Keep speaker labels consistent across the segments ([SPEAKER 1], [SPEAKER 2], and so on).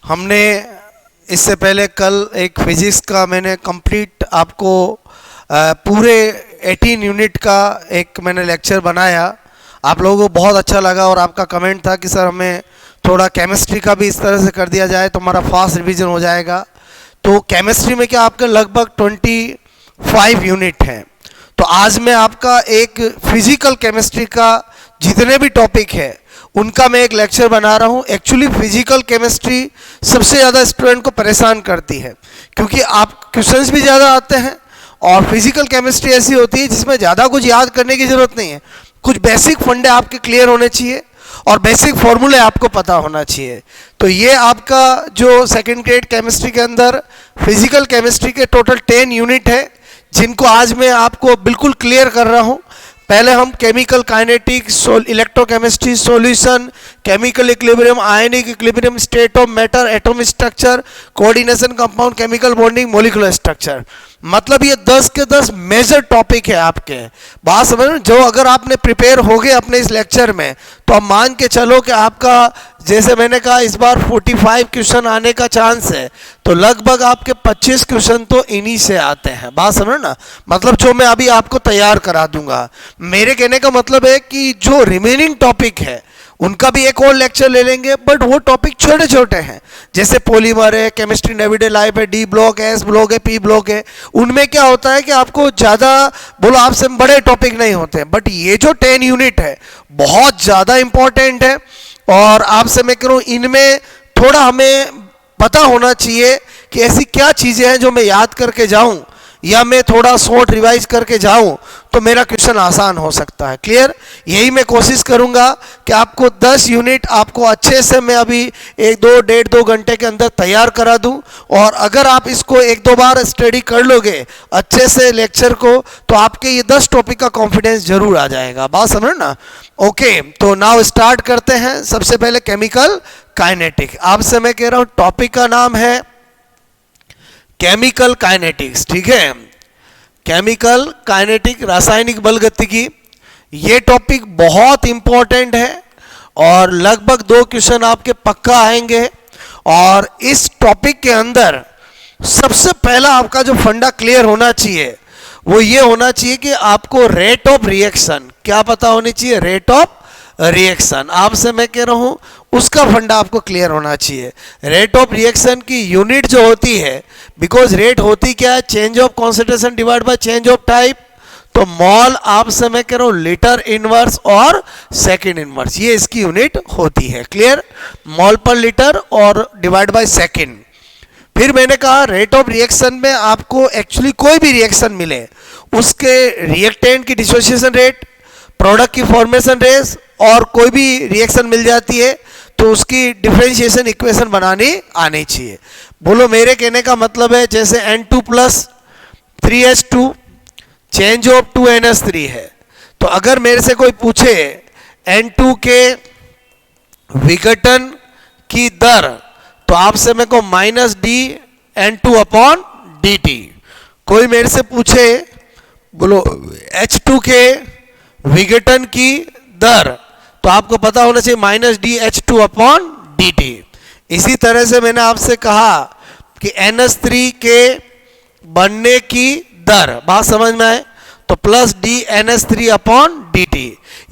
[SPEAKER 1] हमने इससे पहले कल एक फिजिक्स का मैंने कंप्लीट आपको पूरे 18 यूनिट का एक मैंने लेक्चर बनाया। आप लोगों को बहुत अच्छा लगा और आपका कमेंट था कि सर हमें थोड़ा केमिस्ट्री का भी इस तरह से कर दिया जाए तो हमारा फास्ट रिवीजन हो जाएगा। तो केमिस्ट्री में क्या आपके लगभग 25 यूनिट हैं। तो आज मैं आपका एक फिजिकल केमिस्ट्री का जितने भी टॉपिक है उनका मैं एक लेक्चर बना रहा हूँ। एक्चुअली फिजिकल केमिस्ट्री सबसे ज़्यादा स्टूडेंट को परेशान करती है क्योंकि आप क्वेश्चंस भी ज़्यादा आते हैं और फिजिकल केमिस्ट्री ऐसी होती है जिसमें ज़्यादा कुछ याद करने की ज़रूरत नहीं है। कुछ बेसिक फंडे आपके क्लियर होने चाहिए और बेसिक फॉर्मूले आपको पता होना चाहिए। तो ये आपका जो सेकेंड ग्रेड केमिस्ट्री के अंदर फिजिकल केमिस्ट्री के टोटल 10 यूनिट है जिनको आज मैं आपको बिल्कुल क्लियर कर रहा हूँ। पहले हम chemical kinetics, electrochemistry, solution, chemical equilibrium, ionic equilibrium, state of matter, atom structure, coordination, compound, chemical bonding, molecular structure, मतलब ये 10 के 10 मेजर टॉपिक है आपके। बात समझ रहे? जो अगर आपने प्रिपेयर हो गए अपने इस लेक्चर में तो आप मान के चलो कि आपका जैसे मैंने कहा इस बार 45 क्वेश्चन आने का चांस है, तो लगभग आपके 25 क्वेश्चन तो इन्हीं से आते हैं। बात समझ ना, मतलब जो मैं अभी आपको तैयार करा दूंगा। मेरे कहने का मतलब है कि जो रिमेनिंग टॉपिक है उनका भी एक और लेक्चर ले लेंगे, बट वो टॉपिक छोटे छोटे हैं। जैसे पॉलीमर है, केमिस्ट्री इन एवरीडे लाइफ है, डी ब्लॉक है, एस ब्लॉक है, पी ब्लॉक है। उनमें क्या होता है कि आपको ज़्यादा बोलो आपसे बड़े टॉपिक नहीं होते, बट ये जो 10 यूनिट है बहुत ज़्यादा इंपॉर्टेंट है। और आपसे मैं कह रहा हूँ इनमें थोड़ा हमें पता होना चाहिए कि ऐसी क्या चीज़ें हैं जो मैं याद करके जाऊँ या मैं थोड़ा शॉर्ट रिवाइज करके जाऊं तो मेरा क्वेश्चन आसान हो सकता है। क्लियर? यही मैं कोशिश करूंगा कि आपको 10 यूनिट आपको अच्छे से मैं अभी 1-2 घंटे के अंदर तैयार करा दूं। और अगर आप इसको 1-2 बार स्टडी कर लोगे अच्छे से लेक्चर को तो आपके ये 10 टॉपिक का कॉन्फिडेंस जरूर आ जाएगा। बात समझ ना? ओके, तो नाउ स्टार्ट करते हैं। सबसे पहले केमिकल काइनेटिक। आपसे मैं कह रहा हूँ टॉपिक का नाम है केमिकल काइनेटिक्स। ठीक है, केमिकल काइनेटिक, रासायनिक बल गतिकी। ये टॉपिक बहुत इंपॉर्टेंट है और लगभग 2 क्वेश्चन आपके पक्का आएंगे। और इस टॉपिक के अंदर सबसे पहला आपका जो फंडा क्लियर होना चाहिए वो ये होना चाहिए कि आपको रेट ऑफ रिएक्शन क्या पता होनी चाहिए। रेट ऑफ रिएक्शन आपसे मैं कह रहा हूं उसका फंडा आपको क्लियर होना चाहिए। रेट ऑफ रिएक्शन की यूनिट जो होती है, बिकॉज रेट होती क्या है, change of concentration divide by change of type. तो मॉल आपसे मैं कह रहा हूं लीटर इनवर्स और सेकंड इनवर्स, ये इसकी यूनिट होती है। क्लियर? मॉल पर लीटर और डिवाइड बाय सेकंड। फिर मैंने कहा रेट ऑफ रिएक्शन में आपको एक्चुअली कोई भी रिएक्शन मिले उसके रिएक्टेंट की डिसोसिएशन रेट, प्रोडक्ट की फॉर्मेशन रेट और कोई भी रिएक्शन मिल जाती है तो उसकी डिफरेंशिएशन इक्वेशन बनानी आनी चाहिए। बोलो मेरे कहने का मतलब है जैसे N2 plus 3H2 change of 2NH3 है, तो अगर मेरे से कोई पूछे N2 के विघटन की दर तो आपसे मैं को -dN2/dt। कोई मेरे से पूछे बोलो H2 के विघटन की दर तो आपको पता होना चाहिए -dH2/dt। इसी तरह से मैंने आपसे कहा कि NH3 के बनने की दर, बात समझ में आए, तो +dNH3/dt।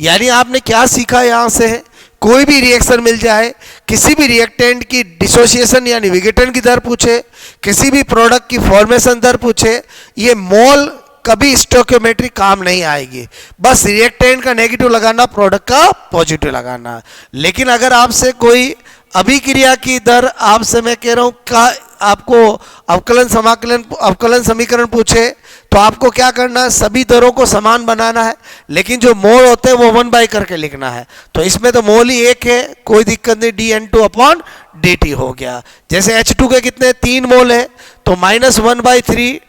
[SPEAKER 1] यानी आपने क्या सीखा यहां से है, कोई भी रिएक्शन मिल जाए, किसी भी रिएक्टेंट की डिसोसिएशन यानी विघटन की दर पूछे, किसी भी प्रोडक्ट की फॉर्मेशन दर पूछे, ये मोल कभी स्टोइकियोमेट्री काम नहीं आएगी। बस रिएक्टेंट का नेगेटिव लगाना, प्रोडक्ट का पॉजिटिव लगाना। लेकिन अगर आपसे कोई अभिक्रिया की दर आपसे मैं कह रहा हूं का आपको अवकलन समीकरण पूछे तो आपको क्या करना है, सभी दरों को समान बनाना है, लेकिन जो मोल होते हैं वो 1/, करके लिखना है। तो इसमें तो मोल ही एक है, कोई दिक्कत नहीं, dN2/dt हो गया। जैसे H2 के कितने 3 मोल है तो -1/3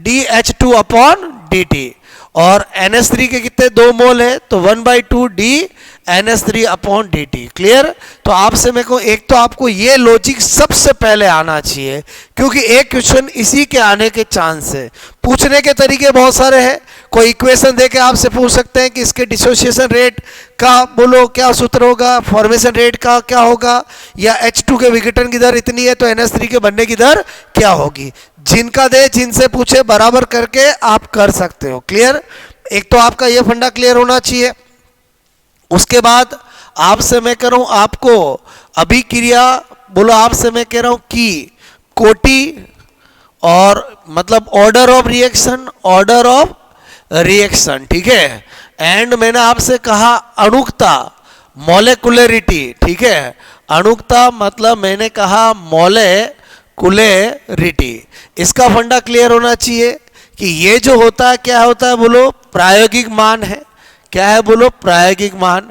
[SPEAKER 1] dH2/dt। और NH3 के कितने 2 मोल है तो 1/2 dH2 NH3 upon dt। Clear? तो आपसे मेरे को एक तो आपको ये लॉजिक सबसे पहले आना चाहिए, क्योंकि एक क्वेश्चन इसी के आने के चांस है। पूछने के तरीके बहुत सारे हैं। कोई इक्वेशन देके आपसे पूछ सकते हैं कि इसके डिसोसिएशन रेट का बोलो क्या सूत्र होगा, फॉर्मेशन रेट का क्या होगा, या H2 के विघटन की दर इतनी है तो NH3 के बनने की दर क्या होगी। जिनका दे जिनसे पूछे बराबर करके आप कर सकते हो। क्लियर? एक तो आपका ये फंडा क्लियर होना चाहिए। उसके बाद आपसे मैं कह रहा हूं आपको अभिक्रिया बोलो, आपसे मैं कह रहा हूं कि कोटि और मतलब order of reaction, order of reaction, ठीक है। एंड मैंने आपसे कहा अणुकता, मॉलिक्यूलरिटी, ठीक है। अणुकता मतलब मैंने कहा मॉलिक्यूलरिटी। इसका फंडा क्लियर होना चाहिए कि ये जो होता है क्या होता है बोलो, प्रायोगिक मान है। क्या है बोलो? प्रायोगिक मान,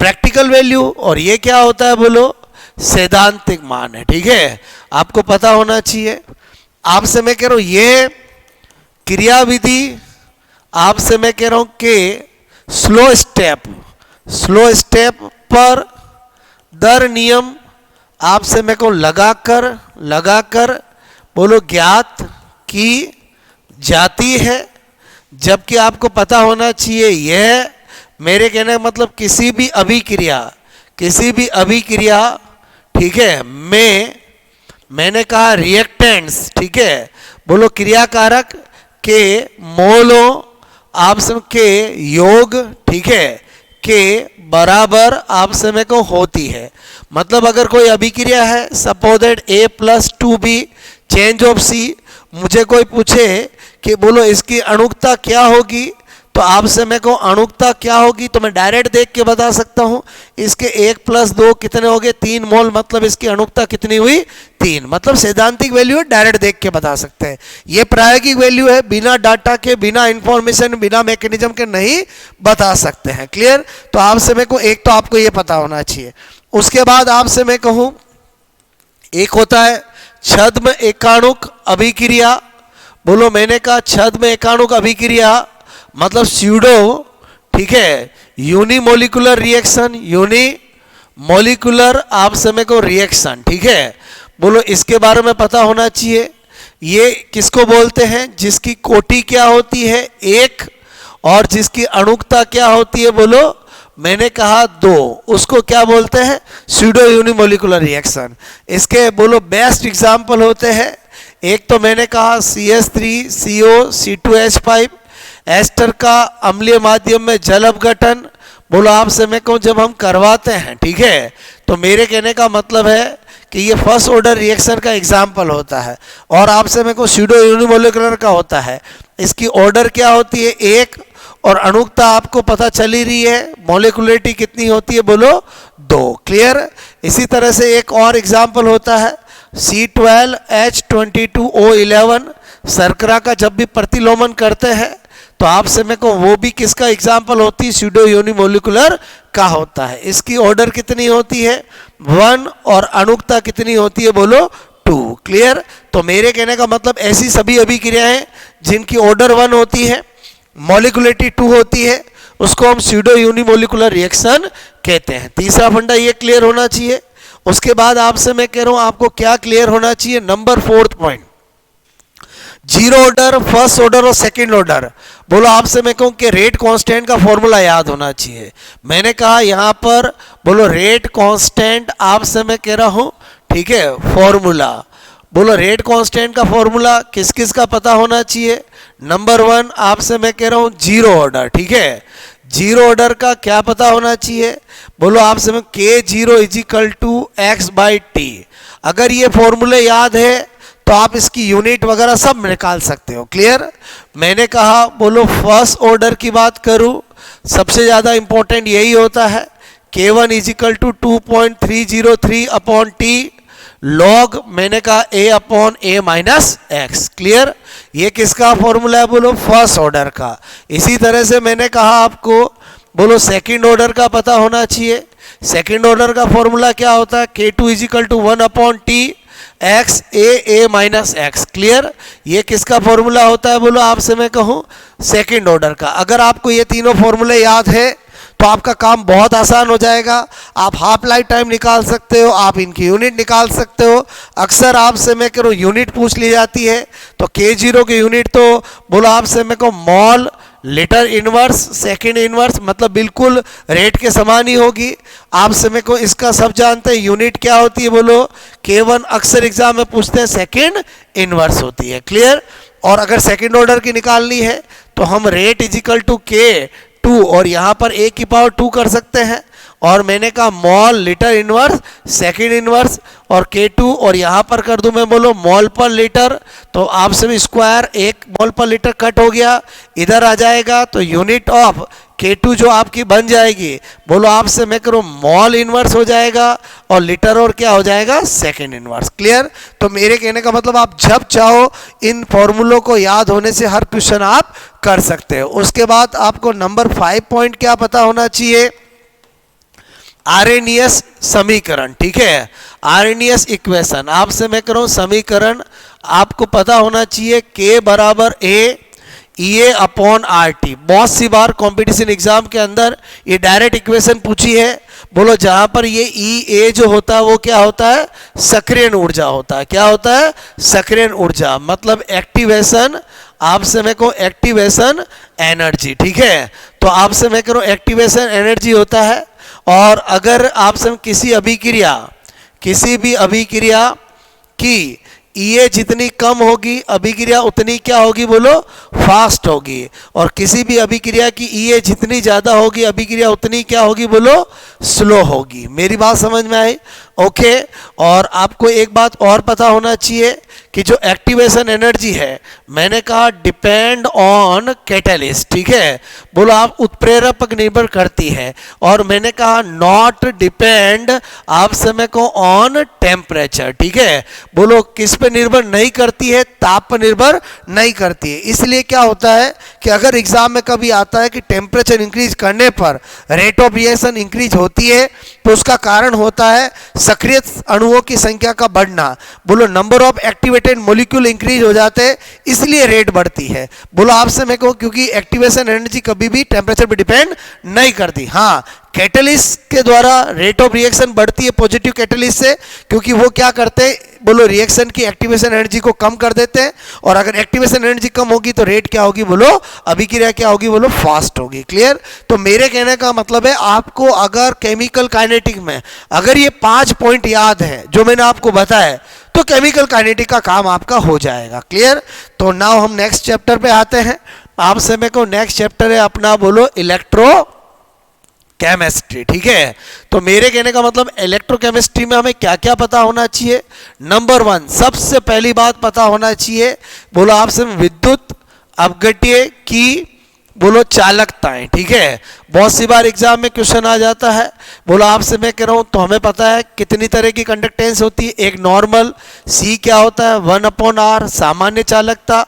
[SPEAKER 1] प्रैक्टिकल वैल्यू। और ये क्या होता है बोलो? सैद्धांतिक मान है, ठीक है। आपको पता होना चाहिए। आपसे मैं कह रहा हूं ये क्रियाविधि, आपसे मैं कह रहा हूं कि स्लो स्टेप पर दर नियम आपसे मैं कहूं लगाकर बोलो ज्ञात की जाती है। जबकि आपको पता होना चाहिए यह मेरे कहने का मतलब किसी भी अभिक्रिया, ठीक है, मैंने कहा रिएक्टेंट्स, ठीक है, बोलो क्रियाकारक के मोलों आपसे के योग, ठीक है, के बराबर आपसे में को होती है। मतलब अगर कोई अभिक्रिया है, suppose that A+2B change of C, मुझे कोई पूछे कि बोलो इसकी अणुकता क्या होगी, तो आपसे मैं को अणुकता क्या होगी तो मैं डायरेक्ट देख के बता सकता हूं। इसके 1+2 कितने हो गए? 3 मोल, मतलब इसकी अणुकता कितनी हुई? 3। मतलब सैद्धांतिक वैल्यू है, डायरेक्ट देख के बता सकते हैं। ये प्रायोगिक वैल्यू है, बिना डाटा के, बिना इंफॉर्मेशन, बिना मैकेनिज्म के नहीं बता सकते हैं। क्लियर? तो आपसे मैं को एक तो आपको ये पता होना चाहिए। उसके बाद आपसे मैं कहूं एक होता है छद्म एकाणुक अभिक्रिया। बोलो मैंने कहा छद्म एकाणुक अभिक्रिया मतलब स्यूडो, ठीक है, यूनिमोलिकुलर रिएक्शन, यूनिमोलिकुलर आप समय को रिएक्शन, ठीक है। बोलो इसके बारे में पता होना चाहिए। ये किसको बोलते हैं? जिसकी कोटि क्या होती है? 1, और जिसकी अणुकता क्या होती है? बोलो मैंने कहा 2, उसको क्या बोलते हैं? Pseudo unimolecular reaction. इसके बोलो बेस्ट एग्जाम्पल होते हैं। एक तो मैंने कहा CH3CO C2H5 एस्टर का अम्लीय माध्यम में जल अपघटन। बोलो आपसे मैं कहूं जब हम करवाते हैं, ठीक है, तो मेरे कहने का मतलब है कि ये फर्स्ट ऑर्डर रिएक्शन का एग्जाम्पल होता है। और आपसे मैं कहूं स्यूडो यूनिमोलिकुलर का होता है। इसकी ऑर्डर क्या होती है? 1, और अणुकता आपको पता चल ही रही है, मॉलिक्यूलरिटी कितनी होती है? बोलो 2। क्लियर? इसी तरह से एक और एग्जाम्पल होता है C12H22O11 शर्करा का जब भी प्रतिलोमन करते हैं तो आपसे मैं को वो भी किसका एग्जाम्पल होती है? स्यूडो यूनिमोलिकुलर का होता है। इसकी ऑर्डर कितनी होती है? 1, और अणुकता कितनी होती है? बोलो 2। क्लियर? तो मेरे कहने का मतलब ऐसी सभी अभिक्रियाएं जिनकी ऑर्डर 1 होती है, मॉलिक्यूलरिटी 2 होती है, उसको हम स्यूडो यूनिमोलिकुलर रिएक्शन कहते हैं। तीसरा फंडा ये क्लियर होना चाहिए। उसके बाद आपसे मैं कह रहा हूं आपको क्या क्लियर होना चाहिए? Number 4th point, zero order, first order और सेकंड ऑर्डर। बोलो आपसे मैं कहूं कि रेट कांस्टेंट का फॉर्मूला याद होना चाहिए। मैंने कहा यहां पर बोलो रेट कांस्टेंट आपसे मैं कह रहा हूं, ठीक है, फॉर्मूला। बोलो रेट कांस्टेंट का फॉर्मूला किस किस का पता होना चाहिए? नंबर 1 आपसे मैं कह रहा हूं जीरो ऑर्डर, ठीक है। जीरो ऑर्डर का क्या पता होना चाहिए? बोलो आपसे मैं K0 = x/t। अगर ये फॉर्मूले याद है तो आप इसकी यूनिट वगैरह सब निकाल सकते हो। क्लियर? मैंने कहा बोलो फर्स्ट ऑर्डर की बात करूं, सबसे ज़्यादा इंपॉर्टेंट यही होता है। K1 = 2.303/t लॉग मैंने कहा A/A-x। क्लियर? ये किसका फॉर्मूला है? बोलो फर्स्ट ऑर्डर का। इसी तरह से मैंने कहा आपको बोलो सेकंड ऑर्डर का पता होना चाहिए। सेकंड ऑर्डर का फॉर्मूला क्या होता है? K2 = 1/t x/A-x। क्लियर? ये किसका फॉर्मूला होता है? बोलो आपसे मैं कहूं सेकंड ऑर्डर का। अगर आपको ये तीनों फॉर्मूले याद है तो आपका काम बहुत आसान हो जाएगा। आप हाफ लाइफ टाइम निकाल सकते हो, आप इनकी यूनिट निकाल सकते हो। अक्सर आपसे मैं कह रहा हूँ यूनिट पूछ ली जाती है, तो K0 की यूनिट तो बोलो आपसे मैं कहूँ mall litre inverse second inverse, मतलब बिल्कुल रेट के समान ही होगी। आप समय को इसका सब जानते हैं यूनिट क्या होती है, बोलो K1 अक्सर एग्जाम में पूछते हैं सेकंड इनवर्स होती है। क्लियर। और अगर सेकंड ऑर्डर की निकालनी है तो हम रेट इजिकल टू K2 और यहाँ पर A की पावर 2 कर सकते हैं, और मैंने कहा mall litre inverse second inverse और K2 और यहाँ पर कर दूं मैं बोलो मॉल पर लीटर, तो आपसे भी स्क्वायर 1 मॉल पर लीटर कट हो गया, इधर आ जाएगा तो यूनिट ऑफ K2 जो आपकी बन जाएगी बोलो आपसे मैं करूँ मॉल इनवर्स हो जाएगा और लीटर और क्या हो जाएगा सेकंड इनवर्स। क्लियर। तो मेरे कहने का मतलब आप जब चाहो इन फॉर्मूलों को याद होने से हर क्वेश्चन आप कर सकते हो। उसके बाद आपको नंबर 5 पॉइंट क्या पता होना चाहिए, आरएनएस समीकरण। ठीक है, आरएनएस इक्वेशन आपसे मैं करूं समीकरण आपको पता होना चाहिए। K बराबर A EA अपॉन RT। बहुत सी बार कंपटीशन एग्जाम के अंदर ये डायरेक्ट इक्वेशन पूछी है, बोलो जहां पर ये EA जो होता है वो क्या होता है, सक्रियण ऊर्जा होता है। क्या होता है, सक्रियण ऊर्जा, मतलब एक्टिवेशन, आपसे मैं कहूँ एक्टिवेशन एनर्जी। ठीक है, तो आपसे मैं करूँ एक्टिवेशन एनर्जी होता है। और अगर आपसे किसी भी अभिक्रिया की EA जितनी कम होगी अभिक्रिया उतनी क्या होगी बोलो फास्ट होगी, और किसी भी अभिक्रिया की EA जितनी ज़्यादा होगी अभिक्रिया उतनी क्या होगी बोलो स्लो होगी। मेरी बात समझ में आई। ओके। और आपको एक बात और पता होना चाहिए कि जो एक्टिवेशन एनर्जी है मैंने कहा डिपेंड ऑन कैटलिस्ट। ठीक है, बोलो आप उत्प्रेरक पर निर्भर करती है, और मैंने कहा नॉट डिपेंड आप समय को ऑन टेम्परेचर। ठीक है, बोलो किस पे निर्भर नहीं करती है, ताप पर निर्भर नहीं करती है। इसलिए क्या होता है कि अगर एग्जाम में कभी आता है कि टेम्परेचर इंक्रीज करने पर रेट ऑफ रिएक्शन इंक्रीज होती है, तो उसका कारण होता है सक्रिय अणुओं की संख्या का बढ़ना। बोलो number of activated molecule increase हो जाते हैं, इसलिए रेट बढ़ती है। बोलो आपसे मैं कहूँ क्योंकि एक्टिवेशन एनर्जी कभी भी टेम्परेचर पर डिपेंड नहीं करती। हाँ, कैटलिस्ट के द्वारा रेट ऑफ रिएक्शन बढ़ती है पॉजिटिव कैटलिस्ट से, क्योंकि वो क्या करते हैं बोलो रिएक्शन की एक्टिवेशन एनर्जी को कम कर देते हैं, और अगर एक्टिवेशन एनर्जी कम होगी तो रेट क्या होगी बोलो अभिक्रिया क्या होगी बोलो फास्ट होगी। क्लियर। तो मेरे कहने का मतलब है आपको अगर केमिकल काइनेटिक में अगर ये 5 पॉइंट याद है जो मैंने आपको बताया तो केमिकल काइनेटिक का काम आपका हो जाएगा। क्लियर। तो नाउ हम नेक्स्ट चैप्टर पे आते हैं। आपसे मेरे को नेक्स्ट चैप्टर है अपना बोलो इलेक्ट्रो केमिस्ट्री। ठीक है, तो मेरे कहने का मतलब इलेक्ट्रोकेमिस्ट्री में हमें क्या क्या पता होना चाहिए। नंबर 1 सबसे पहली बात पता होना चाहिए बोलो आपसे विद्युत अपघट्य की बोलो चालकताएं। ठीक है, बहुत सी बार एग्जाम में क्वेश्चन आ जाता है, बोलो आपसे मैं कह रहा हूं तो हमें पता है कितनी तरह की कंडक्टेंस होती है। एक नॉर्मल, C क्या होता है 1/R सामान्य चालकता,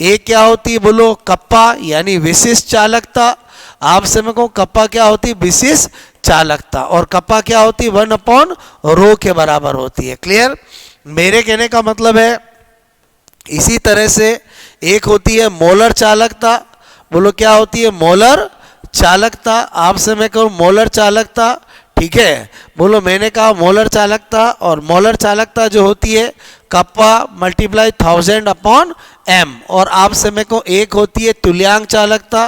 [SPEAKER 1] A क्या होती है बोलो कप्पा यानी विशिष्ट चालकता, आपसे मैं कहूँ कप्पा क्या होती है विशिष्ट चालकता, और कप्पा क्या होती है 1/ρ के बराबर होती है। क्लियर। मेरे कहने का मतलब है इसी तरह से एक होती है मोलर चालकता, बोलो क्या होती है मोलर चालकता, आपसे मैं कहूँ मोलर चालकता। ठीक है, बोलो मैंने कहा मोलर चालकता, और मोलर चालकता जो होती है कप्पा मल्टीप्लाई 1000/m, और आपसे मैं कहूँ एक होती है तुल्यांक चालकता,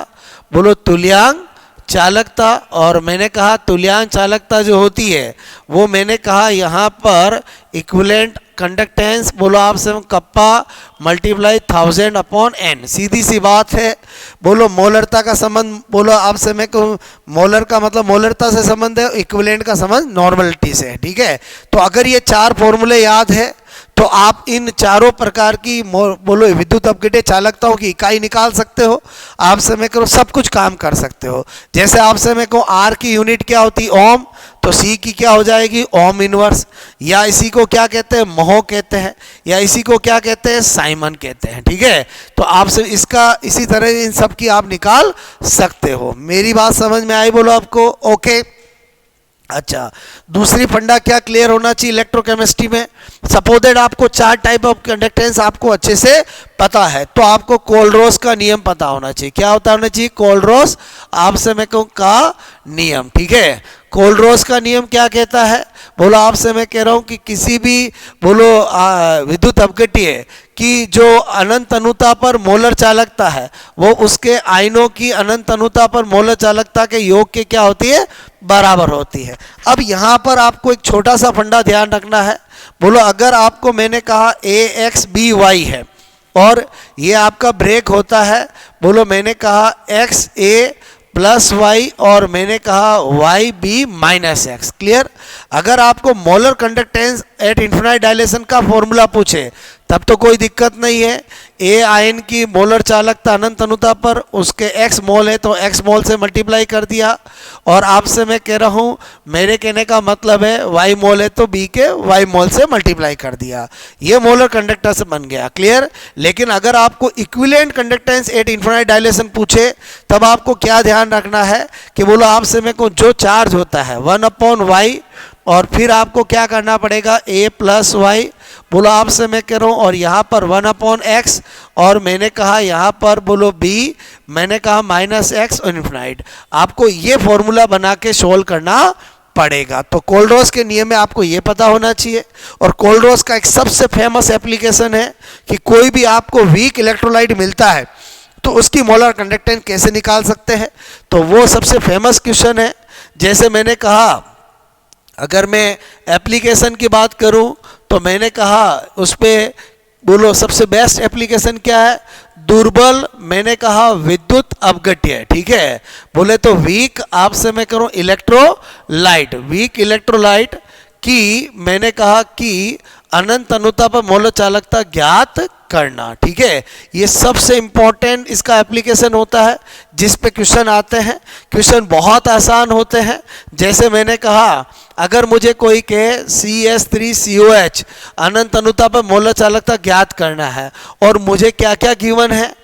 [SPEAKER 1] बोलो तुल्यांक चालकता, और मैंने कहा तुल्यांक चालकता जो होती है वो मैंने कहा यहाँ पर इक्विवेलेंट कंडक्टेंस बोलो आपसे कप्पा मल्टीप्लाई 1000/n। सीधी सी बात है। बोलो मोलरता का संबंध बोलो आपसे मैं कहूँ मोलर का मतलब मोलरता से संबंध है, इक्विवेलेंट का संबंध नॉर्मलिटी से है। ठीक है, तो अगर ये 4 फॉर्मूले याद है तो आप इन चारों प्रकार की बोलो विद्युत अपघट्य चालकताओं की इकाई निकाल सकते हो। आपसे मैं करो सब कुछ काम कर सकते हो। जैसे आपसे मैं कहूँ R की यूनिट क्या होती है ओम, तो C की क्या हो जाएगी ओम इनवर्स, या इसी को क्या कहते हैं मोह कहते हैं, या इसी को क्या कहते हैं साइमन कहते हैं। ठीक है, तो आपसे इसका इसी तरह इन सब की आप निकाल सकते हो। मेरी बात समझ में आई बोलो आपको। ओके। अच्छा, दूसरी फंडा क्या क्लियर होना चाहिए इलेक्ट्रोकेमिस्ट्री में, सपोज आपको 4 टाइप ऑफ कंडक्टेंस आपको अच्छे से पता है, तो आपको कोलरोस का नियम पता होना चाहिए। क्या होता होना चाहिए? कोलरोस आपसे मैं कहूँ का नियम, ठीक है। कोलरोस का नियम क्या कहता है? बोलो आपसे मैं कह रहा हूँ कि किसी भी बोलो विद्युत अपघट्य की जो अनंत अनुता पर मोलर चालकता है वो उसके आयनों की अनंत अनुता पर मोलर चालकता के योग के क्या होती है? बराबर होती है। अब यहाँ पर आपको एक छोटा सा फंडा ध्यान रखना है। बोलो अगर आपको मैंने कहा AXBY है और ये आपका ब्रेक होता है, बोलो मैंने कहा XA प्लस वाई और मैंने कहा YB माइनस एक्स। क्लियर? अगर आपको molar conductance at infinite dilution का फॉर्मूला पूछे तब तो कोई दिक्कत नहीं है। ए आयन की मोलर चालकता अनंत अनुता पर उसके x मोल है तो x मोल से मल्टीप्लाई कर दिया, और आपसे मैं कह रहा हूँ, मेरे कहने का मतलब है y मोल है तो b के y मोल से मल्टीप्लाई कर दिया, ये मोलर कंडक्टर से बन गया। क्लियर? लेकिन अगर आपको equivalent conductance at infinite dilution पूछे तब आपको क्या ध्यान रखना है कि बोलो आपसे मैं को जो चार्ज होता है 1/y और फिर आपको क्या करना पड़ेगा a प्लस वाई, बोलो आपसे मैं कह रहा हूँ, और यहाँ पर 1/x और मैंने कहा यहाँ पर बोलो b, मैंने कहा माइनस एक्स और इन्फिनाइट। आपको ये फॉर्मूला बना के सोल्व करना पड़ेगा। तो कोलरोस के नियम में आपको ये पता होना चाहिए। और कोलरोस का एक सबसे फेमस एप्लीकेशन है कि कोई भी आपको वीक इलेक्ट्रोलाइट मिलता है तो उसकी मोलर कंडक्टेंस कैसे निकाल सकते हैं, तो वो सबसे फेमस क्वेश्चन है। जैसे मैंने कहा अगर मैं एप्लीकेशन की बात करूं तो मैंने कहा उस पर बोलो सबसे बेस्ट एप्लीकेशन क्या है? दुर्बल मैंने कहा विद्युत अपघट्य, ठीक है। बोले तो वीक आपसे मैं करूं इलेक्ट्रोलाइट, वीक इलेक्ट्रोलाइट की मैंने कहा कि अनंत अनुता पर मोलर चालकता ज्ञात करना, ठीक है। ये सबसे इंपॉर्टेंट इसका एप्लीकेशन होता है जिस पे क्वेश्चन आते हैं। क्वेश्चन बहुत आसान होते हैं। जैसे मैंने कहा अगर मुझे कोई कहे CS3COH अनंत अनुता पर मोलर चालकता ज्ञात करना है और मुझे क्या क्या गिवन है,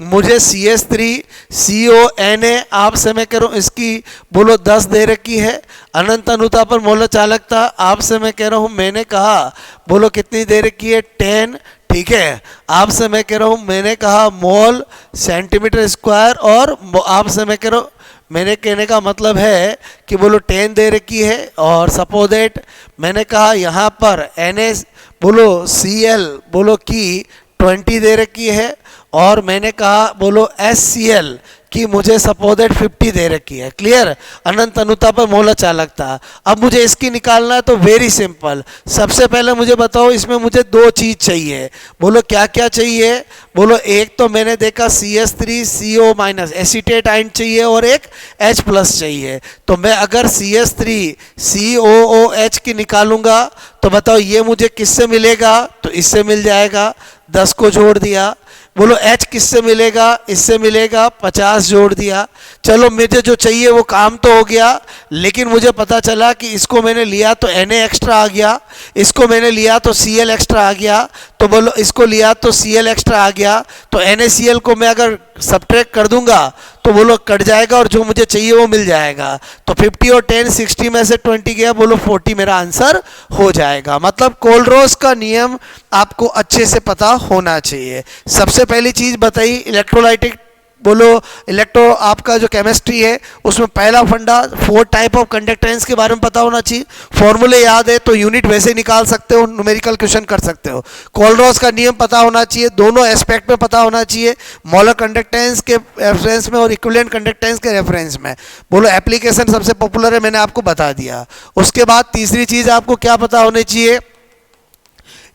[SPEAKER 1] मुझे CS3CONA आपसे मैं कह रहा हूँ इसकी बोलो 10 दे रखी है, अनंत अनुता पर मोलर चालकता आपसे मैं कह रहा हूँ मैंने कहा बोलो कितनी दे रखी है 10, ठीक है। आपसे मैं कह रहा हूँ मैंने कहा मोल सेंटीमीटर स्क्वायर, और आपसे मैं कह रहा हूँ मेरे कहने का मतलब है कि बोलो 10 दे रखी है, और सपोज दैट मैंने कहा यहाँ पर NS बोलो CL बोलो की 20 दे रखी है, और मैंने कहा बोलो SCL कि मुझे सपोज दैट 50 दे रखी है। क्लियर? अनंत अनुता पर मोलर चालकता। अब मुझे इसकी निकालना है तो वेरी सिंपल। सबसे पहले मुझे बताओ इसमें मुझे 2 चीज़ चाहिए। बोलो क्या क्या चाहिए? बोलो एक तो मैंने देखा CS3CO माइनस एसीटेट आयन चाहिए और एक H प्लस चाहिए। तो मैं अगर CS3COOH की निकालूंगा तो बताओ ये मुझे किससे मिलेगा? तो इससे मिल जाएगा, 10 को जोड़ दिया। बोलो H किससे मिलेगा? इससे मिलेगा, 50 जोड़ दिया। चलो मुझे जो चाहिए वो काम तो हो गया, लेकिन मुझे पता चला कि इसको मैंने लिया तो Na एक्स्ट्रा आ गया, इसको मैंने लिया तो Cl एक्स्ट्रा आ गया, तो बोलो इसको लिया तो Cl एक्स्ट्रा आ गया। तो NaCl को मैं अगर सब्ट्रैक्ट कर दूंगा तो बोलो कट जाएगा और जो मुझे चाहिए वो मिल जाएगा। तो 50 और 10 60 में से 20 गया, बोलो 40 मेरा आंसर हो जाएगा। मतलब कोलरोस का नियम आपको अच्छे से पता होना चाहिए। सबसे पहली चीज बताई इलेक्ट्रोलाइटिक बोलो इलेक्ट्रो आपका जो केमिस्ट्री है उसमें पहला फंडा 4 टाइप ऑफ कंडक्टेंस के बारे में पता होना चाहिए। फॉर्मूले याद है तो यूनिट वैसे ही निकाल सकते हो, न्यूमेरिकल क्वेश्चन कर सकते हो। कोलरोस का नियम पता होना चाहिए, दोनों एस्पेक्ट में पता होना चाहिए, मोलर कंडक्टेंस के रेफरेंस में और इक्विवेलेंट कंडक्टेंस के रेफरेंस में। बोलो एप्लीकेशन सबसे पॉपुलर है, मैंने आपको बता दिया। उसके बाद तीसरी चीज आपको क्या पता होनी चाहिए?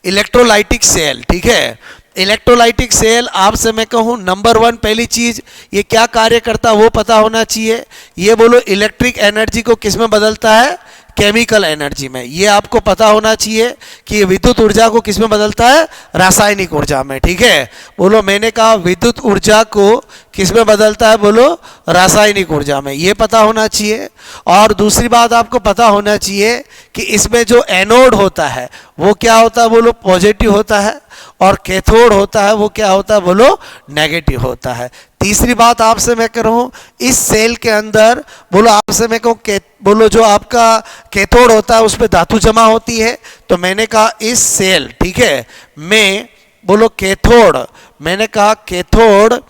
[SPEAKER 1] इलेक्ट्रोलाइटिक सेल, ठीक है। इलेक्ट्रोलाइटिक सेल आपसे मैं कहूँ नंबर 1 पहली चीज ये क्या कार्य करता वो पता होना चाहिए। ये बोलो इलेक्ट्रिक एनर्जी को किस में बदलता है? केमिकल एनर्जी में। ये आपको पता होना चाहिए कि ये विद्युत ऊर्जा को किस में बदलता है? रासायनिक ऊर्जा में, ठीक है। बोलो मैंने कहा विद्युत ऊर्जा को किस में बदलता है बोलो, रासायनिक ऊर्जा में। ये पता होना चाहिए। और दूसरी बात आपको पता होना चाहिए कि इसमें जो एनोड होता है वो क्या होता है बोलो, पॉजिटिव होता है, और कैथोड होता है वो क्या होता है बोलो, नेगेटिव होता है। तीसरी बात आपसे मैं कह रहा हूँ, इस सेल के अंदर बोलो, आपसे मैं कहूँ बोलो जो आपका कैथोड होता है उसमें धातु जमा होती है। तो मैंने कहा इस सेल, ठीक है, में बोलो कैथोड, मैंने कहा कैथोड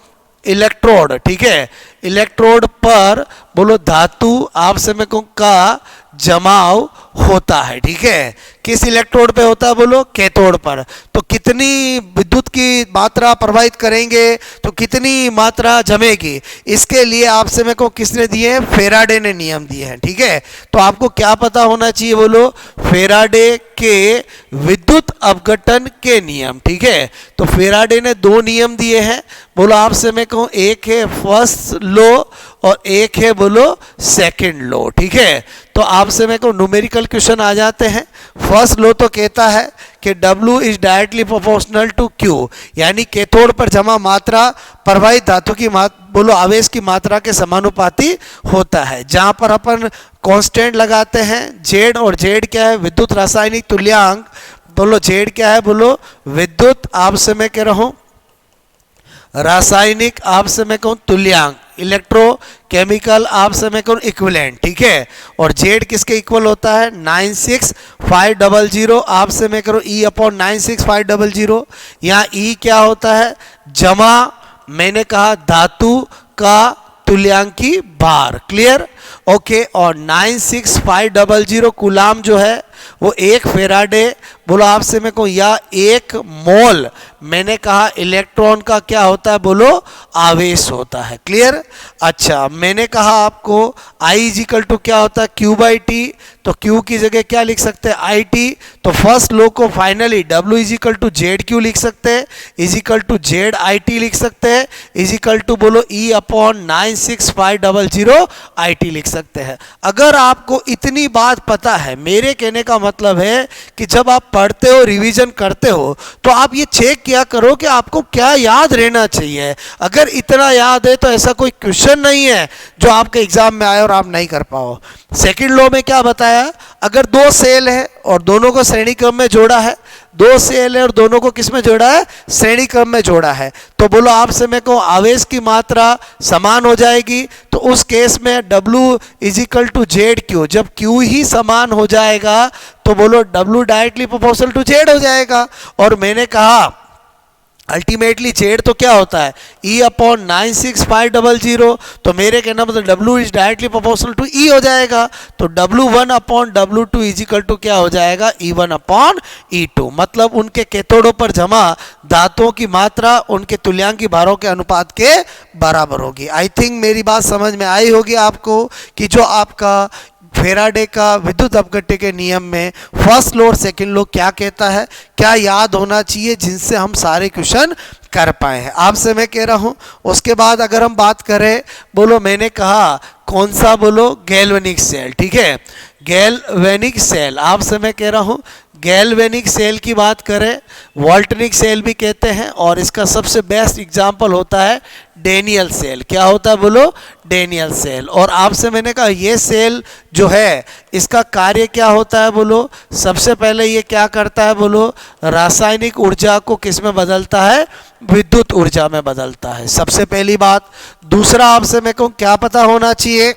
[SPEAKER 1] इलेक्ट्रोड, ठीक है, इलेक्ट्रोड पर बोलो धातु आपसे मैं कहूँ का जमाव होता है, ठीक है। किस इलेक्ट्रोड पे होता है बोलो, कैथोड पर। तो कितनी विद्युत की मात्रा प्रवाहित करेंगे, तो कितनी मात्रा जमेगी, इसके लिए आपसे मैं को किसने दिए हैं, फेराडे ने नियम दिए हैं, ठीक है। तो आपको क्या पता होना चाहिए बोलो, फेराडे के विद्युत अपघटन के नियम, ठीक है। तो फेराडे ने दो नियम दिए हैं बोलो, आपसे मैं कहूँ एक है फर्स्ट लॉ और एक है बोलो सेकंड लॉ, ठीक है। तो आपसे मैं कहूँ न्यूमेरिकल क्वेश्चन आ जाते हैं। फर्स्ट लॉ तो कहता है कि W is directly proportional to Q, यानी कैथोड पर जमा मात्रा प्रवाहित धातु की बोलो आवेश की मात्रा के समानुपाती होता है। जहां पर अपन कांस्टेंट लगाते हैं Z, और Z क्या है, विद्युत रासायनिक तुल्यांक, बोलो Z क्या है बोलो, विद्युत आपसे मैं कह रहा हूं रासायनिक आपसे मैं कहूँ तुल्यांक, इलेक्ट्रोकेमिकल आपसे मैं कहूँ इक्विवेलेंट, ठीक है। और Z किसके इक्वल होता है, 96500 आपसे मैं करूँ E अपॉन 96500। यहाँ E क्या होता है, जमा मैंने कहा धातु का तुल्यांकी भार, क्लियर, ओके। और 96500 कूलाम जो है वो एक फेराडे बोलो आपसे मैं कहूँ या एक मोल मैंने कहा इलेक्ट्रॉन का क्या होता है बोलो, आवेश होता है, क्लियर। अच्छा, मैंने कहा आपको I इजिकल टू क्या होता है, Q बाई टी, तो Q की जगह क्या लिख सकते हैं, आई टी। तो फर्स्ट लो को finally W equal to Z Q लिख सकते हैं, equal to Z I T लिख सकते हैं, इजिकल टू बोलो E अपॉन 96500 आई टी लिख सकते हैं। अगर आपको इतनी बात पता है, मेरे कहने का मतलब है कि जब आप पढ़ते हो, रिवीजन करते हो, तो आप ये चेक किया करो कि आपको क्या याद रहना चाहिए। अगर इतना याद है तो ऐसा कोई क्वेश्चन नहीं है जो आपके एग्जाम में आए और आप नहीं कर पाओ। सेकंड लॉ में क्या बताया, अगर दो सेल है और दोनों को श्रेणी क्रम में जोड़ा है, दो सेल है और दोनों को किस में जोड़ा है, श्रेणी क्रम में जोड़ा है, तो बोलो आपसे मैं को आवेश की मात्रा समान हो जाएगी। तो उस केस में W equal to Z Q, जब Q ही समान हो जाएगा तो बोलो W directly proportional to Z हो जाएगा। और मैंने कहा अल्टीमेटली जेड तो क्या होता है, E अपॉन 96500, तो मेरे कहना मतलब W is directly proportional to E हो जाएगा। तो W1 upon W2 is equal to क्या हो जाएगा, E1 अपॉन E2। मतलब उनके कैथोडों पर जमा धातुओं की मात्रा उनके तुल्यांकी भारों के अनुपात के बराबर होगी। आई थिंक मेरी बात समझ में आई होगी आपको कि जो आपका फेराडे का विद्युत अपघट्य के नियम में फर्स्ट लॉ और सेकंड लॉ क्या कहता है, क्या याद होना चाहिए, जिनसे हम सारे क्वेश्चन कर पाए हैं। आपसे मैं कह रहा हूं उसके बाद अगर हम बात करें बोलो, मैंने कहा कौन सा बोलो, गैल्वेनिक सेल, ठीक है। गैल्वेनिक सेल आपसे मैं कह रहा हूं, गैल्वेनिक सेल की बात करें, वोल्टेनिक सेल भी कहते हैं, और इसका सबसे बेस्ट एग्जांपल होता है डेनियल सेल। क्या होता है बोलो, डेनियल सेल। और आपसे मैंने कहा ये सेल जो है इसका कार्य क्या होता है बोलो, सबसे पहले ये क्या करता है बोलो, रासायनिक ऊर्जा को किस में बदलता है, विद्युत ऊर्जा में बदलता है, सबसे पहली बात। दूसरा आपसे मैं कहूँ क्या पता होना चाहिए,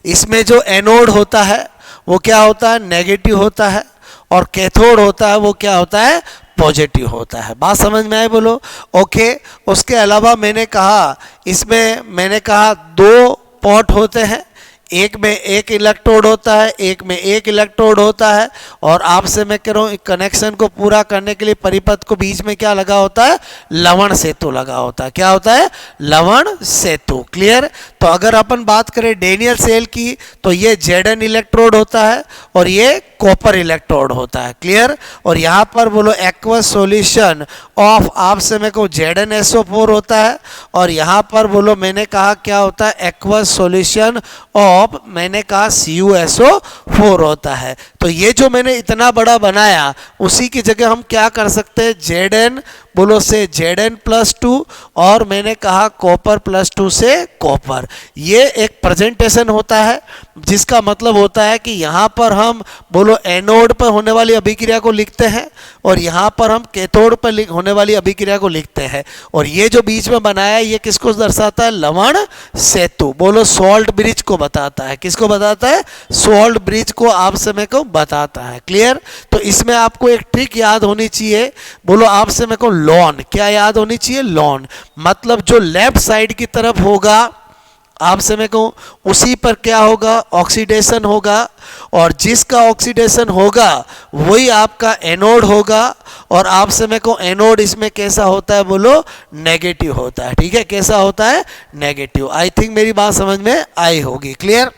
[SPEAKER 1] इसमें जो एनोड होता है वो क्या होता है, नेगेटिव होता है, और कैथोड होता है वो क्या होता है, पॉजिटिव होता है। बात समझ में आए बोलो, ओके। उसके अलावा मैंने कहा इसमें मैंने कहा दो पॉट होते हैं, एक में एक इलेक्ट्रोड होता है, एक में एक इलेक्ट्रोड होता है। और आपसे मैं कह रहा हूँ कनेक्शन को पूरा करने के लिए परिपथ को बीच में क्या लगा होता है, लवण सेतु लगा होता है। क्या होता है, लवण सेतु, क्लियर। तो अगर अपन बात करें डेनियल सेल की, तो ये Zn इलेक्ट्रोड होता है और ये कॉपर इलेक्ट्रोड होता है, क्लियर। और यहाँ पर बोलो एक्वस सॉल्यूशन ऑफ आपसे मैं कहूँ ZnSO4 होता है, और यहाँ पर बोलो मैंने कहा क्या होता है, एक्वस सॉल्यूशन ऑफ मैंने कहा CuSO4 होता है। तो ये जो मैंने इतना बड़ा बनाया उसी की जगह हम क्या कर सकते हैं, Zn बोलो से Zn+2 और मैंने कहा कॉपर +2 से कॉपर। ये एक प्रेजेंटेशन होता है जिसका मतलब होता है कि यहाँ पर हम बोलो एनोड पर होने वाली अभिक्रिया को लिखते हैं और यहाँ पर हम कैथोड पर होने वाली अभिक्रिया को लिखते हैं। और ये जो बीच में बनाया है ये किसको दर्शाता है? लवण सेतु, बोलो सॉल्ट ब्रिज को बताता है। किसको बताता है? सॉल्ट ब्रिज को आप समय को बताता है। क्लियर? तो इसमें आपको एक ट्रिक याद होनी चाहिए, बोलो आप समय को लॉन, क्या याद होनी चाहिए? लॉन, मतलब जो लेफ्ट साइड की तरफ होगा आप समय को उसी पर क्या होगा? ऑक्सीडेशन होगा, और जिसका ऑक्सीडेशन होगा वही आपका एनोड होगा। और आप समय को एनोड इसमें कैसा होता है? बोलो नेगेटिव होता है। ठीक है, कैसा होता है? नेगेटिव। आई थिंक मेरी बात समझ में आई होगी। क्लियर?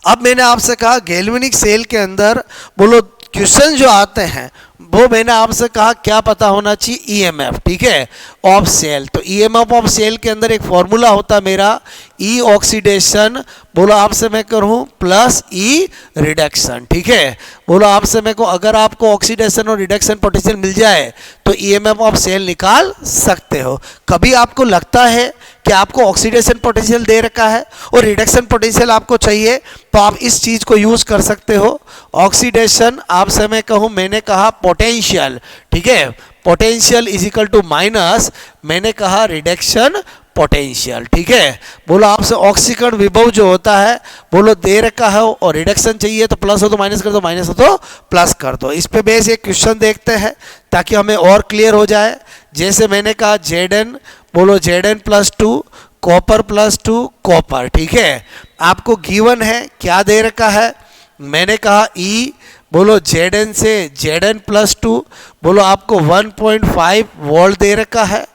[SPEAKER 1] अब मैंने आपसे कहा गैल्वेनिक सेल के अंदर बोलो क्वेश्चन जो आते हैं वो मैंने आपसे कहा क्या पता होना चाहिए? ईएमएफ। ठीक है, ऑफ सेल। तो ईएमएफ ऑफ सेल के अंदर एक फॉर्मूला होता मेरा ई ऑक्सीडेशन, बोलो आपसे मैं करूं प्लस ई रिडक्शन। ठीक है, बोलो आपसे मैं को अगर आपको ऑक्सीडेशन और रिडक्शन पोटेंशियल मिल जाए तो ईएमएफ ऑफ सेल निकाल सकते हो। कभी आपको लगता है कि आपको ऑक्सीडेशन पोटेंशियल दे रखा है और रिडक्शन पोटेंशियल आपको चाहिए तो आप इस चीज को यूज कर सकते हो। ऑक्सीडेशन आपसे मैं कहूं, मैंने कहा पोटेंशियल। ठीक है, potential is equal to minus मैंने कहा रिडक्शन पोटेंशियल। ठीक है, बोलो आपसे ऑक्सीकरण विभव जो होता है बोलो दे रखा है और रिडक्शन चाहिए तो प्लस हो तो माइनस कर दो, माइनस हो तो प्लस कर दो। इस पे बेस एक क्वेश्चन देखते हैं ताकि हमें और क्लियर हो जाए। जैसे मैंने कहा Zn, बोलो Zn+2 कॉपर +2 कॉपर। ठीक है, आपको गिवन है क्या दे रखा है? मैंने कहा E, बोलो Zn से Zn+2 बोलो आपको 1.5 वोल्ट दे रखा है।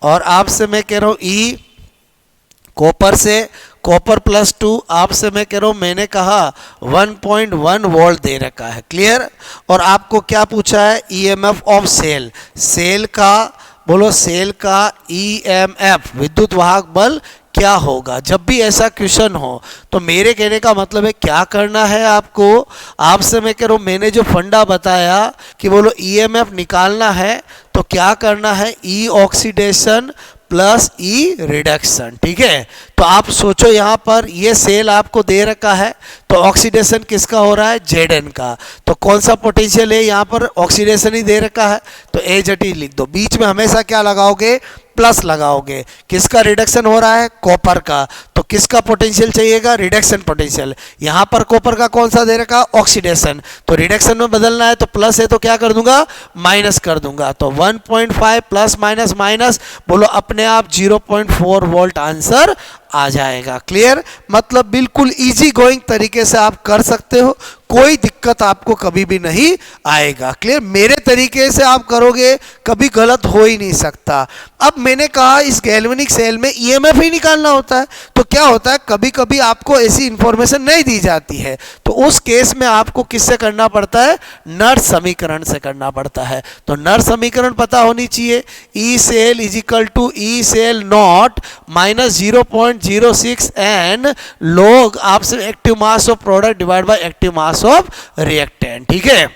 [SPEAKER 1] और आपसे मैं कह रहा हूँ E कॉपर से कॉपर +2 आपसे मैं कह रहा हूँ मैंने कहा 1.1 वोल्ट दे रखा है। क्लियर? और आपको क्या पूछा है? ईएमएफ ऑफ सेल, सेल का बोलो सेल का ईएमएफ विद्युत वाहक बल क्या होगा? जब भी ऐसा क्वेश्चन हो तो मेरे कहने का मतलब है क्या करना है आपको? आपसे मैं कह रहा हूँ मैंने जो फंडा बताया कि बोलो ईएमएफ निकालना है तो क्या करना है? ई ऑक्सीडेशन प्लस ई रिडक्शन। ठीक है, तो आप सोचो यहाँ पर ये सेल आपको दे रखा है तो ऑक्सीडेशन किसका हो रहा है? Zn का। तो कौन सा पोटेंशियल है यहाँ पर? ऑक्सीडेशन ही दे रखा है तो Ht लिख दो। बीच में हमेशा क्या लगाओगे? प्लस लगाओगे। किसका रिडक्शन हो रहा है? कॉपर का। तो किसका पोटेंशियल चाहिएगा? Reduction potential. यहाँ पर कॉपर का कौन सा दे रखा? ऑक्सीडेशन। तो रिडक्शन में बदलना है तो प्लस है तो क्या कर दूंगा? माइनस कर दूंगा। तो 1.5 प्लस माइनस माइनस बोलो अपने आप 0.4 वोल्ट आंसर आ जाएगा। क्लियर? मतलब बिल्कुल इजी गोइंग तरीके से आप कर सकते हो, कोई दिक्कत आपको कभी भी नहीं आएगा। क्लियर? मेरे तरीके से आप करोगे कभी गलत हो ही नहीं सकता। अब मैंने कहा इस गैल्वेनिक सेल में ईएमएफ ही निकालना होता है तो क्या होता है कभी कभी आपको ऐसी इंफॉर्मेशन नहीं दी जाती है तो उस केस में आपको किससे करना पड़ता है? नर्स समीकरण से करना पड़ता है। तो नर्स समीकरण पता होनी चाहिए। E cell is equal to E cell not minus 0.06 N log आपसे active mass of product divide by active mass of reactant. ठीक है,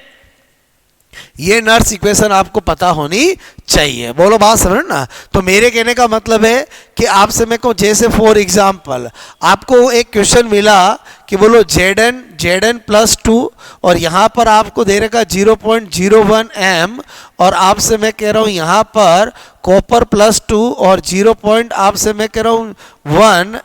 [SPEAKER 1] ये नर्स इक्वेशन आपको पता होनी चाहिए। बोलो बात समझ ना? तो मेरे कहने का मतलब है कि आपसे मैं को जैसे फॉर एग्जांपल आपको एक क्वेश्चन मिला कि बोलो Zn+2 और यहाँ पर आपको दे रखा 0.01 m और आपसे मैं कह रहा हूँ यहाँ पर कॉपर +2 और 0. आपसे मैं कह रहा हूँ 1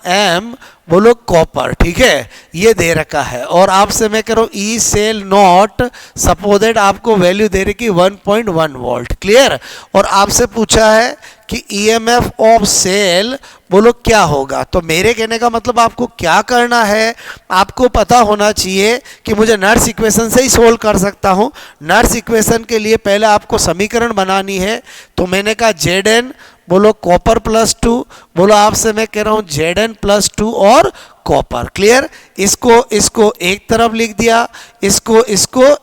[SPEAKER 1] m बोलो कॉपर। ठीक है, ये दे रखा है और आपसे मैं कह रहा हूँ ई सेल नॉट सपोजेड आपको वैल्यू दे रखी 1.1 वोल्ट। क्लियर? और आपसे पूछा है कि ईएमएफ ऑफ सेल बोलो क्या होगा? तो मेरे कहने का मतलब आपको क्या करना है? आपको पता होना चाहिए कि मुझे नर्स इक्वेशन से ही सोल्व कर सकता हूँ। नर्स इक्वेशन के लिए पहले आपको समीकरण बनानी है। तो मैंने कहा Zn बोलो कॉपर +2 बोलो आपसे मैं कह रहा हूँ Zn+2 और कॉपर। क्लियर? इसको एक तरफ लिख दिया, इसको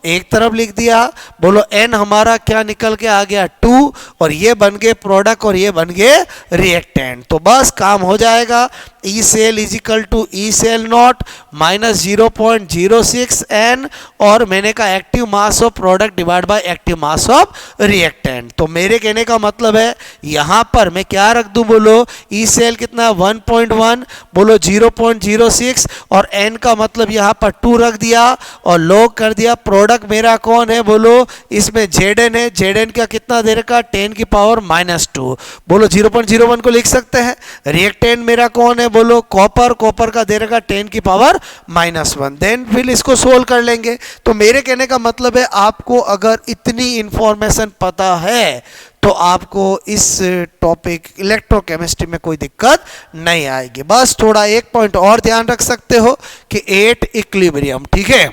[SPEAKER 1] एक तरफ लिख दिया। बोलो N हमारा क्या निकल के आ गया 2, और ये बन गए प्रोडक्ट और ये बन गए रिएक्टेंट। तो बस काम हो जाएगा। E cell is equal to E cell not minus 0.06 N, और मैंने कहा active mass of product divide by active mass of reactant. तो मेरे कहने का मतलब है यहां पर मैं क्या रख दूं, बोलो ई सेल कितना 1.1, बोलो 0.06, और N का मतलब यहां पर 2 रख दिया और लॉग कर दिया। प्रोडक्ट मेरा कौन है, बोलो इसमें Zn है। Zn का कितना दे रखा 10 की पावर -2, बोलो 0.01 को लिख सकते हैं। रिएक्टेंट मेरा कौन है, बोलो कॉपर, कॉपर का दे रखा 10 की पावर -1। देन फिर इसको सोल्व कर लेंगे। तो मेरे कहने का मतलब है आपको अगर इतनी इंफॉर्मेशन पता है तो आपको इस टॉपिक इलेक्ट्रोकेमिस्ट्री में कोई दिक्कत नहीं आएगी। बस थोड़ा एक पॉइंट और ध्यान रख सकते हो कि 8 इक्विलिब्रियम, ठीक है।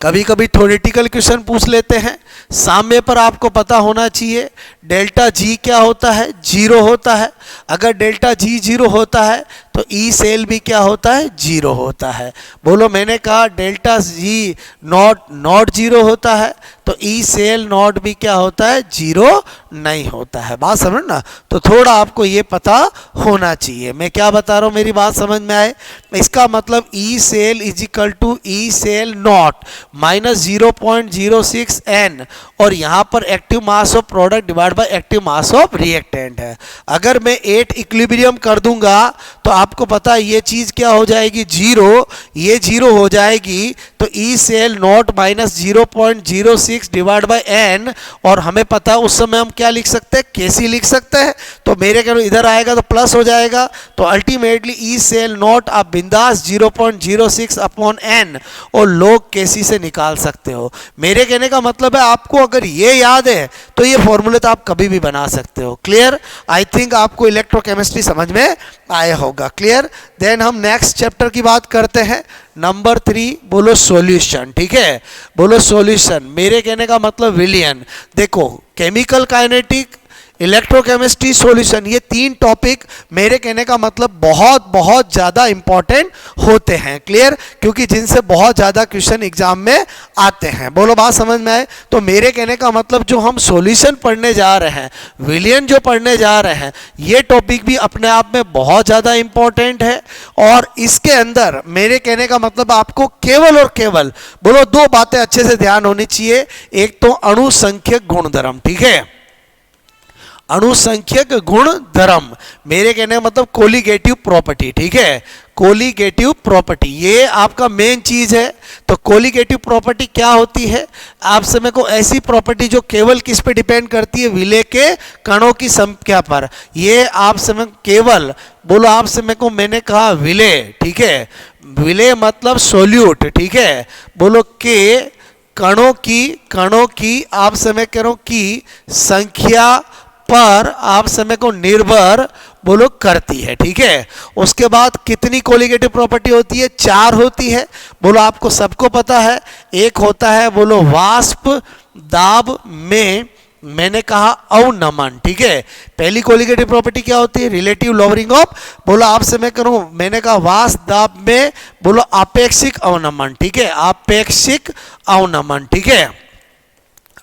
[SPEAKER 1] कभी कभी थ्योरेटिकल क्वेश्चन पूछ लेते हैं, साम्य पर आपको पता होना चाहिए डेल्टा जी क्या होता है, 0 होता है। अगर डेल्टा जी 0 होता है तो ई सेल भी क्या होता है, 0 होता है। बोलो मैंने कहा डेल्टा जी नॉट 0 होता है तो ई सेल नॉट भी क्या होता है, 0 नहीं होता है। बात समझ ना? तो थोड़ा आपको ये पता होना चाहिए। मैं क्या बता रहा हूँ, मेरी बात समझ में आए? इसका मतलब E cell is equal to E cell not minus 0.06 N, और यहाँ पर active mass of product divide by active mass of reactant है। अगर मैं 8 इक्विलिब्रियम कर दूंगा तो आपको पता है ये चीज क्या हो जाएगी, 0, ये 0 हो जाएगी। तो E cell not minus 0.06 divide by N, और हमें पता है उस समय हम क्या लिख सकते हैं, केसी लिख सकते हैं। तो मेरे कहने इधर आएगा तो प्लस हो जाएगा। तो अल्टीमेटली ई सेल नॉट आप बिंदास 0.06 अपॉन N और लोग केसी से निकाल सकते हो। मेरे कहने का मतलब है आपको अगर ये याद है तो ये फॉर्मूले तो आप कभी भी बना सकते हो। क्लियर? आई थिंक आपको इलेक्ट्रोकेमिस्ट्री समझ में आया होगा। क्लियर? देन हम नेक्स्ट चैप्टर की बात करते हैं, नंबर 3, बोलो सॉल्यूशन। ठीक है, बोलो सॉल्यूशन। मेरे कहने का मतलब विलियन। देखो केमिकल काइनेटिक, इलेक्ट्रोकेमिस्ट्री, सॉल्यूशन, ये 3 टॉपिक मेरे कहने का मतलब बहुत बहुत ज़्यादा इंपॉर्टेंट होते हैं। क्लियर? क्योंकि जिनसे बहुत ज़्यादा क्वेश्चन एग्जाम में आते हैं। बोलो बात समझ में आए? तो मेरे कहने का मतलब जो हम सॉल्यूशन पढ़ने जा रहे हैं, विलियन जो पढ़ने जा रहे हैं, ये टॉपिक भी अपने आप में बहुत ज़्यादा इंपॉर्टेंट है। और इसके अंदर मेरे कहने का मतलब आपको केवल और केवल बोलो 2 बातें अच्छे से ध्यान होनी चाहिए। एक तो अणुसंख्यक गुणधर्म, ठीक है, अणुसंख्यक गुण धर्म, मेरे कहने का मतलब कोलिगेटिव प्रॉपर्टी। ठीक है, कोलिगेटिव प्रॉपर्टी ये आपका मेन चीज है। तो कोलिगेटिव प्रॉपर्टी क्या होती है, आप समय को ऐसी प्रॉपर्टी जो केवल किस पे डिपेंड करती है, विलेय के कणों की संख्या पर। ये आप समय केवल बोलो, आप समय को मैंने कहा विलेय, ठीक है, विलेय मतलब सोल्यूट, ठीक है, बोलो के कणों की आप समय करो की संख्या पर आप समय को निर्भर बोलो करती है। ठीक है, उसके बाद कितनी कोलिगेटिव प्रॉपर्टी होती है, 4 होती है। बोलो आपको सबको पता है, एक होता है बोलो वाष्प दाब में मैंने कहा अवनमन। ठीक है, पहली कोलिगेटिव प्रॉपर्टी क्या होती है, रिलेटिव लोअरिंग ऑफ, बोलो आप से मैं करूं, मैंने कहा वाष्प दाब में बोलो आपेक्षिक अवनमन। ठीक है, आपेक्षिक अवनमन, ठीक है,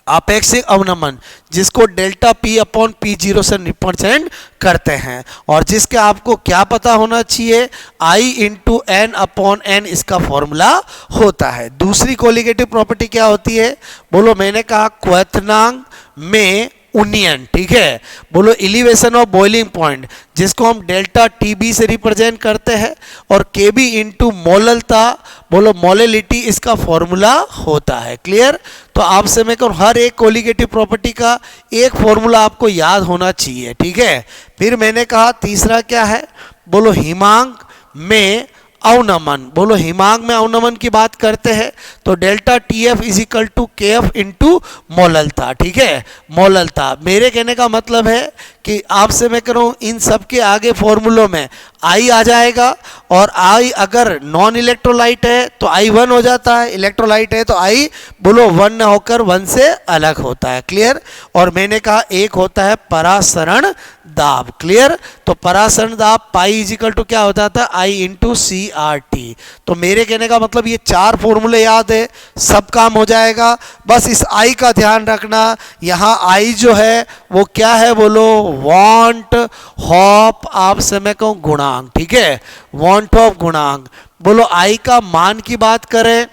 [SPEAKER 1] आपेक्षिक अवनमन, जिसको डेल्टा P अपॉन P0 से रिप्रेजेंट करते हैं। और जिसके आपको क्या पता होना चाहिए, I into N upon N इसका फॉर्मूला होता है। दूसरी कोलिगेटिव प्रॉपर्टी क्या होती है, बोलो मैंने कहा क्वथनांक में उन्नयन। ठीक है, बोलो एलिवेशन ऑफ बॉइलिंग पॉइंट, जिसको हम डेल्टा TB से रिप्रेजेंट करते हैं। और KB इंटू मोललता, बोलो मोलेलिटी इसका फॉर्मूला होता है। क्लियर? तो आपसे मैं कहूँ हर एक कोलिगेटिव प्रॉपर्टी का एक फॉर्मूला आपको याद होना चाहिए। ठीक है, फिर मैंने कहा तीसरा क्या है, बोलो हिमांक में अवनमन। बोलो हिमांक में अवनमन की बात करते हैं तो delta TF is equal to KF into molality. ठीक है, मोललता, मेरे कहने का मतलब है कि आपसे मैं करूँ इन सब के आगे फॉर्मूलों में आई आ जाएगा, और आई अगर नॉन इलेक्ट्रोलाइट है तो आई 1 हो जाता है, इलेक्ट्रोलाइट है तो आई बोलो 1 ना होकर 1 से अलग होता है। क्लियर। और मैंने कहा एक होता है परासरण दाब। क्लियर। तो परासरण दाब पाई इजिकल टू क्या होता था, आई इंटू सी आर टी। तो मेरे कहने का मतलब ये 4 फॉर्मूले याद है, सब काम हो जाएगा। बस इस आई का ध्यान रखना, यहाँ आई जो है वो क्या है बोलो, वांट हॉप आप समय को गुणांक। ठीक है, वांट ऑफ गुणांक। बोलो आई का मान की बात करें,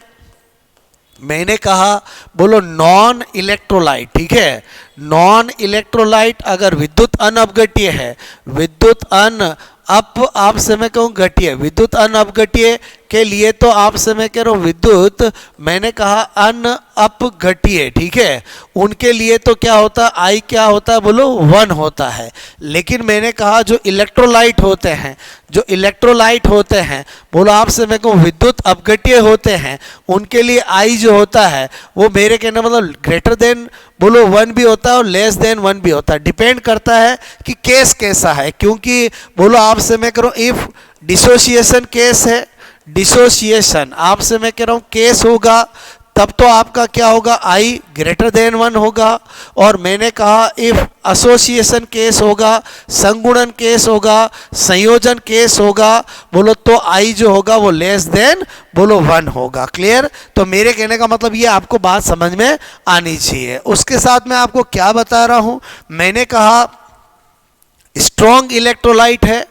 [SPEAKER 1] मैंने कहा बोलो नॉन इलेक्ट्रोलाइट। ठीक है, नॉन इलेक्ट्रोलाइट अगर विद्युत अनअपघट्य है, विद्युत अन अप आप समय कहूँ घटिए, विद्युत अनअपघट्य के लिए तो आप समय कह रहे हो विद्युत, मैंने कहा अन अपघट्य। ठीक है, उनके लिए तो क्या होता है, आई क्या होता है बोलो 1 होता है। लेकिन मैंने कहा जो इलेक्ट्रोलाइट होते हैं, जो इलेक्ट्रोलाइट होते हैं बोलो आप समय को विद्युत अपघट्य होते हैं, उनके लिए आई जो होता है वो मेरे कहने मतलब ग्रेटर देन बोलो 1 भी होता है और लेस देन 1 भी होता है। डिपेंड करता है कि केस कैसा है, क्योंकि बोलो आपसे मैं करूँ इफ डिसोसिएशन केस है, डिसोसिएशन आपसे मैं कह रहा हूँ केस होगा, तब तो आपका क्या होगा, आई ग्रेटर देन 1 होगा। और मैंने कहा इफ एसोसिएशन केस होगा, संगुणन केस होगा, संयोजन केस होगा बोलो तो आई जो होगा वो लेस देन बोलो 1 होगा। क्लियर। तो मेरे कहने का मतलब ये आपको बात समझ में आनी चाहिए। उसके साथ मैं आपको क्या बता रहा हूं, मैंने कहा स्ट्रॉन्ग इलेक्ट्रोलाइट है,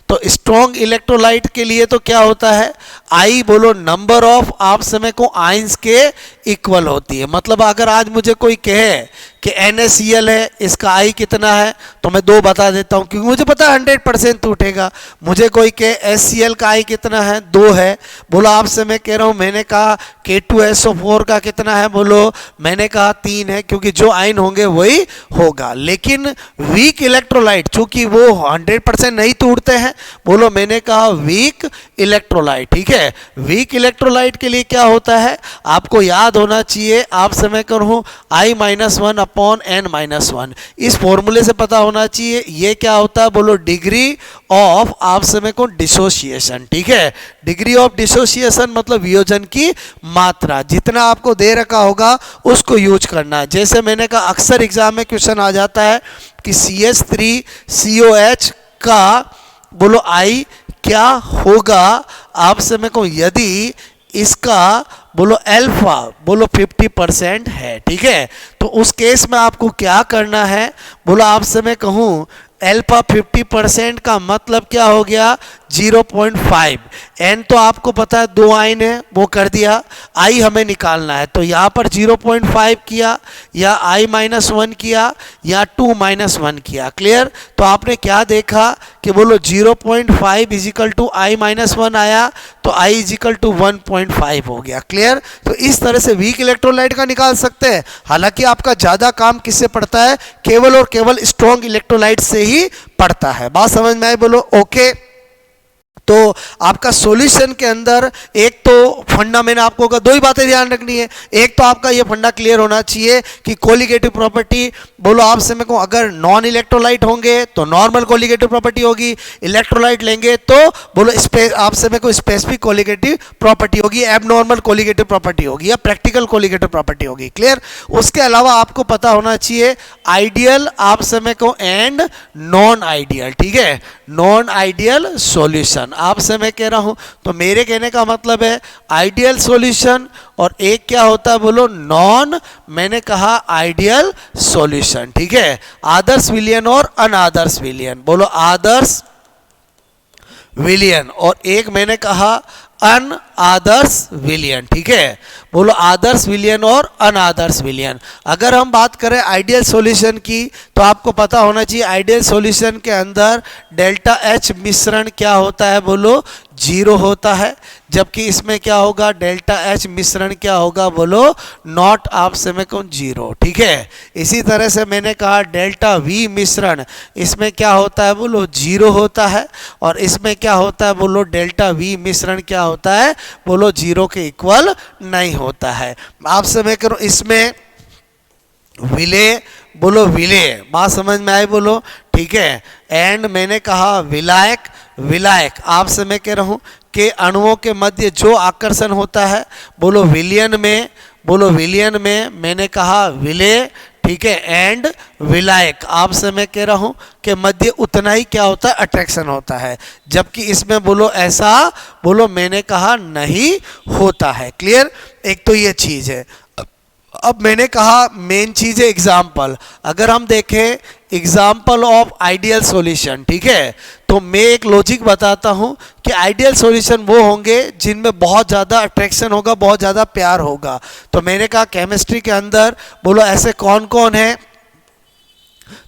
[SPEAKER 1] तो स्ट्रॉन्ग इलेक्ट्रोलाइट के लिए तो क्या होता है, आई बोलो नंबर ऑफ आप समय को आइंस के इक्वल होती है। मतलब अगर आज मुझे कोई कहे कि NaCl है, इसका आई कितना है, तो मैं 2 बता देता हूँ, क्योंकि मुझे पता है 100% उठेगा। मुझे कोई कहे HCl का आई कितना है, 2 है, बोलो आपसे मैं कह रहा हूँ, मैंने कहा K2SO4 का कितना है, बोलो मैंने कहा 3 है, क्योंकि जो आयन होंगे वही होगा। लेकिन वीक इलेक्ट्रोलाइट चूंकि वो 100% नहीं टूटते हैं, बोलो मैंने कहा वीक इलेक्ट्रोलाइट। ठीक है, वीक इलेक्ट्रोलाइट के लिए क्या होता है आपको याद होना चाहिए, आप समय करूँ I-1 अपॉन n-1, इस फॉर्मूले से पता होना चाहिए ये क्या होता है बोलो डिग्री ऑफ आप समय को डिसोसिएशन। ठीक है, डिग्री ऑफ डिसोसिएशन मतलब वियोजन की मात्रा, जितना आपको दे रखा होगा उसको यूज करना है। जैसे मैंने कहा अक्सर एग्जाम में क्वेश्चन आ जाता है कि CH3COH का बोलो आई क्या होगा आप समय को यदि इसका बोलो अल्फा बोलो 50% है। ठीक है, तो उस केस में आपको क्या करना है बोलो आप समय कहूँ अल्फा 50% का मतलब क्या हो गया 0.5। n तो आपको पता है 2 आयन है, वो कर दिया। आई हमें निकालना है, तो यहाँ पर 0.5 किया या I-1 किया या 2-1 किया। क्लियर। तो आपने क्या देखा कि बोलो 0.5 इजिकल टू I-1 आया, तो I इजिकल टू 1.5 हो गया। क्लियर। तो इस तरह से वीक इलेक्ट्रोलाइट का निकाल सकते हैं। हालांकि आपका ज़्यादा काम किससे पड़ता है, केवल और केवल स्ट्रॉन्ग इलेक्ट्रोलाइट से ही पड़ता है। बात समझ में आई बोलो ओके। तो आपका सॉल्यूशन के अंदर एक तो फंडा मैंने आपको कहा, 2 ही बातें ध्यान रखनी है। एक तो आपका ये फंडा क्लियर होना चाहिए कि कोलिगेटिव प्रॉपर्टी बोलो आप समय को अगर नॉन इलेक्ट्रोलाइट होंगे तो नॉर्मल कोलिगेटिव प्रॉपर्टी होगी, इलेक्ट्रोलाइट लेंगे तो बोलो आप समय को स्पेसिफिक कोलिगेटिव प्रॉपर्टी होगी, एबनॉर्मल कोलिगेटिव प्रॉपर्टी होगी या प्रैक्टिकल कोलिगेटिव प्रॉपर्टी होगी। क्लियर। उसके अलावा आपको पता होना चाहिए आइडियल आप समय को एंड नॉन आइडियल। ठीक है, नॉन आइडियल सॉल्यूशन आप से मैं कह रहा हूं, तो मेरे कहने का मतलब है आइडियल सॉल्यूशन और एक क्या होता है बोलो नॉन मैंने कहा आइडियल सॉल्यूशन। ठीक है, आदर्श विलयन और अनादर्श विलयन, बोलो आदर्श विलयन और एक मैंने कहा अनआदर्श विलयन। ठीक है, बोलो आदर्श विलयन और अनादर्श विलयन। अगर हम बात करें आइडियल सॉल्यूशन की तो आपको पता होना चाहिए आइडियल सॉल्यूशन के अंदर डेल्टा H मिश्रण क्या होता है बोलो 0 होता है, जबकि इसमें क्या होगा डेल्टा H मिश्रण क्या होगा बोलो नॉट आप समय को 0। ठीक है, इसी तरह से मैंने कहा डेल्टा V मिश्रण इसमें क्या होता है बोलो 0 होता है और इसमें क्या होता है बोलो डेल्टा V मिश्रण क्या होता है बोलो 0 के इक्वल नहीं होता है। आप समय करो इसमें विलेय बोलो विलेय, बात समझ में आई बोलो ठीक है, एंड मैंने कहा विलायक, विलायक आपसे मैं कह रहा हूं कि अणुओं के मध्य जो आकर्षण होता है, बोलो विलयन में, बोलो विलयन में, मैंने कहा विलय, ठीक है, एंड विलायक आपसे मैं कह रहा हूं कि मध्य उतना ही क्या होता है, अट्रैक्शन होता है, जबकि इसमें बोलो ऐसा, बोलो मैंने कहा नहीं होता है। क्लियर, एक तो ये चीज है। अब मैंने कहा मेन चीज है एग्जाम्पल। अगर हम देखें एग्जाम्पल ऑफ आइडियल सॉल्यूशन, ठीक है, तो मैं एक लॉजिक बताता हूं कि आइडियल सॉल्यूशन वो होंगे जिनमें बहुत ज़्यादा अट्रैक्शन होगा, बहुत ज़्यादा प्यार होगा। तो मैंने कहा केमिस्ट्री के अंदर बोलो ऐसे कौन कौन है,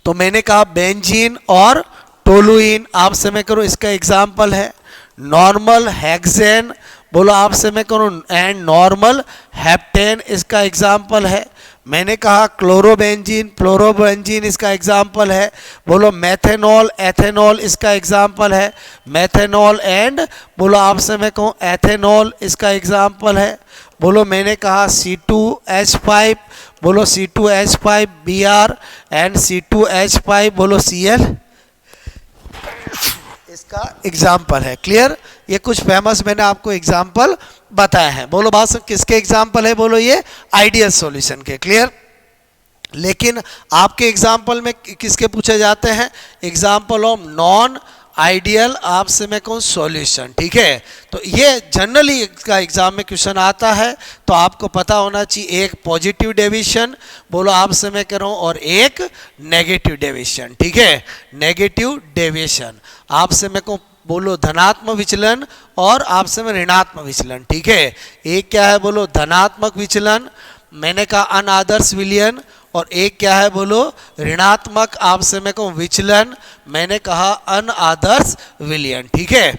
[SPEAKER 1] तो मैंने कहा बेंजीन और टोलुइन आपसे मैं करूं, इसका एग्जाम्पल है। नॉर्मल हेक्सेन बोलो आपसे मैं करूं, एंड नॉर्मल हेप्टेन इसका एग्जाम्पल है। मैंने कहा क्लोरोबेंजीन, फ्लोरोबेंजीन इसका एग्जाम्पल है। बोलो मेथेनॉल, एथेनॉल इसका एग्जाम्पल है। मेथेनॉल एंड बोलो आपसे मैं कहूँ एथेनॉल इसका एग्जाम्पल है। बोलो मैंने कहा C2H5, बोलो C2H5Br एंड C2H5 बोलो Cl इसका एग्जाम्पल है। क्लियर, ये कुछ फेमस मैंने आपको एग्जाम्पल बताया है। बोलो बात सब किसके एग्जाम्पल है, बोलो ये आइडियल सॉल्यूशन के। क्लियर, लेकिन आपके एग्जाम्पल में किसके पूछे जाते हैं, एग्जाम्पल ऑफ नॉन आइडियल आपसे मैं कहूँ सॉल्यूशन, ठीक है। तो ये जनरली इसका एग्जाम में क्वेश्चन आता है, तो आपको पता होना चाहिए एक पॉजिटिव डेविएशन बोलो आपसे मैं कह रहा हूँ और एक नेगेटिव डेविएशन, ठीक है। नेगेटिव डेविएशन आपसे मैं कहूँ बोलो धनात्मक विचलन और आपसे में ऋणात्मक विचलन, ठीक है। एक क्या है बोलो धनात्मक विचलन, मैंने कहा अनादर्श विलयन, और एक क्या है बोलो ऋणात्मक आपसे मैं कहूँ विचलन, मैंने कहा अनआदर्श विलयन, ठीक है।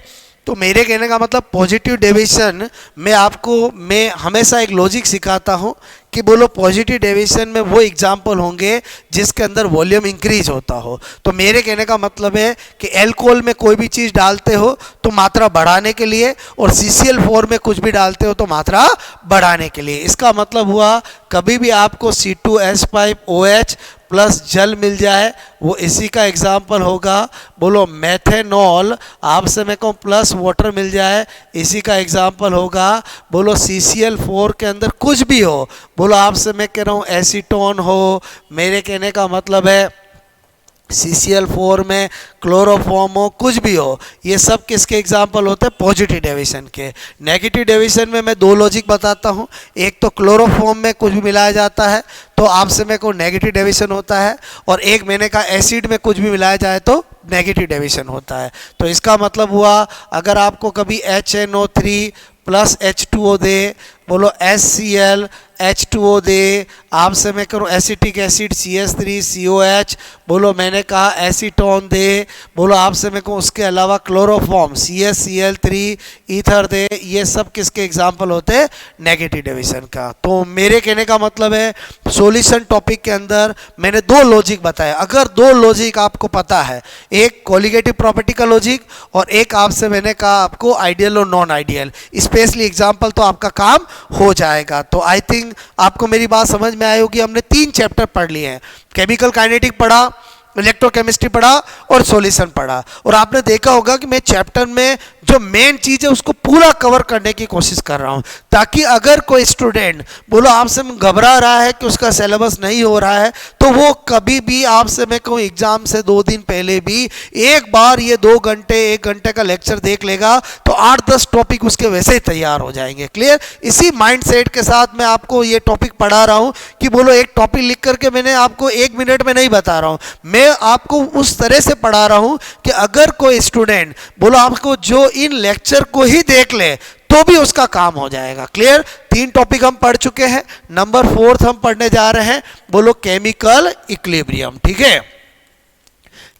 [SPEAKER 1] तो मेरे कहने का मतलब पॉजिटिव डेविएशन में आपको मैं हमेशा एक लॉजिक सिखाता हूँ कि बोलो पॉजिटिव डेविएशन में वो एग्जाम्पल होंगे जिसके अंदर वॉल्यूम इंक्रीज होता हो। तो मेरे कहने का मतलब है कि एल्कोहल में कोई भी चीज़ डालते हो तो मात्रा बढ़ाने के लिए, और CCl4 में कुछ भी डालते हो तो मात्रा बढ़ाने के लिए। इसका मतलब हुआ कभी भी आपको C2H5OH प्लस जल मिल जाए वो इसी का एग्जाम्पल होगा। बोलो मेथेनॉल आपसे मैं कहूँ प्लस वाटर मिल जाए इसी का एग्जाम्पल होगा। बोलो CCl4 के अंदर कुछ भी हो, बोलो आपसे मैं कह रहा हूँ एसीटोन हो, मेरे कहने का मतलब है CCl4 में क्लोरोफॉर्म हो, कुछ भी हो, ये सब किसके एग्जाम्पल होते हैं, पॉजिटिव डेविएशन के। नेगेटिव डेविएशन में मैं दो लॉजिक बताता हूँ, एक तो क्लोरोफॉर्म में कुछ भी मिलाया जाता है तो आपसे में को नेगेटिव डेविएशन होता है, और एक मैंने कहा एसिड में कुछ भी मिलाया जाए तो नेगेटिव डेविएशन होता है। तो इसका मतलब हुआ अगर आपको कभी HNO3 प्लस H2O दे, बोलो HCl H2O दे, आपसे मैं करूँ एसिटिक एसिड CH3COH, बोलो मैंने कहा एसीटोन दे, बोलो आपसे मैं कहूँ उसके अलावा क्लोरोफॉर्म CHCl3 ईथर दे, ये सब किसके एग्जाम्पल होते हैं, नेगेटिव डेविएशन का। तो मेरे कहने का मतलब है सॉल्यूशन टॉपिक के अंदर मैंने दो लॉजिक बताए। अगर दो लॉजिक आपको पता है, एक कोलिगेटिव प्रॉपर्टी का लॉजिक और एक आपसे मैंने कहा आपको आइडियल और नॉन आइडियल, स्पेशली एग्जाम्पल, तो आपका काम हो जाएगा। तो आई थिंक आपको मेरी बात समझ में आई होगी। हमने 3 चैप्टर पढ़ लिए हैं, केमिकल काइनेटिक पढ़ा, इलेक्ट्रोकेमिस्ट्री पढ़ा और सॉल्यूशन पढ़ा, और आपने देखा होगा कि मैं चैप्टर में जो मेन चीज़ है उसको पूरा कवर करने की कोशिश कर रहा हूं, ताकि अगर कोई स्टूडेंट बोलो आपसे घबरा रहा है कि उसका सिलेबस नहीं हो रहा है, तो वो कभी भी आपसे मैं कहूँ एग्जाम से 2 दिन पहले भी एक बार ये 2 घंटे 1 घंटे का लेक्चर देख लेगा तो 8-10 टॉपिक उसके वैसे ही तैयार हो जाएंगे। क्लियर, इसी माइंड सेट के साथ मैं आपको ये टॉपिक पढ़ा रहा हूँ कि बोलो एक टॉपिक लिख करके मैंने आपको 1 मिनट में नहीं बता रहा हूँ, मैं आपको उस तरह से पढ़ा रहा हूं कि अगर कोई स्टूडेंट बोलो आपको जो इन लेक्चर को ही देख ले तो भी उसका काम हो जाएगा। क्लियर, 3 टॉपिक हम पढ़ चुके हैं, नंबर 4 हम पढ़ने जा रहे हैं, बोलो केमिकल इक्विलिब्रियम, ठीक है।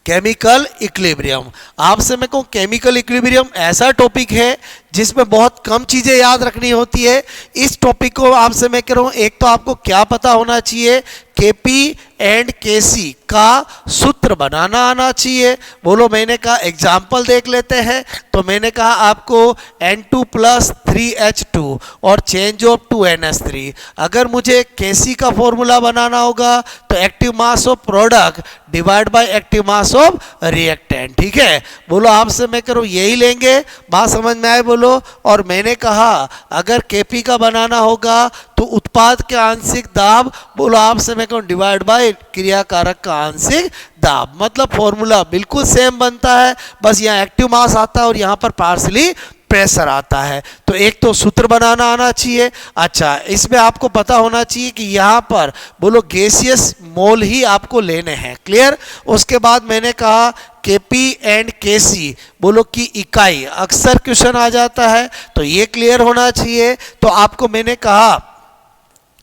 [SPEAKER 1] केमिकल इक्विलिब्रियम आपसे मैं कहूँ केमिकल इक्विलिब्रियम ऐसा टॉपिक है जिसमें बहुत कम चीज़ें याद रखनी होती है। इस टॉपिक को आपसे मैं कह रहा हूँ, एक तो आपको क्या पता होना चाहिए, केपी एंड केसी का सूत्र बनाना आना चाहिए। बोलो, मैंने कहा एग्जाम्पल देख लेते हैं। तो मैंने कहा आपको N2 प्लस 3H2 और चेंज ऑफ 2NH3। अगर मुझे केसी का फॉर्मूला बनाना होगा तो active mass of product divide by active mass of reactant. ठीक है, बोलो आपसे मैं करूँ यही लेंगे, बात समझ में आए बोलो। और मैंने कहा अगर केपी का बनाना होगा तो उत्पाद के आंशिक दाब, बोलो आपसे मैं कहूँ डिवाइड बाय क्रिया कारक का आंशिक दाब। मतलब फॉर्मूला बिल्कुल सेम बनता है, बस यहाँ एक्टिव मास आता है और यहाँ पर पार्शली प्रेशर आता है। तो एक तो सूत्र बनाना आना चाहिए। अच्छा, इसमें आपको पता होना चाहिए कि यहाँ पर बोलो गैसियस मोल ही आपको लेने हैं। क्लियर। उसके बाद मैंने कहा केपी एंड केसी बोलो की इकाई, अक्सर क्वेश्चन आ जाता है तो ये क्लियर होना चाहिए। तो आपको मैंने कहा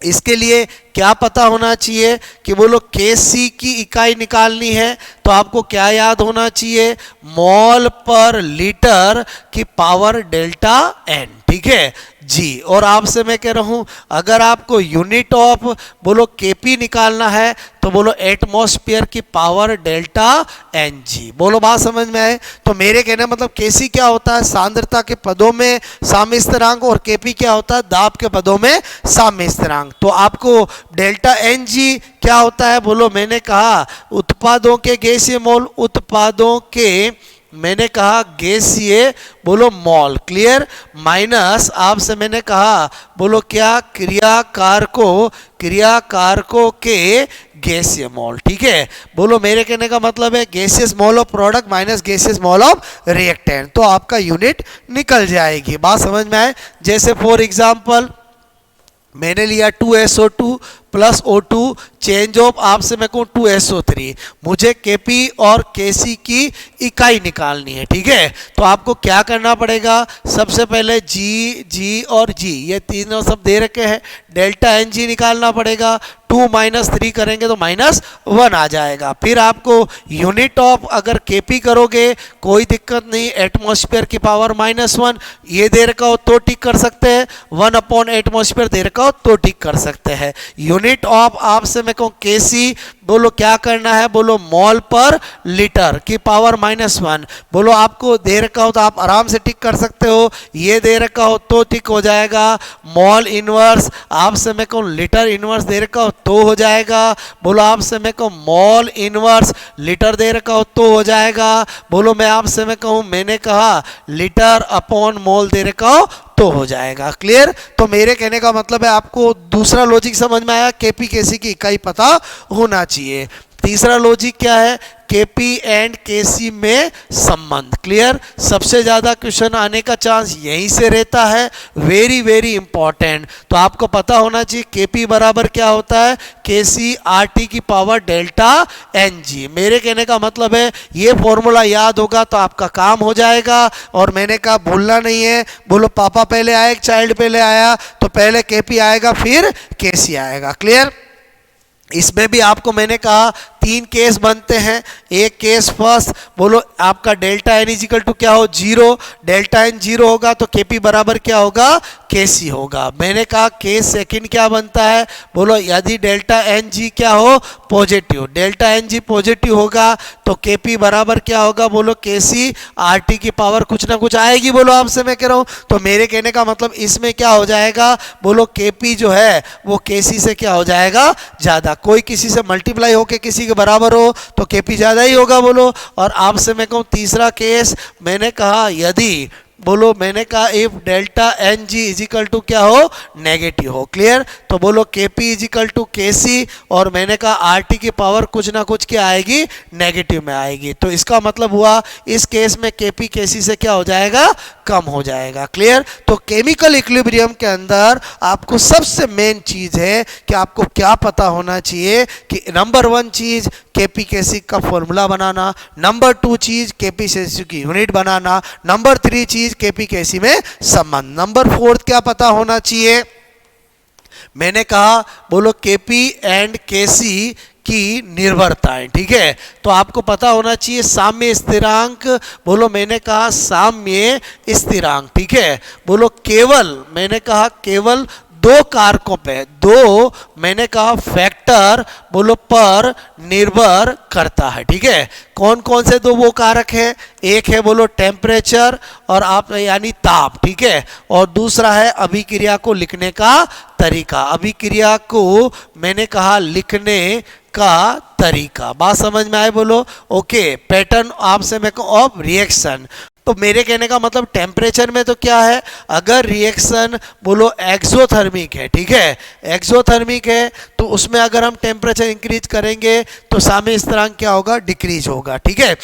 [SPEAKER 1] इसके लिए क्या पता होना चाहिए कि बोलो केसी की इकाई निकालनी है तो आपको क्या याद होना चाहिए, मोल पर लीटर की पावर डेल्टा एन। ठीक है जी। और आपसे मैं कह रहा हूं अगर आपको यूनिट ऑफ बोलो केपी निकालना है तो बोलो एटमॉस्फेयर की पावर डेल्टा एन जी। बोलो बात समझ में आए। तो मेरे कहने मतलब केसी क्या होता है, सांद्रता के पदों में साम्य स्थिरांक, और केपी क्या होता है, दाब के पदों में साम्य स्थिरांक। तो आपको डेल्टा एन जी क्या होता है, बोलो मैंने कहा उत्पादों के गैसीय मोल, उत्पादों के मैंने कहा गैसीय बोलो मॉल। क्लियर। माइनस आपसे मैंने कहा बोलो क्या, क्रियाकारकों के गैसीय मॉल। ठीक है, बोलो मेरे कहने का मतलब है gaseous mall of product minus gaseous mall of reactant. तो आपका यूनिट निकल जाएगी। बात समझ में आए। जैसे फॉर एग्जांपल मैंने लिया 2SO2 plus O2 change of आपसे मैं कहूँ 2SO3। मुझे केपी और केसी की इकाई निकालनी है। ठीक है, तो आपको क्या करना पड़ेगा, सबसे पहले जी और जी ये तीनों सब दे रखे हैं, डेल्टा एन जी निकालना पड़ेगा। 2 - 3 करेंगे तो -1 आ जाएगा। फिर आपको यूनिट ऑफ अगर केपी करोगे कोई दिक्कत नहीं, एटमॉस्फेयर की पावर -1 ये दे रखा हो तो ठीक कर सकते हैं, 1 एटमॉस्फेयर दे रखा हो तो ठीक कर सकते हैं। यूनिट ऑफ आपसे मैं कहूँ केसी, बोलो क्या करना है, बोलो मॉल पर लीटर की पावर -1। बोलो आपको दे रखा हो तो आप आराम से टिक कर सकते हो, ये दे रखा हो तो टिक हो जाएगा। मॉल इनवर्स आपसे मैं कहूँ लीटर इनवर्स दे रखा हो तो हो जाएगा। बोलो आपसे मैं कहूँ मॉल इनवर्स लीटर दे रखा हो तो हो जाएगा। बोलो मैं आपसे मैं कहूँ मैंने कहा लीटर अपॉन मोल दे रखा हो तो हो जाएगा। क्लियर। तो मेरे कहने का मतलब है आपको दूसरा लॉजिक समझ में आया, केपी केसी की इकाई पता होना चाहिए। तीसरा लॉजिक क्या है, केपी एंड केसी में संबंध। क्लियर। सबसे ज्यादा क्वेश्चन आने का चांस यहीं से रहता है, वेरी वेरी इंपॉर्टेंट। तो आपको पता होना चाहिए केपी बराबर क्या होता है, केसी आर टी की पावर डेल्टा एन जी। मेरे कहने का मतलब है ये फॉर्मूला याद होगा तो आपका काम हो जाएगा। और मैंने कहा भूलना नहीं है, बोलो पापा पहले आए, चाइल्ड पहले आया, तो पहले केपी आएगा फिर केसी आएगा। क्लियर। इसमें भी आपको मैंने कहा 3 केस बनते हैं। एक केस फर्स्ट, बोलो आपका डेल्टा एन इजिकल टू क्या हो, 0। डेल्टा एन 0 होगा तो केपी बराबर क्या होगा, केसी होगा। मैंने कहा केस सेकंड क्या बनता है, बोलो यदि डेल्टा एन जी क्या हो, positive. Delta N G positive होगा तो केपी बराबर क्या होगा, बोलो केसी आर टी की पावर कुछ ना कुछ आएगी। बोलो आपसे मैं कह रहा हूँ, तो मेरे कहने का मतलब इसमें क्या हो जाएगा, बोलो केपी जो है वो केसी से क्या हो जाएगा, ज्यादा। कोई किसी से मल्टीप्लाई होके किसी के बराबर हो तो केपी ज्यादा ही होगा। बोलो। और आपसे मैं कहूँ तीसरा केस, मैंने कहा यदि बोलो मैंने कहा if delta N G equal to क्या हो, नेगेटिव हो। क्लियर। तो बोलो केपी इजिकल टू केसी, और मैंने कहा आर टी की पावर कुछ ना कुछ क्या आएगी, नेगेटिव में आएगी। तो इसका मतलब हुआ इस केस में केपी केसी से क्या हो जाएगा, कम हो जाएगा। क्लियर। तो केमिकल इक्विलिब्रियम के अंदर आपको सबसे मेन चीज है कि आपको क्या पता होना चाहिए कि नंबर 1 चीज केपी केसी का फॉर्मूला बनाना, नंबर 2 चीज केपी केसी की यूनिट बनाना, नंबर 3 चीज केपी केसी में संबंध, नंबर 4 क्या पता होना चाहिए, मैंने कहा बोलो केपी एंड केसी की निर्भरताएं, ठीक है। तो आपको पता होना चाहिए साम्य स्थिरांक, बोलो मैंने कहा साम्य स्थिरांक, ठीक है। बोलो केवल, मैंने कहा केवल दो कारकों पे, दो मैंने कहा फैक्टर बोलो पर निर्भर करता है, ठीक है। कौन कौन से दो वो कारक है? एक है बोलो टेम्परेचर और आप यानी ताप, ठीक है, और दूसरा है अभिक्रिया को लिखने का तरीका। अभिक्रिया को मैंने कहा लिखने का तरीका, बात समझ में आए बोलो? ओके, पैटर्न आपसे मैं ऑफ रिएक्शन। तो मेरे कहने का मतलब टेम्परेचर में तो क्या है, अगर रिएक्शन बोलो एक्सोथर्मिक है, ठीक है, एक्सोथर्मिक है, तो उसमें अगर हम टेम्परेचर इंक्रीज करेंगे तो साम्य स्थिरांक क्या होगा? डिक्रीज होगा, ठीक है।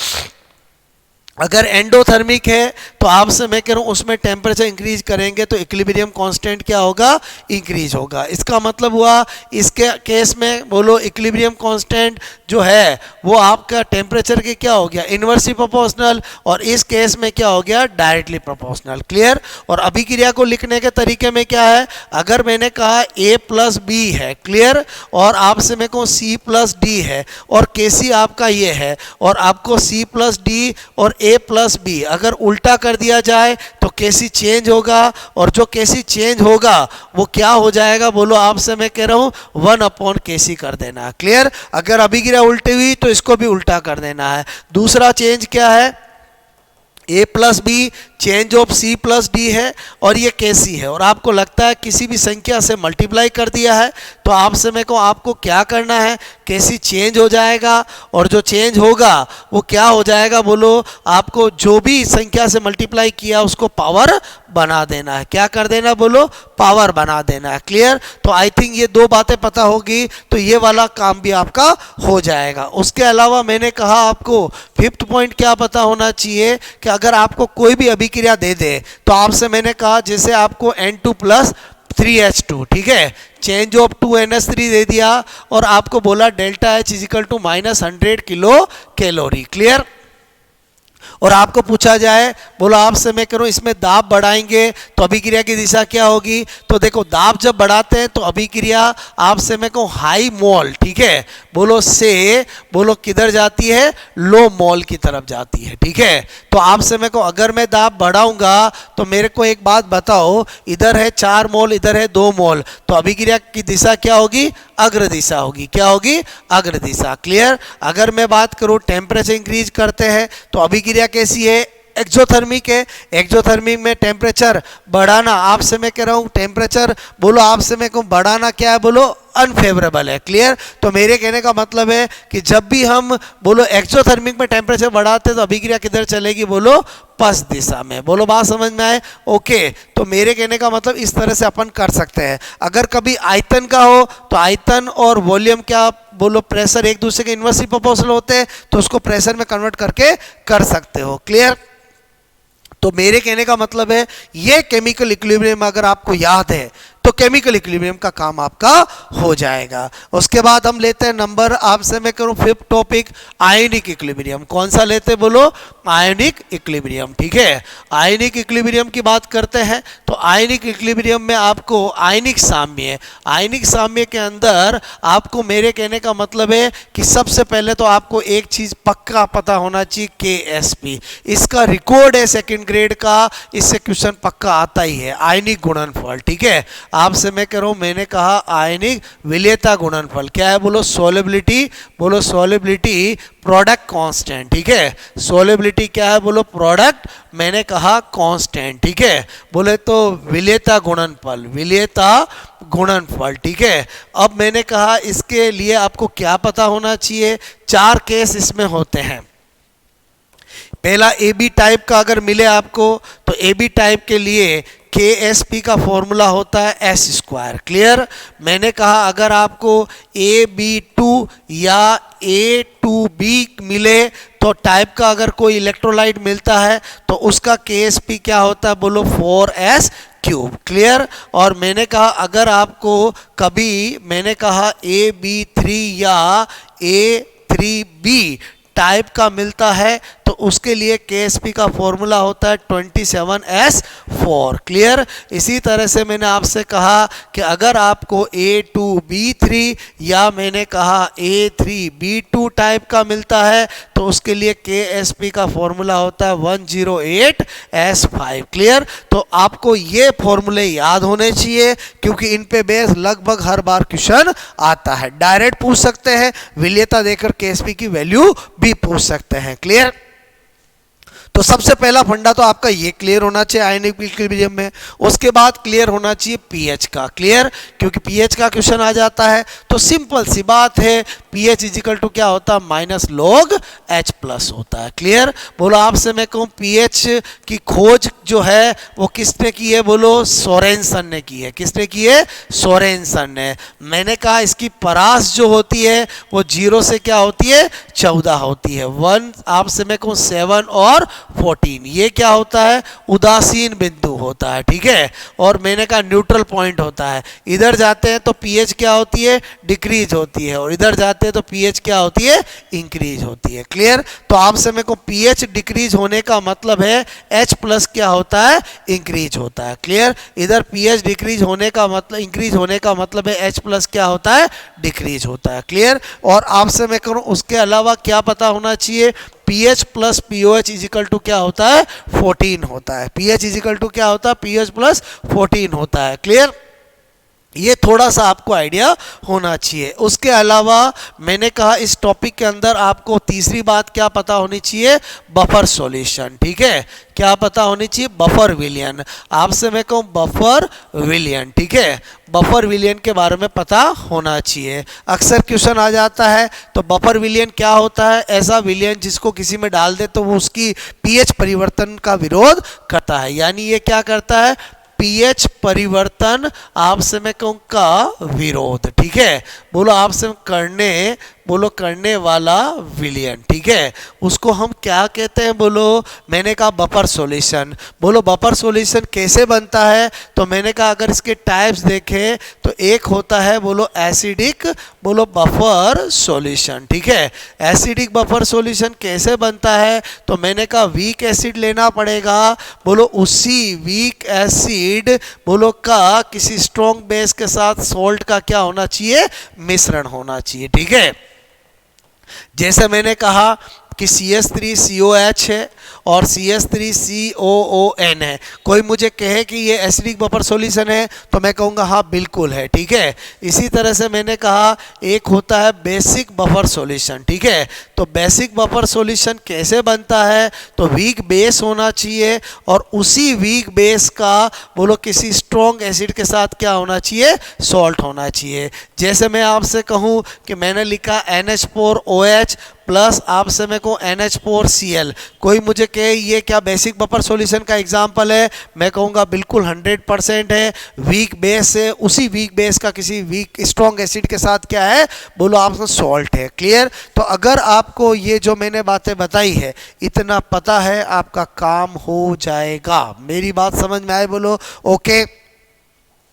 [SPEAKER 1] अगर एंडोथर्मिक है तो आपसे मैं कह रहा हूँ उसमें टेम्परेचर इंक्रीज करेंगे तो इक्विलिब्रियम कांस्टेंट क्या होगा? इंक्रीज होगा। इसका मतलब हुआ इसके केस में बोलो इक्विलिब्रियम कांस्टेंट जो है वो आपका टेम्परेचर के क्या हो गया? इनवर्सली प्रोपोर्शनल, और इस केस में क्या हो गया? Directly proportional, clear. और अभिक्रिया को लिखने के तरीके में क्या है? अगर मैंने कहा A प्लस बी है, क्लियर, और आपसे मैं कहूँ C प्लस डी है और KC आपका ये है, और आपको C प्लस डी और A प्लस बी अगर उल्टा कर दिया जाए तो केसी चेंज होगा, और जो केसी चेंज होगा वो क्या हो जाएगा? बोलो आपसे मैं कह रहा हूं 1/KC कर देना, क्लियर। अगर अभिक्रिया उल्टी हुई तो इसको भी उल्टा कर देना है। दूसरा चेंज क्या है? A plus B change of C plus D है और ये KC है, और आपको लगता है किसी भी संख्या से मल्टीप्लाई कर दिया है तो आपसे मैं कहूँ आपको क्या करना है? KC चेंज हो जाएगा, और जो चेंज होगा वो क्या हो जाएगा? बोलो आपको जो भी संख्या से मल्टीप्लाई किया उसको पावर बना देना है। क्या कर देना? बोलो पावर बना देना है, क्लियर। तो आई थिंक ये दो बातें पता होगी तो ये वाला काम भी आपका हो जाएगा। उसके अलावा मैंने कहा आपको फिफ्थ पॉइंट क्या पता होना चाहिए कि अगर आपको कोई भी अभिक्रिया दे दे तो आपसे मैंने कहा जैसे आपको N2 प्लस 3H2, ठीक है, चेंज ऑफ 2NH3 दे दिया और आपको बोला delta H equal to -100 kilo calorie, clear. और आपको पूछा जाए बोलो आपसे मैं करूं इसमें दाब बढ़ाएंगे तो अभिक्रिया की दिशा क्या होगी? तो देखो दाब जब बढ़ाते हैं तो अभिक्रिया आपसे मैं कहूं हाई मोल, ठीक है, बोलो से बोलो किधर जाती है? लो मोल की तरफ जाती है, ठीक है। तो आपसे मैं कहूं अगर मैं दाब बढ़ाऊंगा तो मेरे को एक बात बताओ, इधर है 4 मोल, इधर है 2 मोल, तो अभिक्रिया की दिशा क्या होगी? अग्र दिशा होगी। क्या होगी? अग्र दिशा, क्लियर। अगर मैं बात करूं टेम्परेचर इंक्रीज करते हैं तो अभिक्रिया कैसी है? एक्सोथर्मिक है। एक्सोथर्मिक में टेम्परेचर बढ़ाना, आपसे मैं कह रहा हूं टेम्परेचर बोलो आपसे मैं कहूं बढ़ाना क्या है? बोलो अनफेवरेबल है, क्लियर। तो मेरे कहने का मतलब है कि जब भी हम बोलो एक्सोथर्मिक में टेम्परेचर बढ़ाते हैं तो अभिक्रिया किधर चलेगी? बोलो पश्च दिशा में। बोलो बात समझ में आए? ओके, तो मेरे कहने का मतलब इस तरह से अपन कर सकते हैं। अगर कभी आयतन का हो तो आयतन और वॉल्यूम क्या बोलो प्रेशर एक दूसरे के इनवर्सली प्रोपोर्शनल होते हैं तो उसको प्रेशर में कन्वर्ट करके कर सकते हो, क्लियर। तो मेरे कहने का मतलब है ये केमिकल इक्विलिब्रियम अगर आपको याद है तो केमिकल इक्विलिब्रियम का काम आपका हो जाएगा। उसके बाद हम लेते हैं नंबर, आपसे मैं करूं फिफ्थ टॉपिक, आयनिक इक्विलिब्रियम। कौन सा लेते हैं? बोलो आयनिक इक्विलिब्रियम, ठीक है। आयनिक इक्विलिब्रियम की बात करते हैं तो आयनिक इक्विलिब्रियम में आपको आयनिक साम्य, आयनिक साम्य के अंदर आपको मेरे कहने का मतलब है कि सबसे पहले तो आपको एक चीज पक्का पता होना चाहिए, KSP। इसका रिकॉर्ड है सेकंड ग्रेड का, इससे क्वेश्चन पक्का आता ही है, आयनिक गुणनफल, ठीक है। आपसे मैं कह रहा हूं मैंने कहा आयनिक विलेयता गुणनफल क्या है? बोलो सोलेबिलिटी, बोलो सोलेबिलिटी प्रोडक्ट कांस्टेंट, ठीक है। सोलेबिलिटी क्या है? बोलो प्रोडक्ट मैंने कहा कांस्टेंट, ठीक है। बोले तो विलेयता गुणनफल, विलेयता गुणनफल, ठीक है। अब मैंने कहा इसके लिए आपको क्या पता होना चाहिए? 4 केस इसमें होते हैं। पहला AB टाइप का अगर मिले आपको तो AB टाइप के लिए KSP का फॉर्मूला होता है S², क्लियर। मैंने कहा अगर आपको AB2 या A2B मिले तो टाइप का अगर कोई इलेक्ट्रोलाइट मिलता है तो उसका KSP क्या होता है? बोलो 4S³, क्लियर। और मैंने कहा अगर आपको कभी मैंने कहा AB3 या A3B टाइप का मिलता है तो उसके लिए KSP का फॉर्मूला होता है 27S4। क्लियर। इसी तरह से मैंने आपसे कहा कि अगर आपको A2B3 या मैंने कहा A3B2 टाइप का मिलता है तो उसके लिए KSP का फॉर्मूला होता है 108S5। क्लियर। तो आपको ये फॉर्मूले याद होने चाहिए क्योंकि इन पे बेस लगभग हर बार क्वेश्चन आता है। डायरेक्ट पूछ सकते हैं, विलेयता देकर KSP की वैल्यू भी पूछ सकते हैं। क्लियर। तो सबसे पहला फंडा तो आपका ये क्लियर होना चाहिए आयनिक इक्विलिब्रियम में। उसके बाद क्लियर होना चाहिए पीएच का। क्लियर। क्योंकि पीएच का क्वेश्चन आ जाता है तो सिंपल सी बात है, पीएच इजिकल टू क्या होता है, माइनस log H प्लस होता है। क्लियर। बोलो आपसे मैं कहूँ पीएच की खोज जो है वो किसने की है, बोलो सोरेनसन ने की है। किसने की है, सोरेनसन ने। मैंने कहा इसकी परास जो होती है वो 0 से क्या होती है, 14 होती है। 1 आपसे मैं कहूँ 7 और 14, ये क्या होता है, उदासीन बिंदु होता है। ठीक है। और मैंने कहा न्यूट्रल पॉइंट होता है। इधर जाते हैं तो पीएच क्या होती है, डिक्रीज होती है, और इधर जाते हैं तो पीएच क्या होती है, इंक्रीज होती है। क्लियर। तो आपसे मेरे को पीएच डिक्रीज होने का मतलब है H प्लस क्या होता है, इंक्रीज होता है। क्लियर। इधर पीएच डिक्रीज होने का मतलब, इंक्रीज होने का मतलब है H प्लस क्या होता है, डिक्रीज होता है। क्लियर। और आपसे मैं करूं उसके अलावा क्या पता होना चाहिए, pH plus pOH equal to क्या होता है, 14 होता है। पीएच इजिकल टू क्या होता है, पीएच प्लस 14 होता है। क्लियर। ये थोड़ा सा आपको आइडिया होना चाहिए। उसके अलावा मैंने कहा इस टॉपिक के अंदर आपको तीसरी बात क्या पता होनी चाहिए, बफर सॉल्यूशन। ठीक है। क्या पता होनी चाहिए, बफर विलियन। आपसे मैं कहूँ बफर विलियन। ठीक है। बफर विलियन के बारे में पता होना चाहिए। अक्सर क्वेश्चन आ जाता है तो बफर विलियन क्या होता है, ऐसा विलियन जिसको किसी में डाल दे तो वो उसकी पीएच परिवर्तन का विरोध करता है। यानी ये क्या करता है, पीएच परिवर्तन आपसे मैं कहूँ का विरोध। ठीक है। बोलो आपसे करने वाला विलियन। ठीक है। उसको हम क्या कहते हैं, बोलो मैंने कहा बफर सॉल्यूशन। बोलो बफर सॉल्यूशन कैसे बनता है, तो मैंने कहा अगर इसके टाइप्स देखें तो एक होता है बोलो एसिडिक, बोलो बफर सॉल्यूशन। ठीक है। एसिडिक बफर सॉल्यूशन कैसे बनता है, तो मैंने कहा वीक एसिड लेना पड़ेगा। बोलो उसी वीक एसिड बोलो का किसी स्ट्रॉन्ग बेस के साथ सॉल्ट का क्या होना चाहिए, मिश्रण होना चाहिए। ठीक है। जैसे मैंने कहा कि CH3COH है और CH3COON है। कोई मुझे कहे कि ये एसिडिक बफर सॉल्यूशन है तो मैं कहूँगा हाँ बिल्कुल है। ठीक है। इसी तरह से मैंने कहा एक होता है बेसिक बफर सॉल्यूशन। ठीक है। तो बेसिक बफर सॉल्यूशन कैसे बनता है, तो वीक बेस होना चाहिए और उसी वीक बेस का बोलो किसी स्ट्रॉन्ग एसिड के साथ क्या होना चाहिए, सॉल्ट होना चाहिए। जैसे मैं आपसे कहूँ कि मैंने लिखा NH4OH प्लस आपसे मैं कहूँ NH4Cl। कोई मुझे कहे ये क्या बेसिक बफर सॉल्यूशन का एग्जांपल है, मैं कहूँगा बिल्कुल 100% है। वीक बेस है, उसी वीक बेस का किसी वीक स्ट्रॉन्ग एसिड के साथ क्या है, बोलो आपका सॉल्ट है। क्लियर। तो अगर आपको ये जो मैंने बातें बताई है इतना पता है, आपका काम हो जाएगा। मेरी बात समझ में आए, बोलो ओके।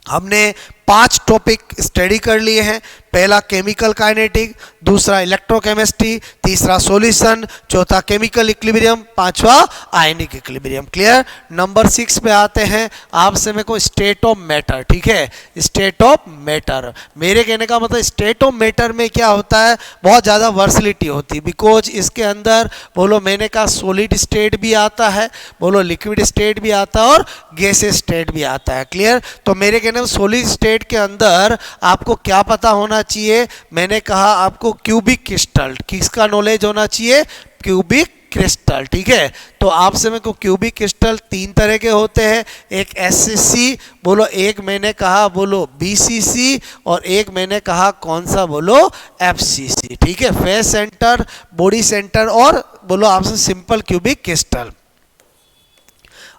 [SPEAKER 1] हमने 5 टॉपिक स्टडी कर लिए हैं। पहला केमिकल काइनेटिक, दूसरा इलेक्ट्रोकेमिस्ट्री, तीसरा सॉल्यूशन, चौथा केमिकल इक्विलिब्रियम, पांचवा आयनिक इक्विलिब्रियम। क्लियर। नंबर 6 पे आते हैं। आपसे मेरे को स्टेट ऑफ मैटर। ठीक है। स्टेट ऑफ मैटर, मेरे कहने का मतलब स्टेट ऑफ मैटर में क्या होता है, बहुत ज़्यादा वर्सिलिटी होती है। बिकॉज इसके अंदर बोलो मैंने कहा सॉलिड स्टेट भी आता है, बोलो लिक्विड स्टेट भी आता है और गैसेस स्टेट भी आता है। क्लियर। तो मेरे कहने में सॉलिड स्टेट के अंदर आपको क्या पता होना चाहिए, मैंने कहा आपको क्यूबिक क्रिस्टल, किसका नॉलेज होना चाहिए, क्यूबिक क्रिस्टल। ठीक है। तो आपसे मेरे को क्यूबिक क्रिस्टल 3 तरह के होते हैं। एक SCC बोलो, एक मैंने कहा बोलो BCC और एक मैंने कहा कौन सा, बोलो FCC। ठीक है। फेस सेंटर, बॉडी सेंटर और बोलो आपसे सिंपल क्यूबिक क्रिस्टल।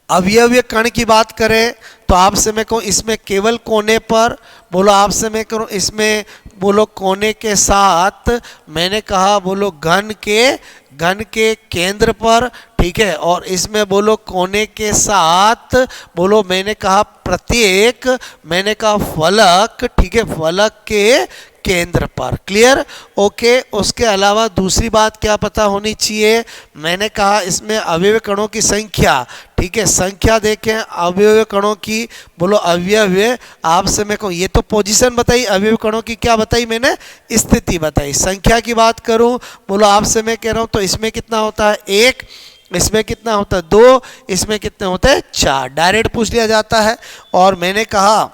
[SPEAKER 1] अवयवीय कण की बात करें तो आपसे मैं कहूँ इसमें केवल कोने पर, बोलो आपसे मैं करूँ इसमें बोलो कोने के साथ मैंने कहा बोलो घन के केंद्र पर। ठीक है। और इसमें बोलो कोने के साथ बोलो मैंने कहा प्रत्येक, मैंने कहा फलक। ठीक है। फलक के केंद्र पर। क्लियर? ओके। उसके अलावा दूसरी बात क्या पता होनी चाहिए, मैंने कहा इसमें अवयव कणों की संख्या, ठीक है, संख्या देखें अवयव कणों की, बोलो अवयव आपसे मेरे को ये तो पोजीशन बताई, अवयव कणों की क्या बताई मैंने, स्थिति बताई। संख्या की बात करूं, बोलो आपसे मैं कह रहा हूं तो इसमें कितना होता है 1, इसमें कितना होता है 2, इसमें कितने होते हैं 4, डायरेक्ट पूछ लिया जाता है। और मैंने कहा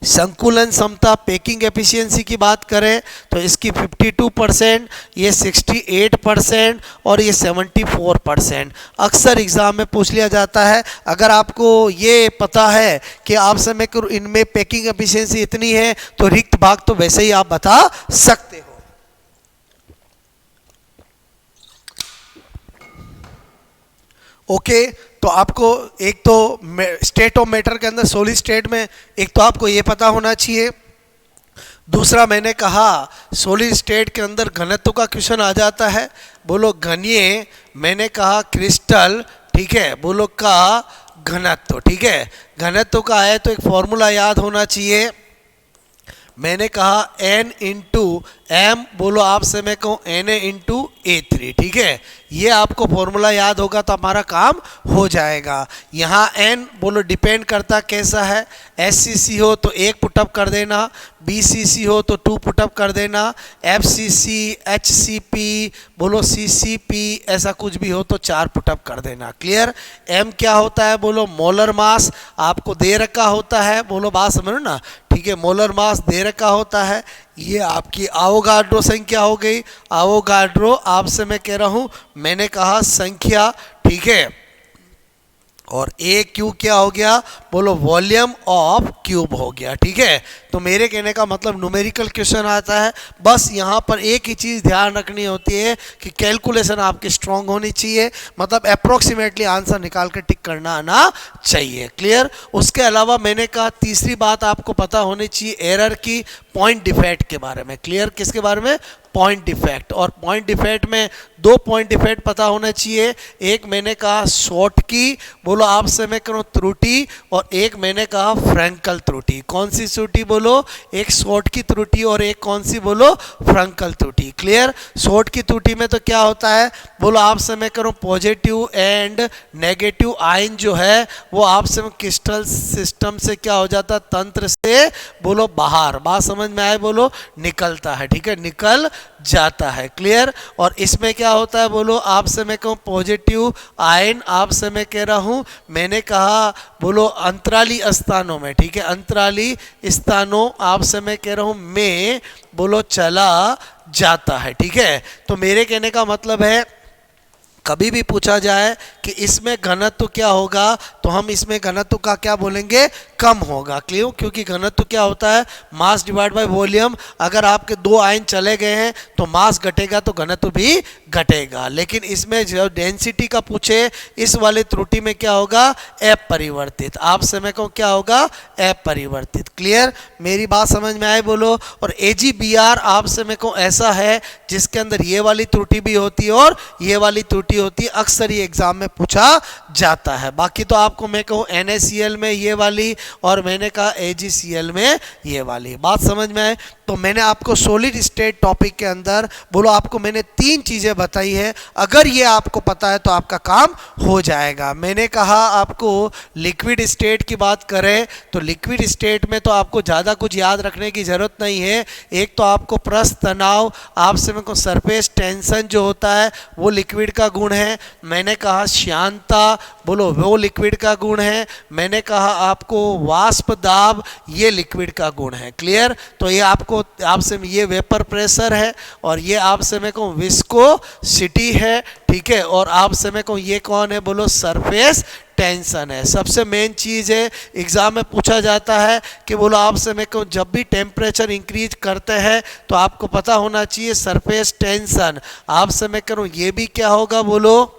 [SPEAKER 1] संकुलन क्षमता पैकिंग एफिशिएंसी की बात करें तो इसकी 52%, ये 68% और ये 74%। अक्सर एग्जाम में पूछ लिया जाता है। अगर आपको ये पता है कि आपसे मैं इनमें पैकिंग एफिशिएंसी इतनी है तो रिक्त भाग तो वैसे ही आप बता सकते हो। ओके तो आपको एक तो स्टेट ऑफ मैटर के अंदर सॉलिड स्टेट में एक तो आपको ये पता होना चाहिए। दूसरा मैंने कहा सॉलिड स्टेट के अंदर घनत्व का क्वेश्चन आ जाता है, बोलो घनीय, मैंने कहा क्रिस्टल, ठीक है, बोलो का घनत्व, ठीक है, घनत्व का है तो एक फॉर्मूला याद होना चाहिए। मैंने कहा n इंटू एम, बोलो आपसे मैं कहूँ Na इंटू A3, ठीक है, ये आपको फॉर्मूला याद होगा तो हमारा काम हो जाएगा। यहाँ n बोलो डिपेंड करता कैसा है, SCC हो तो 1 पुटअप कर देना, BCC हो तो 2 पुटअप कर देना, FCC, HCP, बोलो CCP ऐसा कुछ भी हो तो 4 पुटअप कर देना। क्लियर? m क्या होता है, बोलो मोलर मास आपको दे रखा होता है, बोलो बात समझो ना, ठीक है, मोलर मास दे रखा होता है। ये आपकी आवोगाड्रो संख्या हो गई, आवोगाड्रो आपसे मैं कह रहा हूं, मैंने कहा संख्या, ठीक है, और ए क्यू क्या हो गया, बोलो वॉल्यूम ऑफ क्यूब हो गया। ठीक है, तो मेरे कहने का मतलब न्यूमेरिकल क्वेश्चन आता है, बस यहाँ पर एक ही चीज़ ध्यान रखनी होती है कि कैलकुलेशन आपकी स्ट्रांग होनी चाहिए, मतलब अप्रोक्सीमेटली आंसर निकाल कर टिक करना आना चाहिए। क्लियर? उसके अलावा मैंने कहा तीसरी बात आपको पता होनी चाहिए एरर की, पॉइंट डिफेक्ट के बारे में। क्लियर? किसके बारे में? Point defect. और पॉइंट डिफेक्ट में 2 पॉइंट डिफेक्ट पता होना चाहिए, एक मैंने कहा शॉर्ट की, बोलो आपसे मैं करूँ त्रुटि, और एक मैंने कहा फ्रैंकल त्रुटि। कौन सी त्रुटि बोलो? एक शॉर्ट की त्रुटि और एक कौन सी बोलो? फ्रैंकल त्रुटि। क्लियर? शॉर्ट की त्रुटि में तो क्या होता है, बोलो आपसे मैं करूँ पॉजिटिव एंड नेगेटिव आयन जो है वो आपसे क्रिस्टल सिस्टम से क्या हो जाता है, तंत्र से बोलो बाहर, बात समझ में आए, बोलो निकलता है। ठीक है, निकल जाता है। क्लियर? और इसमें क्या होता है, बोलो आपसे मैं कहूँ पॉजिटिव आयन, आपसे मैं कह रहा हूँ, मैंने कहा बोलो अंतराली स्थानों में, ठीक है, अंतराली स्थानों आपसे मैं कह रहा हूँ में बोलो चला जाता है। ठीक है, तो मेरे कहने का मतलब है कभी भी पूछा जाए कि इसमें घनत्व क्या होगा, तो हम इसमें घनत्व का क्या बोलेंगे, कम होगा। क्यों? क्योंकि घनत्व क्या होता है, मास डिवाइड बाय वॉल्यूम। अगर आपके 2 आयन चले गए हैं तो मास घटेगा तो घनत्व भी घटेगा। लेकिन इसमें जो डेंसिटी का पूछे, इस वाले त्रुटि में क्या होगा, अपरिवर्तित। आपसे मैं कहूँ क्या होगा, अपरिवर्तित। क्लियर? मेरी बात समझ में आए, बोलो। और AGBR आपसे मैं कहूँ ऐसा है जिसके अंदर ये वाली त्रुटि भी होती है और ये वाली त्रुटि होती है, अक्सर ये एग्जाम में पूछा जाता है। बाकी तो आपको मैं कहूँ NaCl में ये वाली और मैंने कहा AgCl में ये वाली, बात समझ में आए। तो मैंने आपको सॉलिड स्टेट टॉपिक के अंदर बोलो आपको मैंने 3 चीज़ें बताई है, अगर ये आपको पता है तो आपका काम हो जाएगा। मैंने कहा आपको लिक्विड स्टेट की बात करें तो लिक्विड स्टेट में तो आपको ज़्यादा कुछ याद रखने की ज़रूरत नहीं है। एक तो आपको पृष्ठ तनाव, आपसे मेरे को सरफेस टेंशन जो होता है वो लिक्विड का गुण है। मैंने कहा श्यानता, बोलो वो लिक्विड का गुण है। मैंने कहा आपको वाष्प दाब, ये लिक्विड का गुण है। क्लियर? तो ये आपको आपसे ये वेपर प्रेशर है और ये आपसे मैं कहूँ विस्कोसिटी है। ठीक है, और आपसे मैं कहूँ ये कौन है, बोलो सरफेस टेंशन है। सबसे मेन चीज़ है, एग्जाम में पूछा जाता है कि बोलो आपसे मैं कहूँ जब भी टेम्परेचर इंक्रीज करते हैं तो आपको पता होना चाहिए सरफेस टेंशन, आपसे मैं करूँ ये भी क्या होगा, बोलो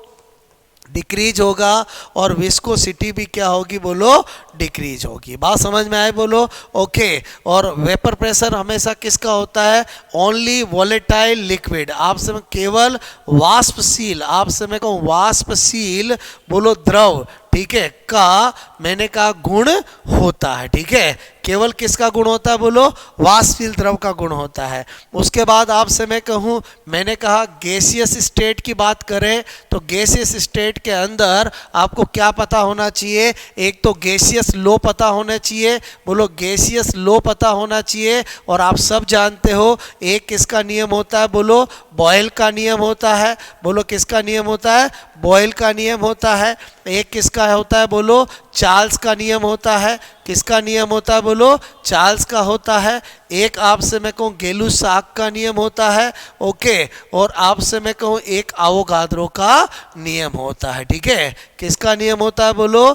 [SPEAKER 1] डिक्रीज होगा, और विस्कोसिटी भी क्या होगी, बोलो डिक्रीज होगी। बात समझ में आए, बोलो ओके। और वेपर प्रेशर हमेशा किसका होता है, ओनली वॉलेटाइल लिक्विड, आपसे मैं केवल वाष्पशील, आपसे मैं कहूँ वाष्पशील बोलो द्रव, ठीक है, का मैंने कहा गुण होता है। ठीक है, केवल किसका गुण होता है बोलो, वाष्पशील द्रव का गुण होता है। उसके बाद आपसे मैं कहूँ, मैंने कहा गैसियस स्टेट की बात करें तो गैसियस स्टेट के अंदर आपको क्या पता होना चाहिए, एक तो गैसियस लो पता होना चाहिए, बोलो गैसियस लो पता होना चाहिए। और आप सब जानते हो एक किसका नियम होता है, बोलो बॉयल का नियम होता है। बोलो किसका नियम होता है, बॉयल का नियम होता है। एक किसका होता है, बोलो चार्ल्स का नियम होता है। किसका नियम होता है, बोलो चार्ल्स का होता है। एक आपसे मैं कहूँ गै-लुसाक का नियम होता है। ओके, और आपसे मैं कहूँ एक आवोगाद्रो का नियम होता है। ठीक है, किसका नियम होता है, बोलो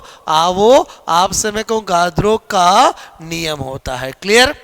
[SPEAKER 1] आपसे मैं कहूँ गाद्रो का नियम होता है। क्लियर।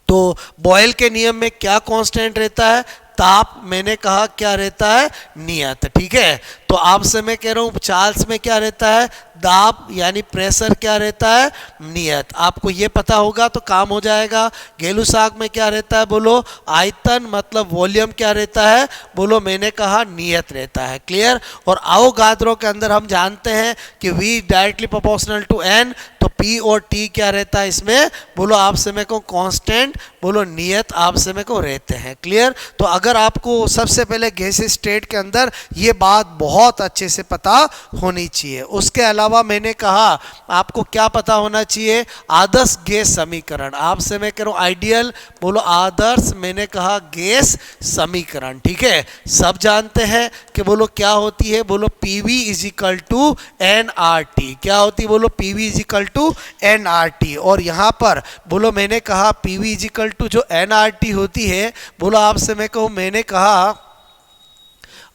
[SPEAKER 1] तो बॉयल के नियम में क्या कांस्टेंट रहता है, ताप मैंने कहा क्या रहता है, नियत। ठीक है, तो आपसे मैं कह रहा हूँ चार्ल्स में क्या रहता है, दाब यानी प्रेशर क्या रहता है, नियत। आपको ये पता होगा तो काम हो जाएगा। गै-लुसाक में क्या रहता है, बोलो आयतन मतलब वॉल्यूम क्या रहता है, बोलो मैंने कहा नियत रहता है। क्लियर। और आवोगाद्रो के अंदर हम जानते हैं कि V directly proportional to N, तो P और T क्या रहता है इसमें, बोलो आपसे मैं कहूँ कांस्टेंट, बोलो नियत आपसे मैं कहूँ रहते हैं। क्लियर। तो अगर आपको सबसे पहले गैसियस स्टेट के अंदर ये बात बहुत अच्छे से पता होनी चाहिए। उसके अलावा मैंने कहा आपको क्या पता होना चाहिए, आदर्श गैस समीकरण। आपसे मैं कह रहा हूँ आइडियल, बोलो आदर्श मैंने कहा गैस समीकरण। ठीक है, सब जानते हैं कि बोलो क्या होती है, बोलो PV is equal to nRT। क्या होती है, बोलो PV is equal to nRT। और यहाँ पर बोलो मैंने कहा PV इज इक्वल टू जो nRT होती है, बोलो आपसे मैं कहूँ मैंने कहा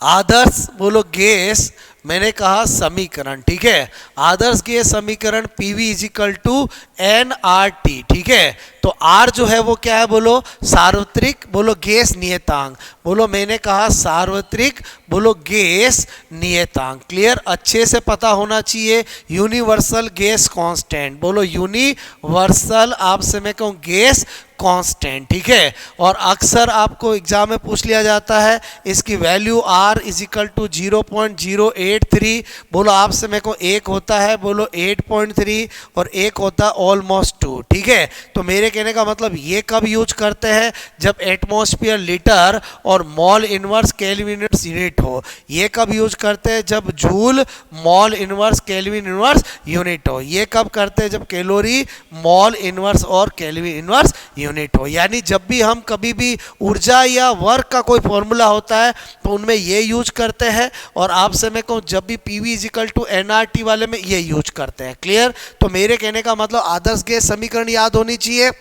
[SPEAKER 1] आदर्श बोलो गैस मैंने कहा समीकरण। ठीक है, आदर्श गैस समीकरण PV is equal to nRT। ठीक है, तो R जो है वो क्या है, बोलो सार्वत्रिक बोलो गैस नियतांक। बोलो मैंने कहा सार्वत्रिक बोलो गैस नियतांक। क्लियर, अच्छे से पता होना चाहिए। यूनिवर्सल गैस कांस्टेंट, बोलो यूनिवर्सल आपसे मैं कहूँ गैस कांस्टेंट। ठीक है, और अक्सर आपको एग्जाम में पूछ लिया जाता है इसकी value R is equal to 0.083। बोलो आपसे मैं को एक होता है बोलो 8.3 और एक होता है ऑलमोस्ट 2। ठीक है, तो मेरे कहने का मतलब ये कब यूज करते हैं, जब एटमॉस्फेयर लीटर और मॉल इनवर्स केल्विन यूनिट हो। ये कब यूज करते हैं, जब joule mall inverse kelvin inverse unit हो। ये कब करते हैं, जब कैलोरी मॉल इनवर्स और केल्विन इनवर्स यूनिट हो। यानी जब भी हम कभी भी ऊर्जा या वर्क का कोई फॉर्मूला होता है तो उनमें ये यूज करते हैं। और आपसे मैं कहूँ जब भी PV is equal to nRT वाले में ये यूज करते हैं। क्लियर, तो मेरे कहने का मतलब आदर्श गैस समीकरण याद होनी चाहिए।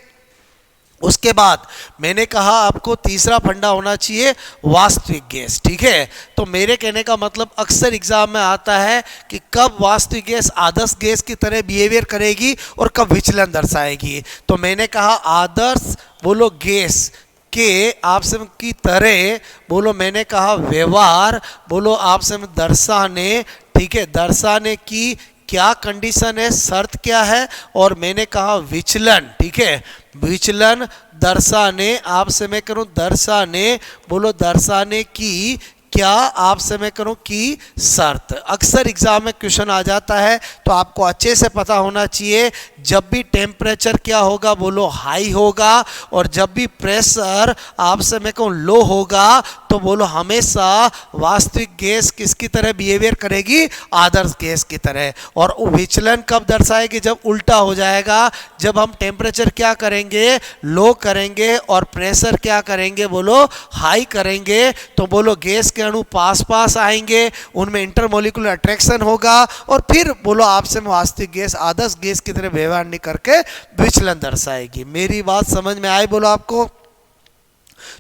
[SPEAKER 1] उसके बाद मैंने कहा आपको तीसरा फंडा होना चाहिए वास्तविक गैस। ठीक है, तो मेरे कहने का मतलब अक्सर एग्जाम में आता है कि कब वास्तविक गैस आदर्श गैस की तरह बिहेवियर करेगी और कब विचलन दर्शाएगी। तो मैंने कहा आदर्श बोलो गैस के आपसे की तरह बोलो मैंने कहा व्यवहार बोलो आपसे दर्शाने। ठीक है, दर्शाने की क्या कंडीशन है, शर्त क्या है, और मैंने कहा विचलन। ठीक है, विचलन दर्शाने आपसे मैं करूं दर्शाने बोलो दर्शाने की क्या आपसे मैं करूं की शर्त। अक्सर एग्जाम में क्वेश्चन आ जाता है तो आपको अच्छे से पता होना चाहिए जब भी टेम्परेचर क्या होगा बोलो हाई होगा और जब भी प्रेशर आपसे मैं कहूँ लो होगा तो बोलो हमेशा वास्तविक गैस किसकी तरह बिहेवियर करेगी, आदर्श गैस की तरह। और विचलन कब दर्शाएगी, जब उल्टा हो जाएगा, जब हम टेम्परेचर क्या करेंगे लो करेंगे और प्रेशर क्या करेंगे बोलो हाई करेंगे, तो बोलो गैस के अणु पास पास आएंगे, उनमें इंटरमोलिकुलर अट्रैक्शन होगा और फिर बोलो आपसे वास्तविक गैस आदर्श गैस की तरह व्यवहार नहीं करके विचलन दर्शाएगी। मेरी बात समझ में आई बोलो आपको।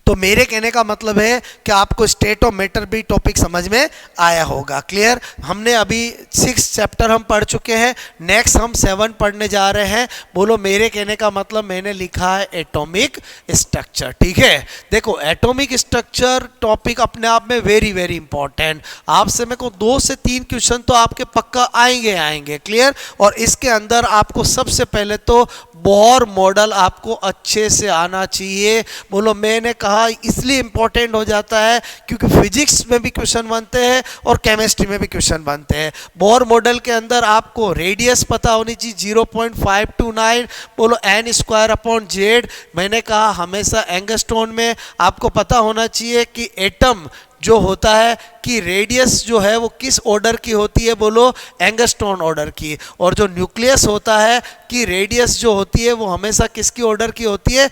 [SPEAKER 1] तो मेरे कहने का मतलब है कि आपको स्टेट ऑफ मैटर भी टॉपिक समझ में आया होगा। क्लियर, हमने अभी 6 चैप्टर हम पढ़ चुके हैं, नेक्स्ट हम 7 पढ़ने जा रहे हैं। बोलो मेरे कहने का मतलब मैंने लिखा है एटॉमिक स्ट्रक्चर। ठीक है, देखो एटॉमिक स्ट्रक्चर टॉपिक अपने आप में वेरी वेरी इंपॉर्टेंट। आपसे मेरे को 2 से 3 क्वेश्चन तो आपके पक्का आएंगे। क्लियर, और इसके अंदर आपको सबसे पहले तो बोर मॉडल आपको अच्छे से आना चाहिए। बोलो मैंने कहा कहा इसलिए इंपॉर्टेंट हो जाता है क्योंकि फिजिक्स में भी क्वेश्चन बनते हैं और केमिस्ट्री में भी क्वेश्चन बनते हैं। बोर मॉडल के अंदर आपको रेडियस पता होनी चाहिए 0.529, बोलो n स्क्वायर अपॉन जेड। मैंने कहा हमेशा एंगस्ट्रॉन में आपको पता होना चाहिए कि एटम जो होता है कि रेडियस जो है वो किस ऑर्डर की होती है, बोलो एंगस्ट्रॉन ऑर्डर की। और जो न्यूक्लियस होता है कि रेडियस जो होती है वो हमेशा किसकी ऑर्डर की होती है,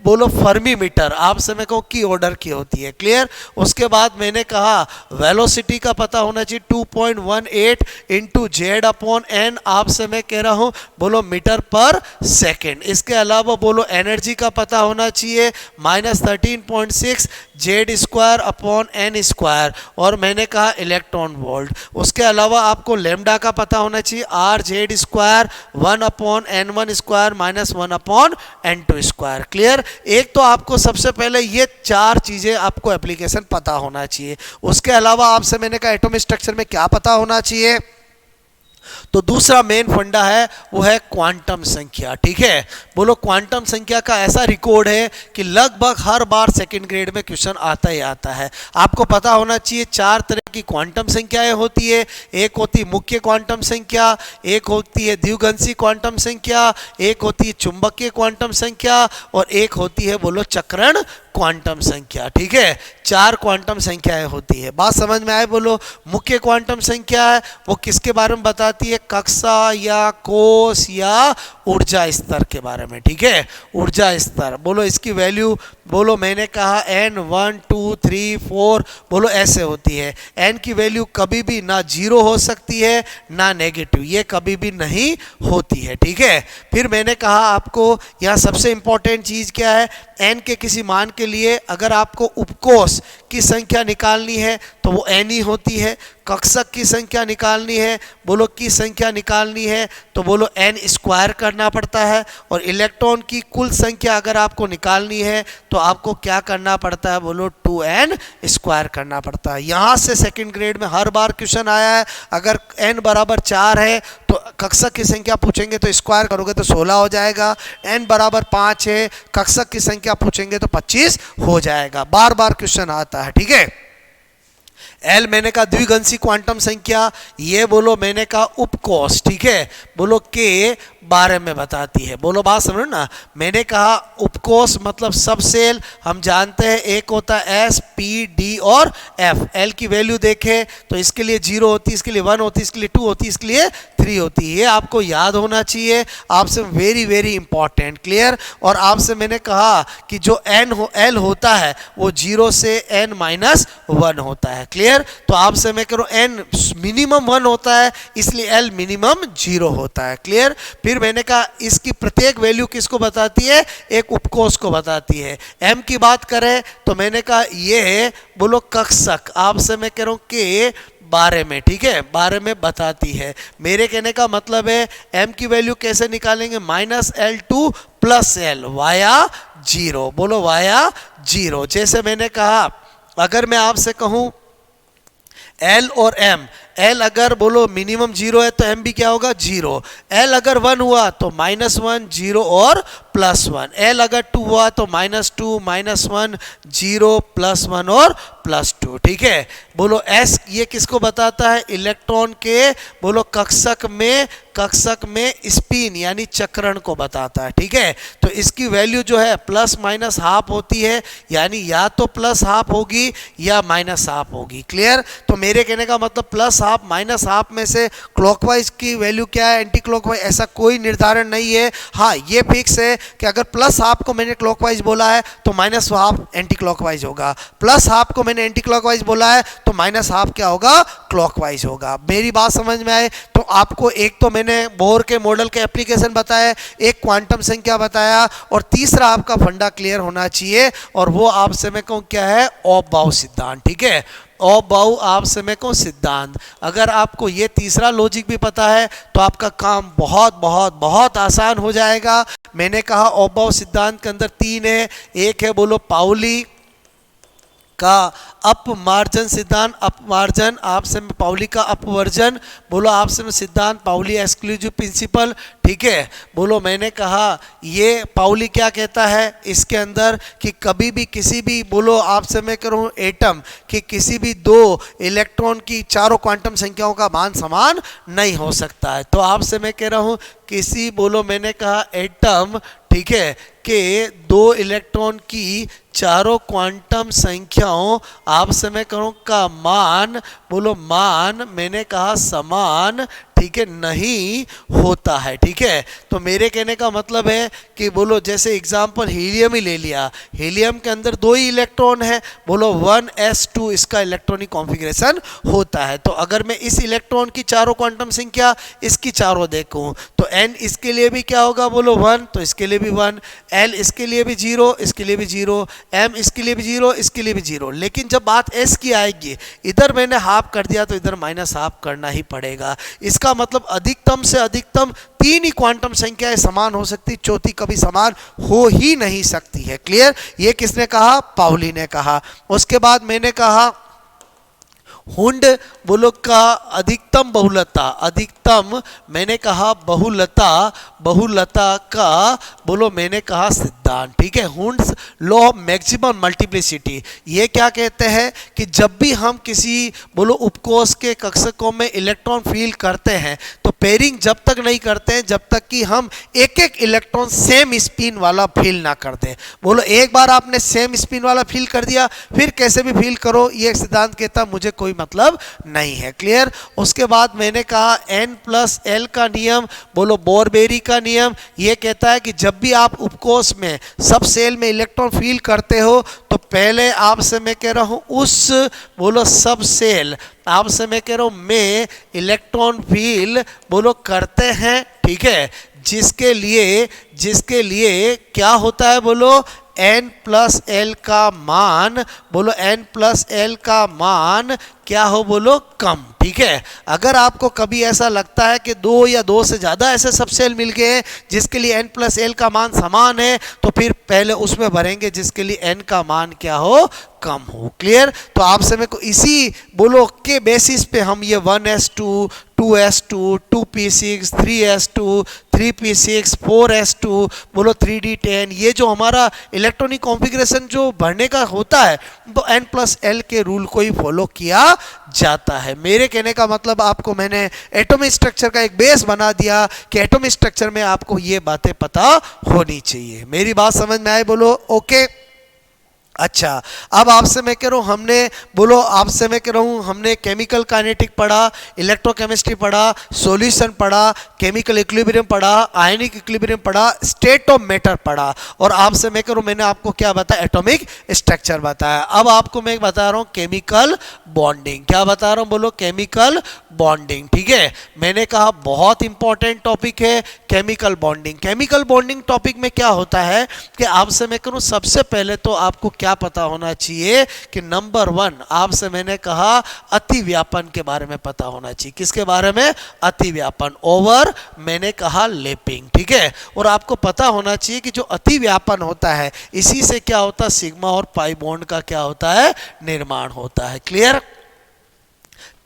[SPEAKER 1] बोलो फर्मी मीटर, आप समय को की ऑर्डर की होती है। क्लियर। उसके बाद मैंने कहा वेलोसिटी का पता होना चाहिए 2.18 इंटू जेड अपॉन एन, आपसे मैं कह रहा हूँ बोलो मीटर पर सेकेंड। इसके अलावा बोलो एनर्जी का पता होना चाहिए -13.6 Z square upon N square, और मैंने कहा इलेक्ट्रॉन वोल्ट। उसके अलावा आपको लेमडा का पता होना चाहिए R Z square 1 upon N one square minus 1 upon N two square. Clear. एक तो आपको सबसे पहले ये चार चीजें आपको एप्लीकेशन पता होना चाहिए। उसके अलावा आपसे मैंने कहा एटॉमिक स्ट्रक्चर में क्या पता होना चाहिए, तो दूसरा मेन फंडा है वो है क्वांटम संख्या। ठीक है, बोलो क्वांटम संख्या का ऐसा रिकॉर्ड है कि लगभग हर बार सेकंड ग्रेड में क्वेश्चन आता ही आता है। आपको पता होना चाहिए चार तरह की क्वांटम संख्याएं होती है। एक होती मुख्य क्वांटम संख्या, एक होती है द्विघांसी क्वांटम संख्या, एक होती है चुंबकीय क्वांटम संख्या, और एक होती है बोलो चक्रण क्वांटम संख्या। ठीक है, चार क्वांटम संख्याएं होती है। बात समझ में आए। बोलो मुख्य क्वांटम संख्या है वो किसके बारे में बताती है, कक्षा या कोष या ऊर्जा स्तर के बारे में। ठीक है, ऊर्जा स्तर। बोलो इसकी वैल्यू, बोलो मैंने कहा n 1 2 3 4, बोलो ऐसे होती है। n की वैल्यू कभी भी ना जीरो हो सकती है ना नेगेटिव, ये कभी भी नहीं होती है। ठीक है, फिर मैंने कहा आपको यहाँ सबसे इंपॉर्टेंट चीज क्या है, n के किसी मान के लिए अगर आपको उपकोष की संख्या निकालनी है तो वो n ही होती है। कक्षक की संख्या निकालनी है, बोलो की संख्या निकालनी है तो बोलो n स्क्वायर करना पड़ता है। और इलेक्ट्रॉन की कुल संख्या अगर आपको निकालनी है तो आपको क्या करना पड़ता है, बोलो 2n स्क्वायर करना पड़ता है। यहाँ से सेकंड ग्रेड में हर बार क्वेश्चन आया है, अगर n बराबर 4 है तो कक्षक की संख्या पूछेंगे तो स्क्वायर करोगे तो 16 हो जाएगा। n बराबर 5 है, कक्षक की संख्या पूछेंगे तो 25 हो जाएगा। बार बार क्वेश्चन आता है। ठीक है, एल मैंने कहा द्विघांसी क्वांटम संख्या, ये बोलो मैंने कहा उपकोष। ठीक है, बोलो के बारे में बताती है। बोलो बात समझो ना, मैंने कहा उपकोष मतलब सब सेल हम जानते हैं, एक होता है एस पी डी और एफ। एल की वैल्यू देखें तो इसके लिए 0 होती है, इसके लिए 1 होती है, इसके लिए 2 होती है, इसके लिए 3 होती है। ये आपको याद होना चाहिए, आपसे वेरी वेरी इंपॉर्टेंट। क्लियर। और आपसे मैंने कहा कि जो एल होता है वो 0 से n माइनस 1 होता है। क्लियर। तो आपसे मैं करूँ n मिनिमम 1 होता है इसलिए l मिनिमम 0 होता है। क्लियर। फिर मैंने कहा इसकी प्रत्येक वैल्यू किसको बताती है, एक उपकोष को बताती है। m की बात करें तो मैंने कहा ये है बोलो कक्षक, आपसे मैं कह रहा हूं के बारे में। ठीक है, बारे में बताती है। मेरे कहने का मतलब है m की वैल्यू कैसे निकालेंगे, -L2 प्लस L वाया 0। बोलो वाया 0। जैसे मैंने कहा अगर मैं आपसे कहूं L और M, L अगर बोलो मिनिमम 0 है तो M भी क्या होगा 0। L अगर 1 हुआ तो -1 0 और +1। L अगर 2 हुआ तो -2 -1 0 +1 और +2। ठीक है, बोलो S ये किसको बताता है, इलेक्ट्रॉन के बोलो कक्षक में स्पिन यानी चक्रण को बताता है। ठीक है, तो इसकी वैल्यू जो है ±½ होती है, यानी या तो +½ होगी या -½ होगी। क्लियर। तो मेरे कहने का मतलब +½ -½ में से क्लॉकवाइज की वैल्यू क्या है, एंटी क्लॉकवाइज, ऐसा कोई निर्धारण नहीं है। हाँ ये फिक्स है कि अगर +½ को मैंने क्लॉकवाइज बोला है तो -½ एंटी क्लॉकवाइज होगा, +½ को मैंने एंटी क्लॉकवाइज बोला है तो -½ क्या होगा, क्लॉकवाइज होगा। मेरी बात समझ में आए। तो आपको एक तो मैंने बोर के मॉडल के एप्लीकेशन बताया, एक क्वांटम संख्या बताया, और तीसरा आपका फंडा क्लियर होना चाहिए, और वो आपसे मैं कहूँ क्या है, ऑफ-बाउ सिद्धांत। ठीक है, ऑफ-बाउ आपसे मैं कहूँ सिद्धांत। अगर आपको ये तीसरा लॉजिक भी पता है तो आपका काम बहुत बहुत बहुत आसान हो जाएगा। मैंने कहा ऑफ-बाउ सिद्धांत के अंदर 3 है, एक है बोलो पाउली, का अपमार्जन सिद्धांत, अपमार्जन आपसे में पाउली का अपवर्जन, बोलो आपसे में सिद्धांत पाउली एक्सक्लूसिव प्रिंसिपल, ठीक है। बोलो मैंने कहा ये पाउली क्या कहता है इसके अंदर कि कभी भी किसी भी, बोलो आपसे मैं करूँ एटम कि किसी भी दो इलेक्ट्रॉन की चारों क्वांटम संख्याओं का मान समान नहीं हो सकता है। तो आपसे मैं कह रहा हूँ किसी, बोलो मैंने कहा एटम, ठीक है, के दो इलेक्ट्रॉन की चारों क्वांटम संख्याओं आपसे मैं कहूँ का मान, बोलो मान मैंने कहा समान, ठीक है, नहीं होता है, ठीक है। तो मेरे कहने का मतलब है कि बोलो जैसे एग्जांपल हीलियम ही ले लिया, हीलियम के अंदर दो ही इलेक्ट्रॉन है, बोलो 1s2 इसका इलेक्ट्रॉनिक कॉन्फ़िगरेशन होता है। तो अगर मैं इस इलेक्ट्रॉन की चारों क्वांटम संख्या इसकी चारों देखूं तो n इसके लिए भी क्या होगा, बोलो 1, तो इसके लिए भी 1, l इसके लिए भी 0, इसके लिए भी 0, m इसके लिए भी 0, इसके लिए भी 0। लेकिन जब बात s की आएगी, इधर मैंने हाफ कर दिया तो इधर माइनस हाफ करना ही पड़ेगा। इसका मतलब अधिकतम से अधिकतम 3 ही क्वांटम संख्याएं समान हो सकती, चौथी कभी समान हो ही नहीं सकती है। क्लियर? ये किसने कहा? पाउली ने कहा। उसके बाद मैंने कहा हुंड बोलो का अधिकतम बहुलता, अधिकतम मैंने कहा बहुलता, बहुलता का बोलो मैंने कहा सिद्धांत, ठीक है, Hund's law of maximum multiplicity. ये क्या कहते हैं कि जब भी हम किसी बोलो उपकोष के कक्षकों में इलेक्ट्रॉन फील करते हैं तो पेयरिंग जब तक नहीं करते हैं जब तक कि हम एक एक इलेक्ट्रॉन सेम स्पिन वाला फील ना कर दें। बोलो एक बार आपने सेम स्पिन वाला फील कर दिया, फिर कैसे भी फील करो, ये सिद्धांत कहता मुझे कोई मतलब नहीं है। क्लियर? उसके बाद मैंने कहा n+l का नियम, बोलो बोरबेरी का नियम, ये कहता है कि जब भी आप उपकोष में सब सेल में इलेक्ट्रॉन फील करते हो तो पहले आपसे मैं कह रहा हूं उस बोलो सब सेल आपसे मैं कह रहा हूं में इलेक्ट्रॉन फील बोलो करते हैं, ठीक है, जिसके लिए क्या होता है, बोलो n+l का मान, बोलो n+l का मान क्या हो, बोलो कम, ठीक है। अगर आपको कभी ऐसा लगता है कि 2 या 2 से ज़्यादा ऐसे सब सेल मिल गए हैं जिसके लिए n+l का मान समान है तो फिर पहले उसमें भरेंगे जिसके लिए n का मान क्या हो, कम हो। क्लियर? तो आपसे मेरे को इसी बोलो के बेसिस पे हम ये 1s2, 2s2, 2p6, 3s2, 3p6, 4s2, बोलो 3d10, ये जो हमारा इलेक्ट्रॉनिक कॉन्फ़िगरेशन जो भरने का होता है तो n+l के रूल को ही फॉलो किया जाता है। मेरे कहने का मतलब आपको मैंने एटॉमिक स्ट्रक्चर का एक बेस बना दिया कि एटॉमिक स्ट्रक्चर में आपको ये बातें पता होनी चाहिए। मेरी बात समझ में आए? बोलो ओके। अच्छा, अब आपसे मैं कह रहा हूँ हमने बोलो आपसे मैं कह रहा हूँ हमने केमिकल काइनेटिक पढ़ा, इलेक्ट्रोकेमिस्ट्री पढ़ा, सॉल्यूशन पढ़ा, केमिकल इक्विलिब्रियम पढ़ा, आयनिक इक्विलिब्रियम पढ़ा, स्टेट ऑफ मैटर पढ़ा, और आपसे मैं कह रहा हूँ मैंने आपको क्या बताया, एटॉमिक स्ट्रक्चर बताया। अब आपको मैं बता रहा हूँ केमिकल बॉन्डिंग। क्या बता रहा हूँ? बोलो केमिकल बॉन्डिंग, ठीक है। मैंने कहा बहुत इंपॉर्टेंट टॉपिक है chemical bonding. Chemical bonding topic में क्या होता है कि आपसे मैं करूँ सबसे पहले तो आपको क्या पता होना चाहिए कि नंबर 1 आपसे मैंने कहा अतिव्यापन के बारे में पता होना चाहिए। किसके बारे में? अतिव्यापन, ओवर मैंने कहा लैपिंग, ठीक है। और आपको पता होना चाहिए कि जो अतिव्यापन होता है इसी से क्या होता है, सिग्मा और पाई बॉन्ड का क्या होता है, निर्माण होता है। क्लियर?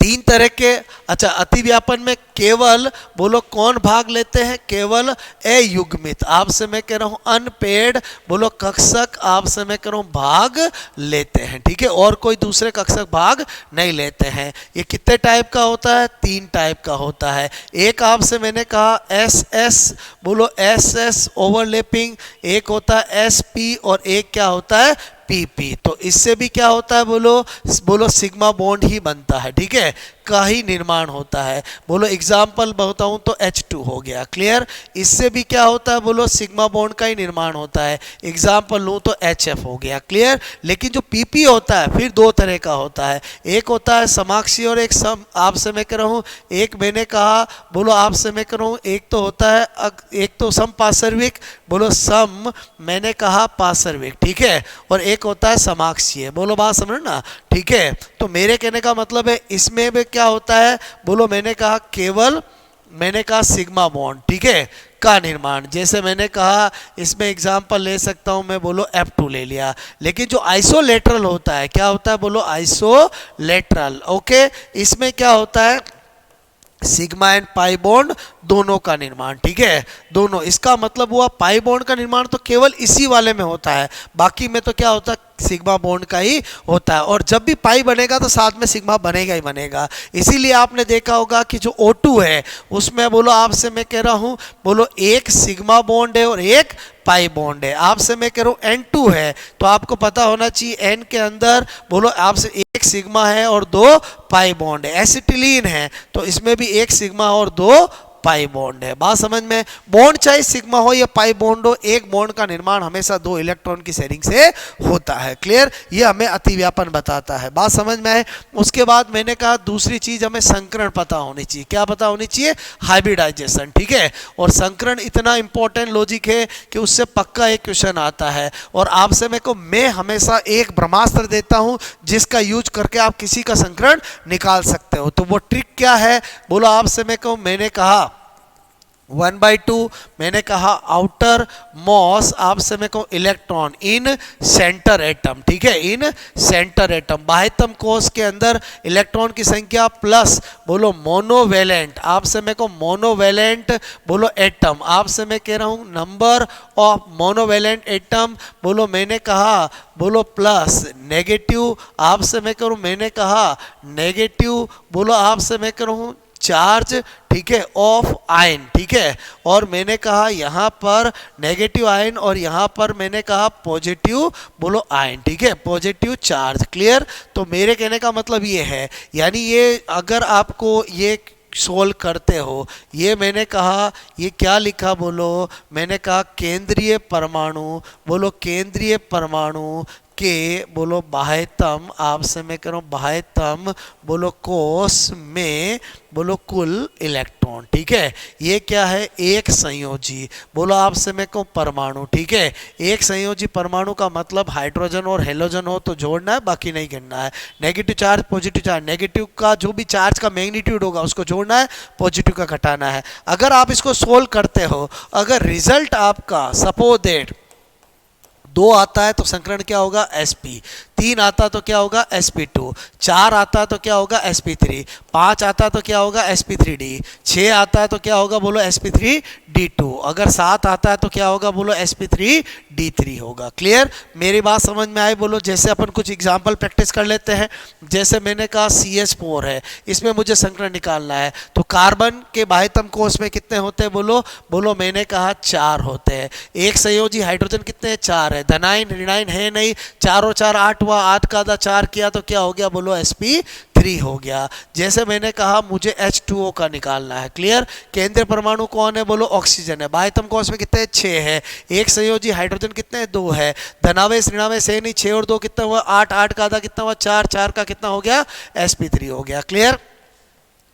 [SPEAKER 1] 3 तरह के, अच्छा अतिव्यापन में केवल बोलो कौन भाग लेते हैं, केवल अयुग्मित, आपसे मैं कह रहा हूं अनपेड बोलो कक्षक आपसे मैं कह रहा हूं भाग लेते हैं, ठीक है, और कोई दूसरे कक्षक भाग नहीं लेते हैं। ये कितने टाइप का होता है? 3 टाइप का होता है। एक आपसे मैंने कहा SS बोलो SS ओवरलैपिंग, एक होता है SP और एक क्या होता है PP। तो इससे भी क्या होता है, बोलो सिग्मा बॉन्ड ही बनता है, ठीक है, का ही निर्माण होता है। बोलो एग्जाम्पल बताऊं तो H2 हो गया। क्लियर? इससे भी क्या होता है, बोलो सिग्मा बॉन्ड का ही निर्माण होता है। एग्जाम्पल लूं तो HF हो गया। क्लियर? लेकिन जो PP होता है फिर 2 तरह का होता है, एक होता है समाक्षी और एक सम। आपसे मैं कह रहा हूं एक मैंने कहा बोलो आपसे मैं कह रहा हूं एक तो होता है एक तो सम पार्श्विक, बोलो सम मैंने कहा पार्श्विक, ठीक है, और एक होता है समाक्षीय। बोलो बात समझ ना, ठीक है। तो मेरे कहने का मतलब है इसमें भी क्या होता है, बोलो मैंने कहा केवल मैंने कहा सिग्मा बॉन्ड, ठीक है, का निर्माण। जैसे मैंने कहा इसमें एग्जांपल ले सकता हूं मैं, बोलो F2 ले लिया। लेकिन जो आइसोलेटरल होता है, क्या होता है बोलो, आइसोलेटरल, ओके, इसमें क्या होता है, सिग्मा एंड पाई बॉन्ड दोनों का निर्माण, ठीक है, दोनों। इसका मतलब हुआ पाई बॉन्ड का निर्माण तो केवल इसी वाले में होता है, बाकी में तो क्या होता है, सिग्मा बॉन्ड का ही होता है। और जब भी पाई बनेगा तो साथ में सिग्मा बनेगा ही बनेगा। इसीलिए आपने देखा होगा कि जो O2 है उसमें बोलो आपसे मैं कह रहा हूं, बोलो एक सिग्मा बॉन्ड है और एक पाई बॉन्ड है। आपसे मैं कह रहा हूं N2 है, तो आपको पता होना चाहिए N के अंदर बोलो आपसे एक सिग्मा है और दो पाई बॉन्ड है। एसिटिलीन है तो इसमें भी एक सिग्मा और दो पाई बॉन्ड है। बात समझ में, बॉन्ड चाहे सिग्मा हो या पाई बॉन्ड हो, एक बॉन्ड का निर्माण हमेशा दो इलेक्ट्रॉन की शेयरिंग से होता है। क्लियर, ये हमें अतिव्यापन बताता है। बात समझ में है। उसके बाद मैंने कहा दूसरी चीज हमें संकरण पता होनी चाहिए। क्या पता होनी चाहिए, हाइब्रिडाइजेशन, ठीक है। और संकरण इतना इंपॉर्टेंट लॉजिक है कि उससे पक्का एक क्वेश्चन आता है। और आपसे मैं हमेशा एक ब्रह्मास्त्र देता हूं जिसका यूज करके आप किसी का संकरण निकाल सकते हो। तो वो ट्रिक क्या है बोलो आपसे मैं कहूं, मैंने कहा 1/2, मैंने कहा आउटर मॉस, आपसे मैं कहूं इलेक्ट्रॉन इन सेंटर एटम, ठीक है, इन सेंटर एटम, बाह्यतम कोश के अंदर इलेक्ट्रॉन की संख्या प्लस बोलो मोनोवेलेंट, आपसे मैं कहूं मोनोवेलेंट बोलो एटम, आपसे मैं कह रहा हूं नंबर ऑफ मोनोवेलेंट एटम बोलो मैंने कहा बोलो प्लस नेगेटिव, आपसे मैं करूं मैंने कहा नेगेटिव बोलो आपसे मैं करूं चार्ज, ठीक है, ऑफ आयन, ठीक है। और मैंने कहा यहाँ पर नेगेटिव आयन और यहाँ पर मैंने कहा पॉजिटिव बोलो आयन, ठीक है, पॉजिटिव चार्ज। क्लियर, तो मेरे कहने का मतलब ये है, यानी ये अगर आपको ये सोल्व करते हो, ये मैंने कहा ये क्या लिखा बोलो, मैंने कहा केंद्रीय परमाणु बोलो केंद्रीय परमाणु के बोलो बाह्यतम, आपसे मैं कह रहा हूं बाह्यतम बोलो कोश में बोलो कुल इलेक्ट्रॉन, ठीक है। ये क्या है, एक संयोजी बोलो आपसे मैं कहूं परमाणु, ठीक है। एक संयोजी परमाणु का मतलब हाइड्रोजन और हेलोजन हो तो जोड़ना है, बाकी नहीं गिनना है। Negative charge positive charge, negative का जो भी चार्ज का मैग्नीट्यूड होगा उसको जोड़ना है, पॉजिटिव का घटाना है। अगर आप इसको सोल्व करते हो, अगर रिजल्ट आपका सपोज दैट 2 आता है तो संकरण क्या होगा, sp, 3 आता तो क्या होगा sp2, 4 आता तो क्या होगा sp3, 5 आता तो क्या होगा sp3d, 6 आता है तो क्या होगा बोलो sp3d2, अगर 7 आता है तो क्या होगा बोलो sp3d3 होगा। क्लियर, मेरी बात समझ में आई बोलो। जैसे अपन कुछ एग्जांपल प्रैक्टिस कर लेते हैं। जैसे मैंने कहा CH4 है, इसमें मुझे संकरण निकालना है, तो कार्बन के बाह्यतम कोश में कितने होते हैं बोलो मैंने कहा 4 होते हैं। एक संयोजी हाइड्रोजन कितने हैं, 4 है। धनायन ऋणायन है नहीं, 4 और 4 8 हुआ, 8 का आधा 4 किया तो क्या हो गया बोलो sp3 हो गया। जैसे मैंने कहा मुझे H2O का निकालना है। क्लियर, केंद्रीय परमाणु कौन है बोलो ऑक्सीजन है, बाह्यतम कोश में कितने 6 है। एक संयोजी हाइड्रोजन कितने हैं 2 है। धनावेश ऋणावेश है नहीं, 6 और 2 कितना हुआ 8, 8 का आधा कितना हुआ 4, 4 का कितना हो गया sp3 हो गया। क्लियर,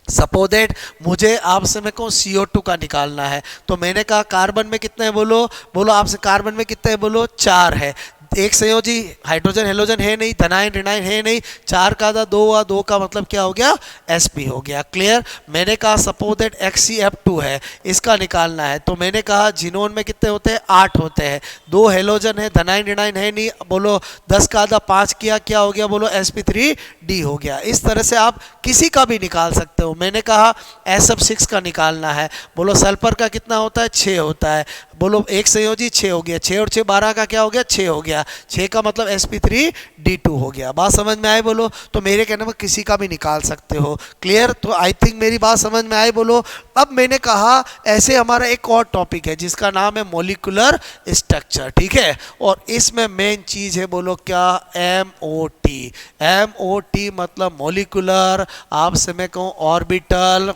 [SPEAKER 1] सपोज दैट मुझे आपसे मैं कहूँ CO2 का निकालना है, तो मैंने कहा कार्बन में कितने हैं बोलो आपसे कार्बन में कितने हैं बोलो 4 है। एक संयोजी हाइड्रोजन हेलोजन है नहीं, धनायन ऋणायन है नहीं, 4 का आधा 2 हुआ, 2 का मतलब क्या हो गया sp हो गया। क्लियर, मैंने कहा सपोज दैट HCF2 है, इसका निकालना है, तो मैंने कहा जिनोन में कितने होते हैं 8 होते हैं। 2 हेलोजन है, धनायन ऋणायन है नहीं, बोलो 10 का आधा 5 किया क्या हो गया बोलो sp3d हो गया। इस तरह से आप किसी का भी निकाल सकते हो। मैंने कहा SF6 का निकालना है, बोलो सल्फर का कितना होता है 6 होता है, बोलो एक संयोजी 6 हो गया, 6 और 6 12 का क्या हो गया 6 हो गया, 6 का मतलब sp3d2 हो गया। बात समझ में आए बोलो, तो मेरे कहने में किसी का भी निकाल सकते हो। क्लियर, तो आई थिंक मेरी बात समझ में आए बोलो। अब मैंने कहा ऐसे हमारा एक और टॉपिक है जिसका नाम है मॉलिक्यूलर स्ट्रक्चर, ठीक है। और इसमें मेन चीज है बोलो क्या, MOT। MOT मतलब मॉलिक्यूलर, आपसे मैं कहूँ ऑर्बिटल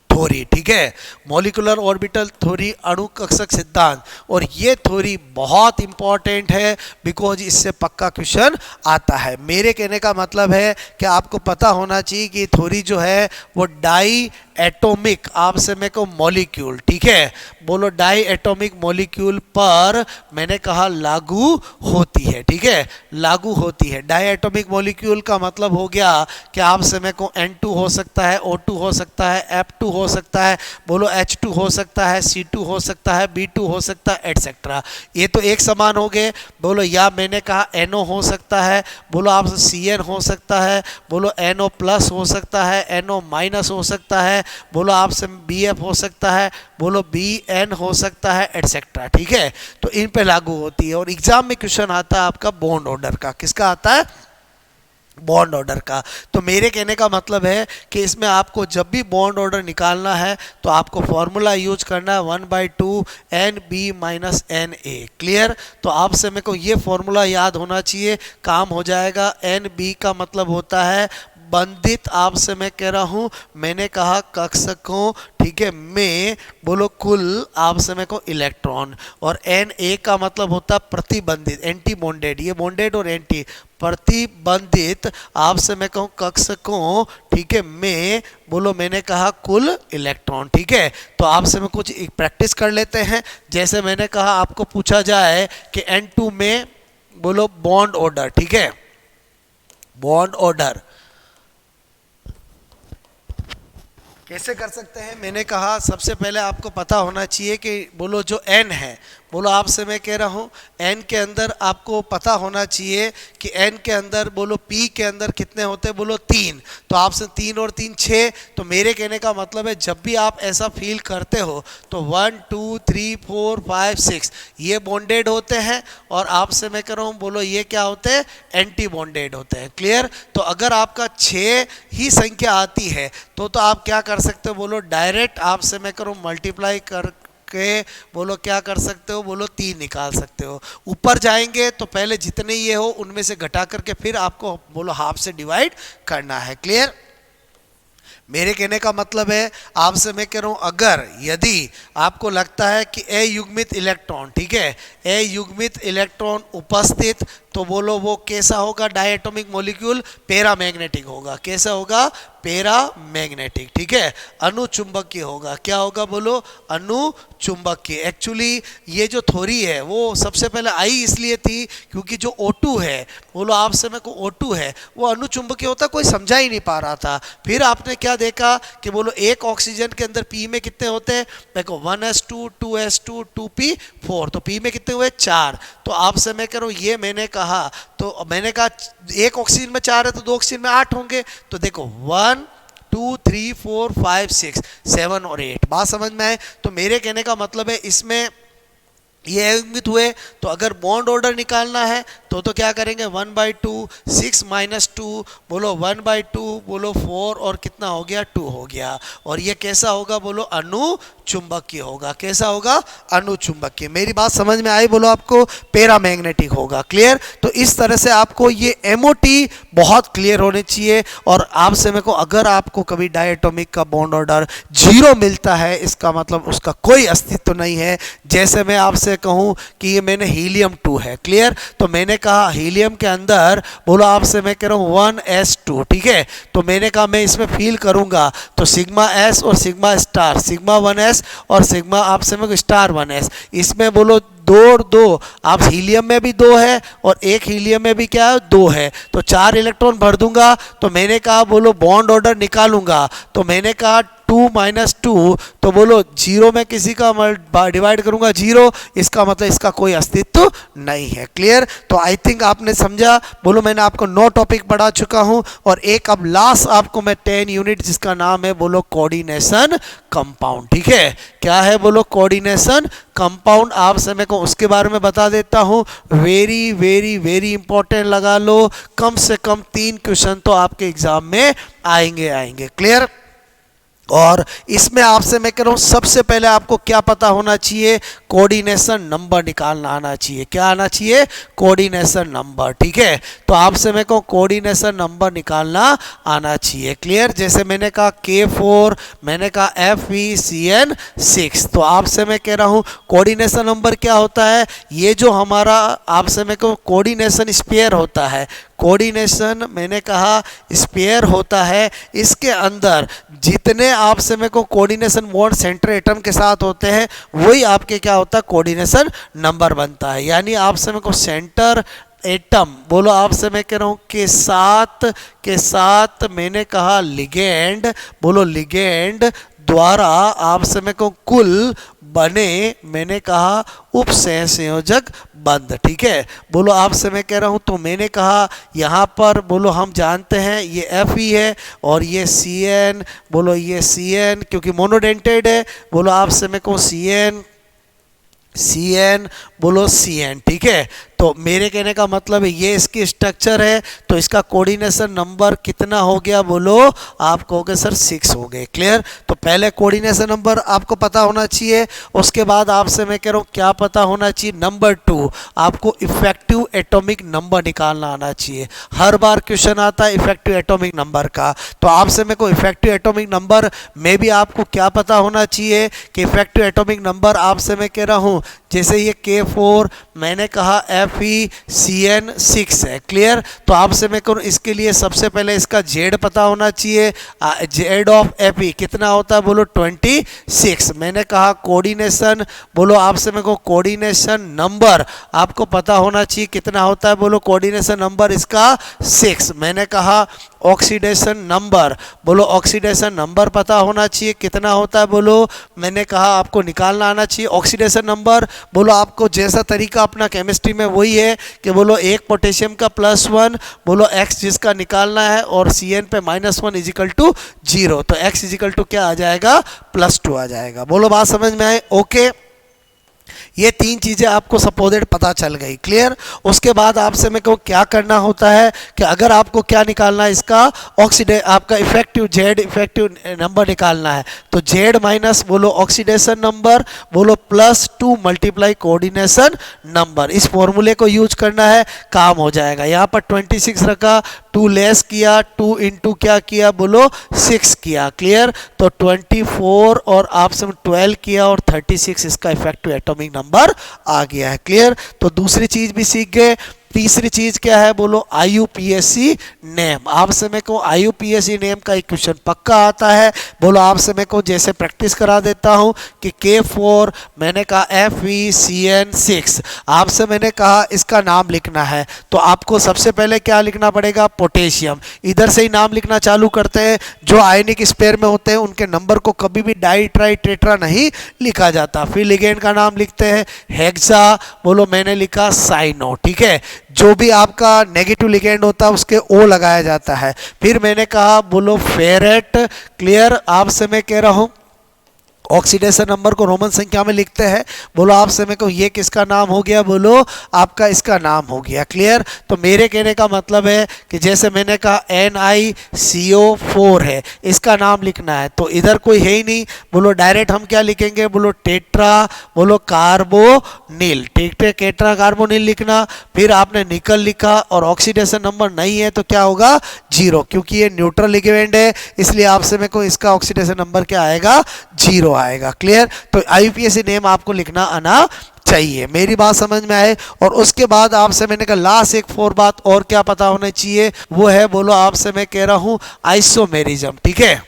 [SPEAKER 1] थ्योरी, ठीक है, मॉलिक्यूलर ऑर्बिटल थ्योरी, अणु कक्षक सिद्धांत। और ये थ्योरी बहुत इंपॉर्टेंट है बिकॉज इससे पक्का क्वेश्चन आता है। मेरे कहने का मतलब है कि आपको पता होना चाहिए कि थ्योरी जो है वो डाई एटॉमिक आपसे मेरे को मॉलिक्यूल, ठीक है, बोलो डाई एटॉमिक मॉलिक्यूल पर मैंने कहा लागू होती है, ठीक है, लागू होती है। डाई एटॉमिक मॉलिक्यूल का मतलब हो गया कि आपसे मेरे को N2 हो सकता है, O2 हो सकता है, F2 हो सकता है, बोलो H2 हो सकता है, C2 हो सकता है, B2 हो सकता है, एटसेट्रा। ये तो एक समान हो गए। बोलो या मैंने कहा NO हो सकता है, बोलो आपसे CN हो सकता है, बोलो NO प्लस हो सकता है, NO माइनस हो सकता है, बोलो आपसे BF हो सकता है, बोलो BN हो सकता है, एटसेट्रा, ठीक है। तो इन पे लागू होती है। और एग्जाम में क्वेश्चन आता है आपका बॉन्ड ऑर्डर का। किसका आता है? बॉन्ड ऑर्डर का। तो मेरे कहने का मतलब है कि इसमें आपको जब भी बॉन्ड ऑर्डर निकालना है तो आपको फॉर्मूला यूज करना है 1/2 NB माइनस NA। क्लियर? तो आपसे मेरे को ये फॉर्मूला याद होना चाहिए, काम हो जाएगा। NB का मतलब होता है बंधित, आपसे मैं कह रहा हूं, मैंने कहा कक्षकों, ठीक है, में बोलो कुल आपसे मेरे को इलेक्ट्रॉन। और Na का मतलब होता है प्रतिबंधित, एंटी बॉन्डेड, ये बॉन्डेड और एंटी, प्रतिबंधित आपसे मैं कहूँ कक्षकों, ठीक है, में बोलो मैंने कहा कुल इलेक्ट्रॉन, ठीक है। तो आपसे मैं कुछ प्रैक्टिस कर लेते हैं। जैसे मैंने कहा आपको पूछा जाए कि N2 में बोलो बॉन्ड ऑर्डर, ठीक है, बॉन्ड ऑर्डर कैसे कर सकते हैं? मैंने कहा सबसे पहले आपको पता होना चाहिए कि बोलो जो N है, बोलो आपसे मैं कह रहा हूँ N के अंदर आपको पता होना चाहिए कि N के अंदर बोलो P के अंदर कितने होते हैं, बोलो 3। तो आपसे 3 और 3 6। तो मेरे कहने का मतलब है जब भी आप ऐसा फील करते हो तो 1 2 3 4 5 6 ये बॉन्डेड होते हैं, और आपसे मैं कह रहा हूँ बोलो ये क्या होते हैं, एंटी बॉन्डेड होते हैं। क्लियर? तो अगर आपका 6 ही संख्या आती है तो आप क्या कर सकते हो, बोलो डायरेक्ट आपसे मैं करूँ मल्टीप्लाई कर के बोलो क्या कर सकते हो, बोलो 3 निकाल सकते हो। ऊपर जाएंगे तो पहले जितने ये हो उनमें से घटा करके फिर आपको बोलो हाफ से डिवाइड करना है। क्लियर? मेरे कहने का मतलब है आपसे मैं कह रहा हूं अगर यदि आपको लगता है कि ए युग्मित इलेक्ट्रॉन, ठीक है, ए युग्मित इलेक्ट्रॉन उपस्थित, तो बोलो वो कैसा होगा, डायटोमिक मॉलिक्यूल पैरामैग्नेटिक होगा। कैसा होगा? पैरामैग्नेटिक, ठीक है, अनुचुंबकीय होगा। क्या होगा? बोलो अनुचुंबकीय। एक्चुअली ये जो थ्योरी है वो सबसे पहले आई इसलिए थी क्योंकि जो O2 है, बोलो आपसे मैं को O2 है वो अनुचुंबकीय होता, कोई समझा ही नहीं पा रहा था। फिर आपने क्या देखा कि बोलो एक ऑक्सीजन के अंदर P में कितने होते हैं, देखो 1s2 2s2 2p4, तो P में कितने हुए 4। तो आपसे मैं कह रहा हूँ ये मैंने कहा, तो मैंने कहा एक ऑक्सीजन में 4 है तो 2 ऑक्सीजन में 8 होंगे। तो देखो 1 2 3 4 5 6 7 और 8। बात समझ में आए? तो मेरे कहने का मतलब है इसमें ये युग्मित हुए, तो अगर बॉन्ड ऑर्डर निकालना है तो क्या करेंगे, 1/2 6 माइनस 2 बोलो 1/2 बोलो 4 और कितना हो गया 2 हो गया। और ये कैसा होगा, बोलो अनुचुंबकीय होगा। कैसा होगा? अनुचुंबकीय। मेरी बात समझ में आई? बोलो आपको पैरामैग्नेटिक होगा। क्लियर? तो इस तरह से आपको ये MOT बहुत क्लियर होने चाहिए। और आपसे मेरे को अगर आपको कभी डायटोमिक का बॉन्ड ऑर्डर 0 मिलता है इसका मतलब उसका कोई अस्तित्व नहीं है। जैसे मैं आपसे कहूं कि ये मैंने हीलियम 2 है। क्लियर? तो मैंने कहा हीलियम के अंदर बोलो आपसे मैं कह रहा हूं 1s2, ठीक है, तो मैंने कहा मैं इसमें फील करूंगा तो सिग्मा s और सिग्मा स्टार, सिग्मा 1s और सिग्मा आपसे मैं स्टार 1s, इसमें बोलो 2 और 2, आप हीलियम में भी 2 है और एक हीलियम में भी क्या है 2 है, तो 4 इलेक्ट्रॉन भर दूंगा। तो मैंने कहा बोलो बॉन्ड ऑर्डर निकालूंगा, तो मैंने कहा 2 माइनस 2, तो बोलो 0 में किसी का डिवाइड करूंगा 0, इसका मतलब इसका कोई अस्तित्व नहीं है। क्लियर? तो आई थिंक आपने समझा। बोलो मैंने आपको 9 टॉपिक पढ़ा चुका हूं और एक अब लास्ट आपको मैं 10 यूनिट जिसका नाम है बोलो कोऑर्डिनेशन कंपाउंड। ठीक है, क्या है बोलो कोऑर्डिनेशन कंपाउंड, आप समय को उसके बारे में बता देता हूं। वेरी वेरी वेरी इंपॉर्टेंट लगा लो, कम से कम 3 क्वेश्चन तो आपके एग्जाम में आएंगे। क्लियर? और इसमें आपसे मैं कह रहा हूं सबसे पहले आपको क्या पता होना चाहिए, कोऑर्डिनेशन नंबर निकालना आना चाहिए। क्या आना चाहिए? Coordination number. ठीक है, तो आपसे मैं कहूँ कोऑर्डिनेशन नंबर निकालना आना चाहिए। क्लियर? जैसे मैंने कहा K4, मैंने कहा FeCN6, तो आपसे मैं कह रहा हूँ कोऑर्डिनेशन नंबर क्या होता है, ये जो हमारा आपसे मैं कहूँ कोऑर्डिनेशन स्पेयर होता है, कोऑर्डिनेशन मैंने कहा स्पेयर होता है, इसके अंदर जितने आपसे मेरे को कोऑर्डिनेशन बॉन्ड सेंटर एटम के साथ होते हैं, वही आपके क्या होता है कोऑर्डिनेशन नंबर बनता है। यानी आपसे मेरे को सेंटर एटम बोलो आपसे मैं कह रहा हूं के साथ मैंने कहा लिगेंड, बोलो लिगेंड द्वारा आपसे मेरे को कुल बने मैंने कहा उप सहसंयोजक बंध। ठीक है, बोलो आपसे मैं कह रहा हूं, तो मैंने कहा यहाँ पर बोलो हम जानते हैं ये Fe है और ये Cn, बोलो ये Cn क्योंकि मोनोडेंटेड है, बोलो आपसे मैं कहूँ Cn बोलो Cn। ठीक है, तो मेरे कहने का मतलब है ये इसकी स्ट्रक्चर है, तो इसका कोऑर्डिनेशन नंबर कितना हो गया, बोलो आप कहोगे सर 6 हो गए। क्लियर, तो पहले कोऑर्डिनेशन नंबर आपको पता होना चाहिए, उसके बाद आपसे मैं कह रहा हूँ क्या पता होना चाहिए, नंबर 2 आपको इफेक्टिव एटॉमिक नंबर निकालना आना चाहिए। हर बार क्वेश्चन आता है इफेक्टिव एटॉमिक नंबर का, तो आपसे मेरे को इफेक्टिव एटॉमिक नंबर में भी आपको क्या पता होना चाहिए कि इफेक्टिव एटॉमिक नंबर आपसे मैं कह रहा हूँ जैसे ये K4 मैंने कहा FeCN6 है। क्लियर, तो आपसे मैं कहूँ इसके लिए सबसे पहले इसका Z पता होना चाहिए, Z ऑफ Fe कितना होता है, बोलो 26। मैंने कहा कोऑर्डिनेशन, बोलो आपसे मैं कहूँ कोऑर्डिनेशन नंबर आपको पता होना चाहिए कितना होता है, बोलो कोऑर्डिनेशन नंबर इसका 6। मैंने कहा ऑक्सीडेशन नंबर, बोलो ऑक्सीडेशन नंबर पता होना चाहिए कितना होता है, बोलो मैंने कहा आपको निकालना आना चाहिए ऑक्सीडेशन नंबर। बोलो आपको जैसा तरीका अपना केमिस्ट्री में वही है कि बोलो एक पोटेशियम का +1 बोलो x जिसका निकालना है और Cn पे -1 इजिकल टू 0, तो x इजिकल टू क्या आ जाएगा, +2 आ जाएगा। बोलो बात समझ में आए, ओके। ये 3 चीज़ें आपको सपोजेड पता चल गई। क्लियर, उसके बाद आपसे मेरे को क्या करना होता है कि अगर आपको क्या निकालना है, इसका आपका इफेक्टिव Z इफेक्टिव नंबर निकालना है, तो Z माइनस बोलो ऑक्सीडेशन नंबर बोलो +2 मल्टीप्लाई कोऑर्डिनेशन नंबर, इस फॉर्मूले को यूज करना है, काम हो जाएगा। यहाँ पर 26 रखा, 2 लेस किया, 2 इंटू क्या किया, बोलो 6 किया। क्लियर, तो 24 और आपसे 12 किया और 36 इसका इफेक्टिव एटॉमिक नंबर आ गया है। क्लियर, तो दूसरी चीज भी सीख गए। तीसरी चीज क्या है, बोलो IUPAC नेम। आपसे मेरे को IUPAC नेम का एक क्वेश्चन पक्का आता है, बोलो आपसे मेरे को जैसे प्रैक्टिस करा देता हूं कि K4 मैंने कहा FeCN6, आपसे मैंने कहा इसका नाम लिखना है, तो आपको सबसे पहले क्या लिखना पड़ेगा, पोटेशियम। इधर से ही नाम लिखना चालू करते हैं, जो आयनिक स्पेयर में होते हैं उनके नंबर को कभी भी डाई ट्राई टेट्रा नहीं लिखा जाता। फिर लिगेंड का नाम लिखते हैं हेक्सा, बोलो मैंने लिखा साइनो। ठीक है, जो भी आपका नेगेटिव लिगेंड होता है उसके O लगाया जाता है। फिर मैंने कहा बोलो फेरेट। क्लियर, आपसे मैं कह रहा हूं ऑक्सीडेशन नंबर को रोमन संख्या में लिखते हैं, बोलो आपसे मेरे को ये किसका नाम हो गया, बोलो आपका इसका नाम हो गया। क्लियर, तो मेरे कहने का मतलब है कि जैसे मैंने कहा NiCO4 है, इसका नाम लिखना है, तो इधर कोई है ही नहीं, बोलो डायरेक्ट हम क्या लिखेंगे, बोलो टेट्रा बोलो कार्बोनिल। टेट्रा कार्बोनिल लिखना, फिर आपने निकल लिखा और ऑक्सीडेशन नंबर नहीं है तो क्या होगा, 0, क्योंकि ये न्यूट्रल लिगेंड है, इसलिए आपसे मेरे को इसका ऑक्सीडेशन नंबर क्या आएगा, 0 आएगा। क्लियर, तो IUPAC नेम आपको लिखना आना चाहिए। मेरी बात समझ में आए, और उसके बाद आपसे मैंने कहा लास्ट एक 4 बात और क्या पता होना चाहिए, वो है बोलो आपसे मैं कह रहा हूं आइसोमेरिज्म। ठीक है,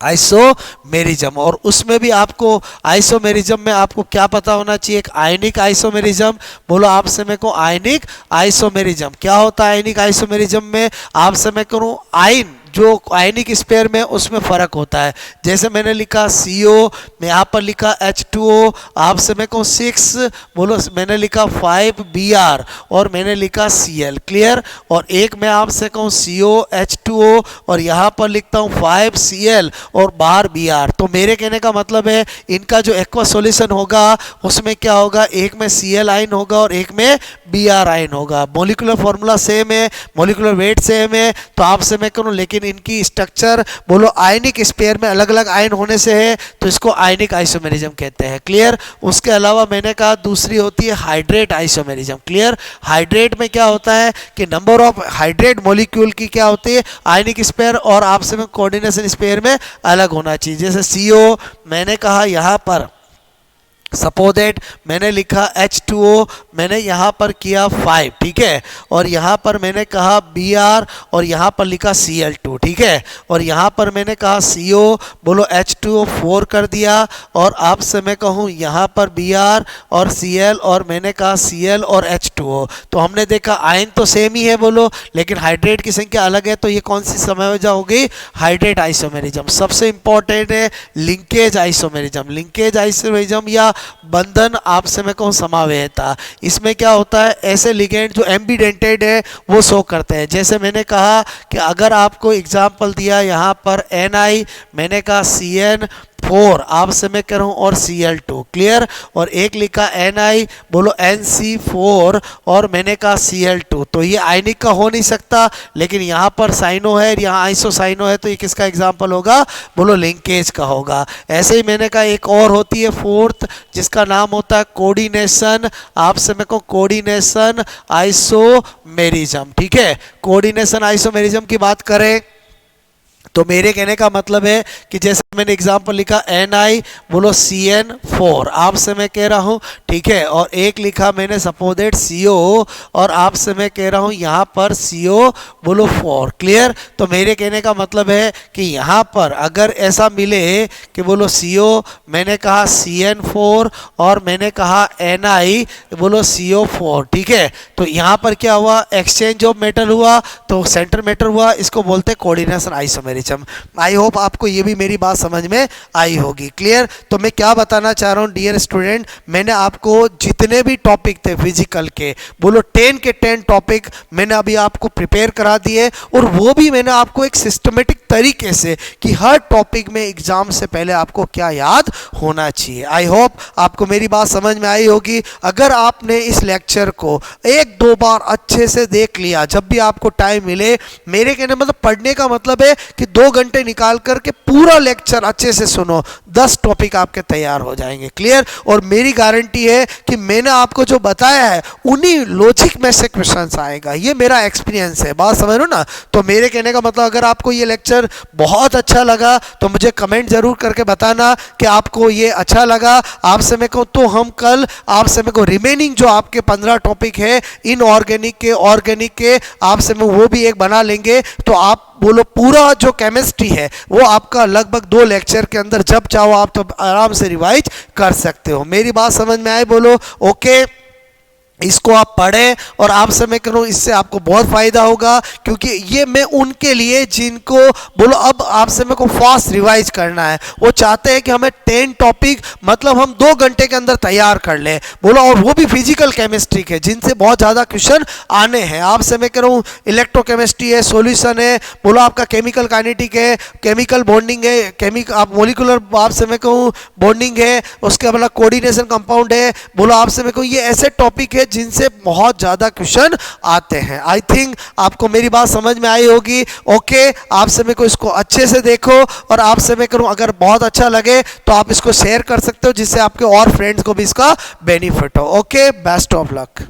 [SPEAKER 1] आइसोमेरिज्म, और उसमें भी आपको आइसोमेरिज्म में आपको क्या पता होना चाहिए, एक आयनिक आइसोमेरिज्म। बोलो आपसे मैं कहूँ आयनिक आइसोमेरिज्म क्या होता है। आयनिक आइसोमेरिज्म में आपसे मैं कहूँ आयन जो आयनिक स्पेयर में उसमें फर्क होता है, जैसे मैंने लिखा CO, मैं यहाँ पर लिखा H2O, आपसे मैं कहूँ 6, बोलो मैंने लिखा 5 Br और मैंने लिखा Cl। क्लियर, और एक मैं आपसे कहूँ CO H2O और यहाँ पर लिखता हूँ 5 Cl और बाहर Br। तो मेरे कहने का मतलब है इनका जो एक्वस सॉल्यूशन होगा उसमें क्या होगा, एक में Cl आयन होगा और एक में Br आयन होगा। मोलिकुलर फॉर्मूला सेम है, मोलिकुलर वेट सेम है, तो आपसे मैं कहूँ लेकिन इनकी स्ट्रक्चर बोलो आयनिक स्पेयर में अलग अलग आयन होने से है, तो इसको आयनिक आइसोमेरिज्म कहते हैं। क्लियर, उसके अलावा मैंने कहा दूसरी होती है हाइड्रेट आइसोमेरिज्म। क्लियर, हाइड्रेट में क्या होता है कि नंबर ऑफ हाइड्रेट मॉलिक्यूल की क्या होती है, आयनिक स्पेयर और आपसे में कोऑर्डिनेशन स्पेयर में अलग होना चाहिए। जैसे CO मैंने कहा यहाँ पर सपोज दैट मैंने लिखा H2O, मैंने यहाँ पर किया 5, ठीक है, और यहाँ पर मैंने कहा Br और यहाँ पर लिखा Cl2, ठीक है, और यहाँ पर मैंने कहा CO, बोलो H2O 4 कर दिया, और आपसे मैं कहूँ यहाँ पर Br और Cl और मैंने कहा Cl और H2O, तो हमने देखा आयन तो सेम ही है बोलो, लेकिन हाइड्रेट की संख्या अलग है, तो ये कौन सी समझा होगी, हाइड्रेट आइसोमेरिज्म। सबसे इंपॉर्टेंट है लिंकेज आइसोमेरिज्म, लिंकेज आइसोमेरिज्म या बंधन आपसे मैं कहूँ समावेयता। इसमें क्या होता है, ऐसे लिगेंड जो एम्बिडेंटेड है वो शो करते हैं। जैसे मैंने कहा कि अगर आपको एग्जांपल दिया यहाँ पर Ni, मैंने कहा CN4 आपसे मैं कह रहा हूँ और Cl2, क्लियर, और एक लिखा Ni, बोलो NC4 और मैंने कहा Cl2, तो ये आयनिक का हो नहीं सकता, लेकिन यहाँ पर साइनो है, यहाँ आइसोसाइनो है, तो ये किसका एग्जाम्पल होगा, बोलो लिंकेज का होगा। ऐसे ही मैंने कहा एक और होती है फोर्थ, जिसका नाम होता है कोऑर्डिनेशन, आपसे मैं कहूँ कोऑर्डिनेशन आइसोमेरिज्म, ठीक है। कोऑर्डिनेशन आइसोमेरिज्म की बात करें तो मेरे कहने का मतलब है कि जैसे मैंने एग्जांपल लिखा Ni, बोलो CN4 आपसे मैं कह रहा हूँ, ठीक है, और एक लिखा मैंने सपोज दैट CO और आपसे मैं कह रहा हूँ यहाँ पर CO, बोलो 4, क्लियर। तो मेरे कहने का मतलब है कि यहाँ पर अगर ऐसा मिले कि बोलो CO, मैंने कहा CN4 और मैंने कहा Ni, बोलो CO4, ठीक है, तो यहाँ पर क्या हुआ, एक्सचेंज ऑफ मेटल हुआ, तो सेंटर मेटल हुआ, इसको बोलते हैं कोऑर्डिनेशन आइसोमेरिज्म। आई होप आपको ये भी मेरी बात समझ में आई होगी, क्लियर। तो मैं क्या बताना चाह रहा हूँ डियर स्टूडेंट, मैंने आपको जितने भी टॉपिक थे फिजिकल के, बोलो 10 के 10 टॉपिक मैंने अभी आपको प्रिपेयर करा दिए, और वो भी मैंने आपको एक सिस्टमेटिक तरीके से कि हर टॉपिक में एग्जाम से पहले आपको क्या याद होना चाहिए। आई होप आपको मेरी बात समझ में आई होगी। अगर आपने इस लेक्चर को एक दो बार अच्छे से देख लिया, जब भी आपको टाइम मिले, मेरे कहने मतलब पढ़ने का मतलब है कि 2 घंटे निकाल करके पूरा लेक्चर अच्छे से सुनो, 10 टॉपिक आपके तैयार हो जाएंगे, क्लियर। और मेरी गारंटी है कि मैंने आपको जो बताया है उन्हीं लॉजिक में से क्वेश्चंस आएगा, ये मेरा एक्सपीरियंस है, बात समझ लो ना। तो मेरे कहने का मतलब अगर आपको ये लेक्चर बहुत अच्छा लगा तो मुझे कमेंट जरूर करके बताना कि आपको ये अच्छा लगा। आपसे मैं कहूँ तो हम कल आपसे मैं कहूँ रिमेनिंग जो आपके 15 टॉपिक है इनऑर्गेनिक के, ऑर्गेनिक के, आपसे मैं वो भी एक बना लेंगे, तो आप बोलो पूरा जो केमिस्ट्री है वो आपका लगभग 2 लेक्चर के अंदर जब चाहो आप तो आराम से रिवाइज कर सकते हो। मेरी बात समझ में आए, बोलो ओके। इसको आप पढ़ें और आपसे मैं कह रहा हूँ इससे आपको बहुत फ़ायदा होगा, क्योंकि ये मैं उनके लिए जिनको बोलो अब आपसे मेरे को फास्ट रिवाइज करना है, वो चाहते हैं कि हमें 10 टॉपिक मतलब हम 2 घंटे के अंदर तैयार कर लें, बोलो, और वो भी फिजिकल केमिस्ट्री के जिनसे बहुत ज़्यादा क्वेश्चन आने हैं। आपसे मैं कह रहा हूँ इलेक्ट्रोकेमिस्ट्री है, सॉल्यूशन है, बोलो आपका केमिकल काइनेटिक है, केमिकल बॉन्डिंग है, आप मोलिकुलर आपसे मैं कहूँ बॉन्डिंग है, उसके मतलब कोऑर्डिनेशन कंपाउंड है, बोलो आपसे मैं कहूँ ये ऐसे टॉपिक है जिनसे बहुत ज़्यादा क्वेश्चन आते हैं। आई थिंक आपको मेरी बात समझ में आई होगी। ओके, आपसे मैं को इसको अच्छे से देखो, और आपसे मैं करूं अगर बहुत अच्छा लगे तो आप इसको शेयर कर सकते हो, जिससे आपके और फ्रेंड्स को भी इसका बेनिफिट हो। Okay, best of luck.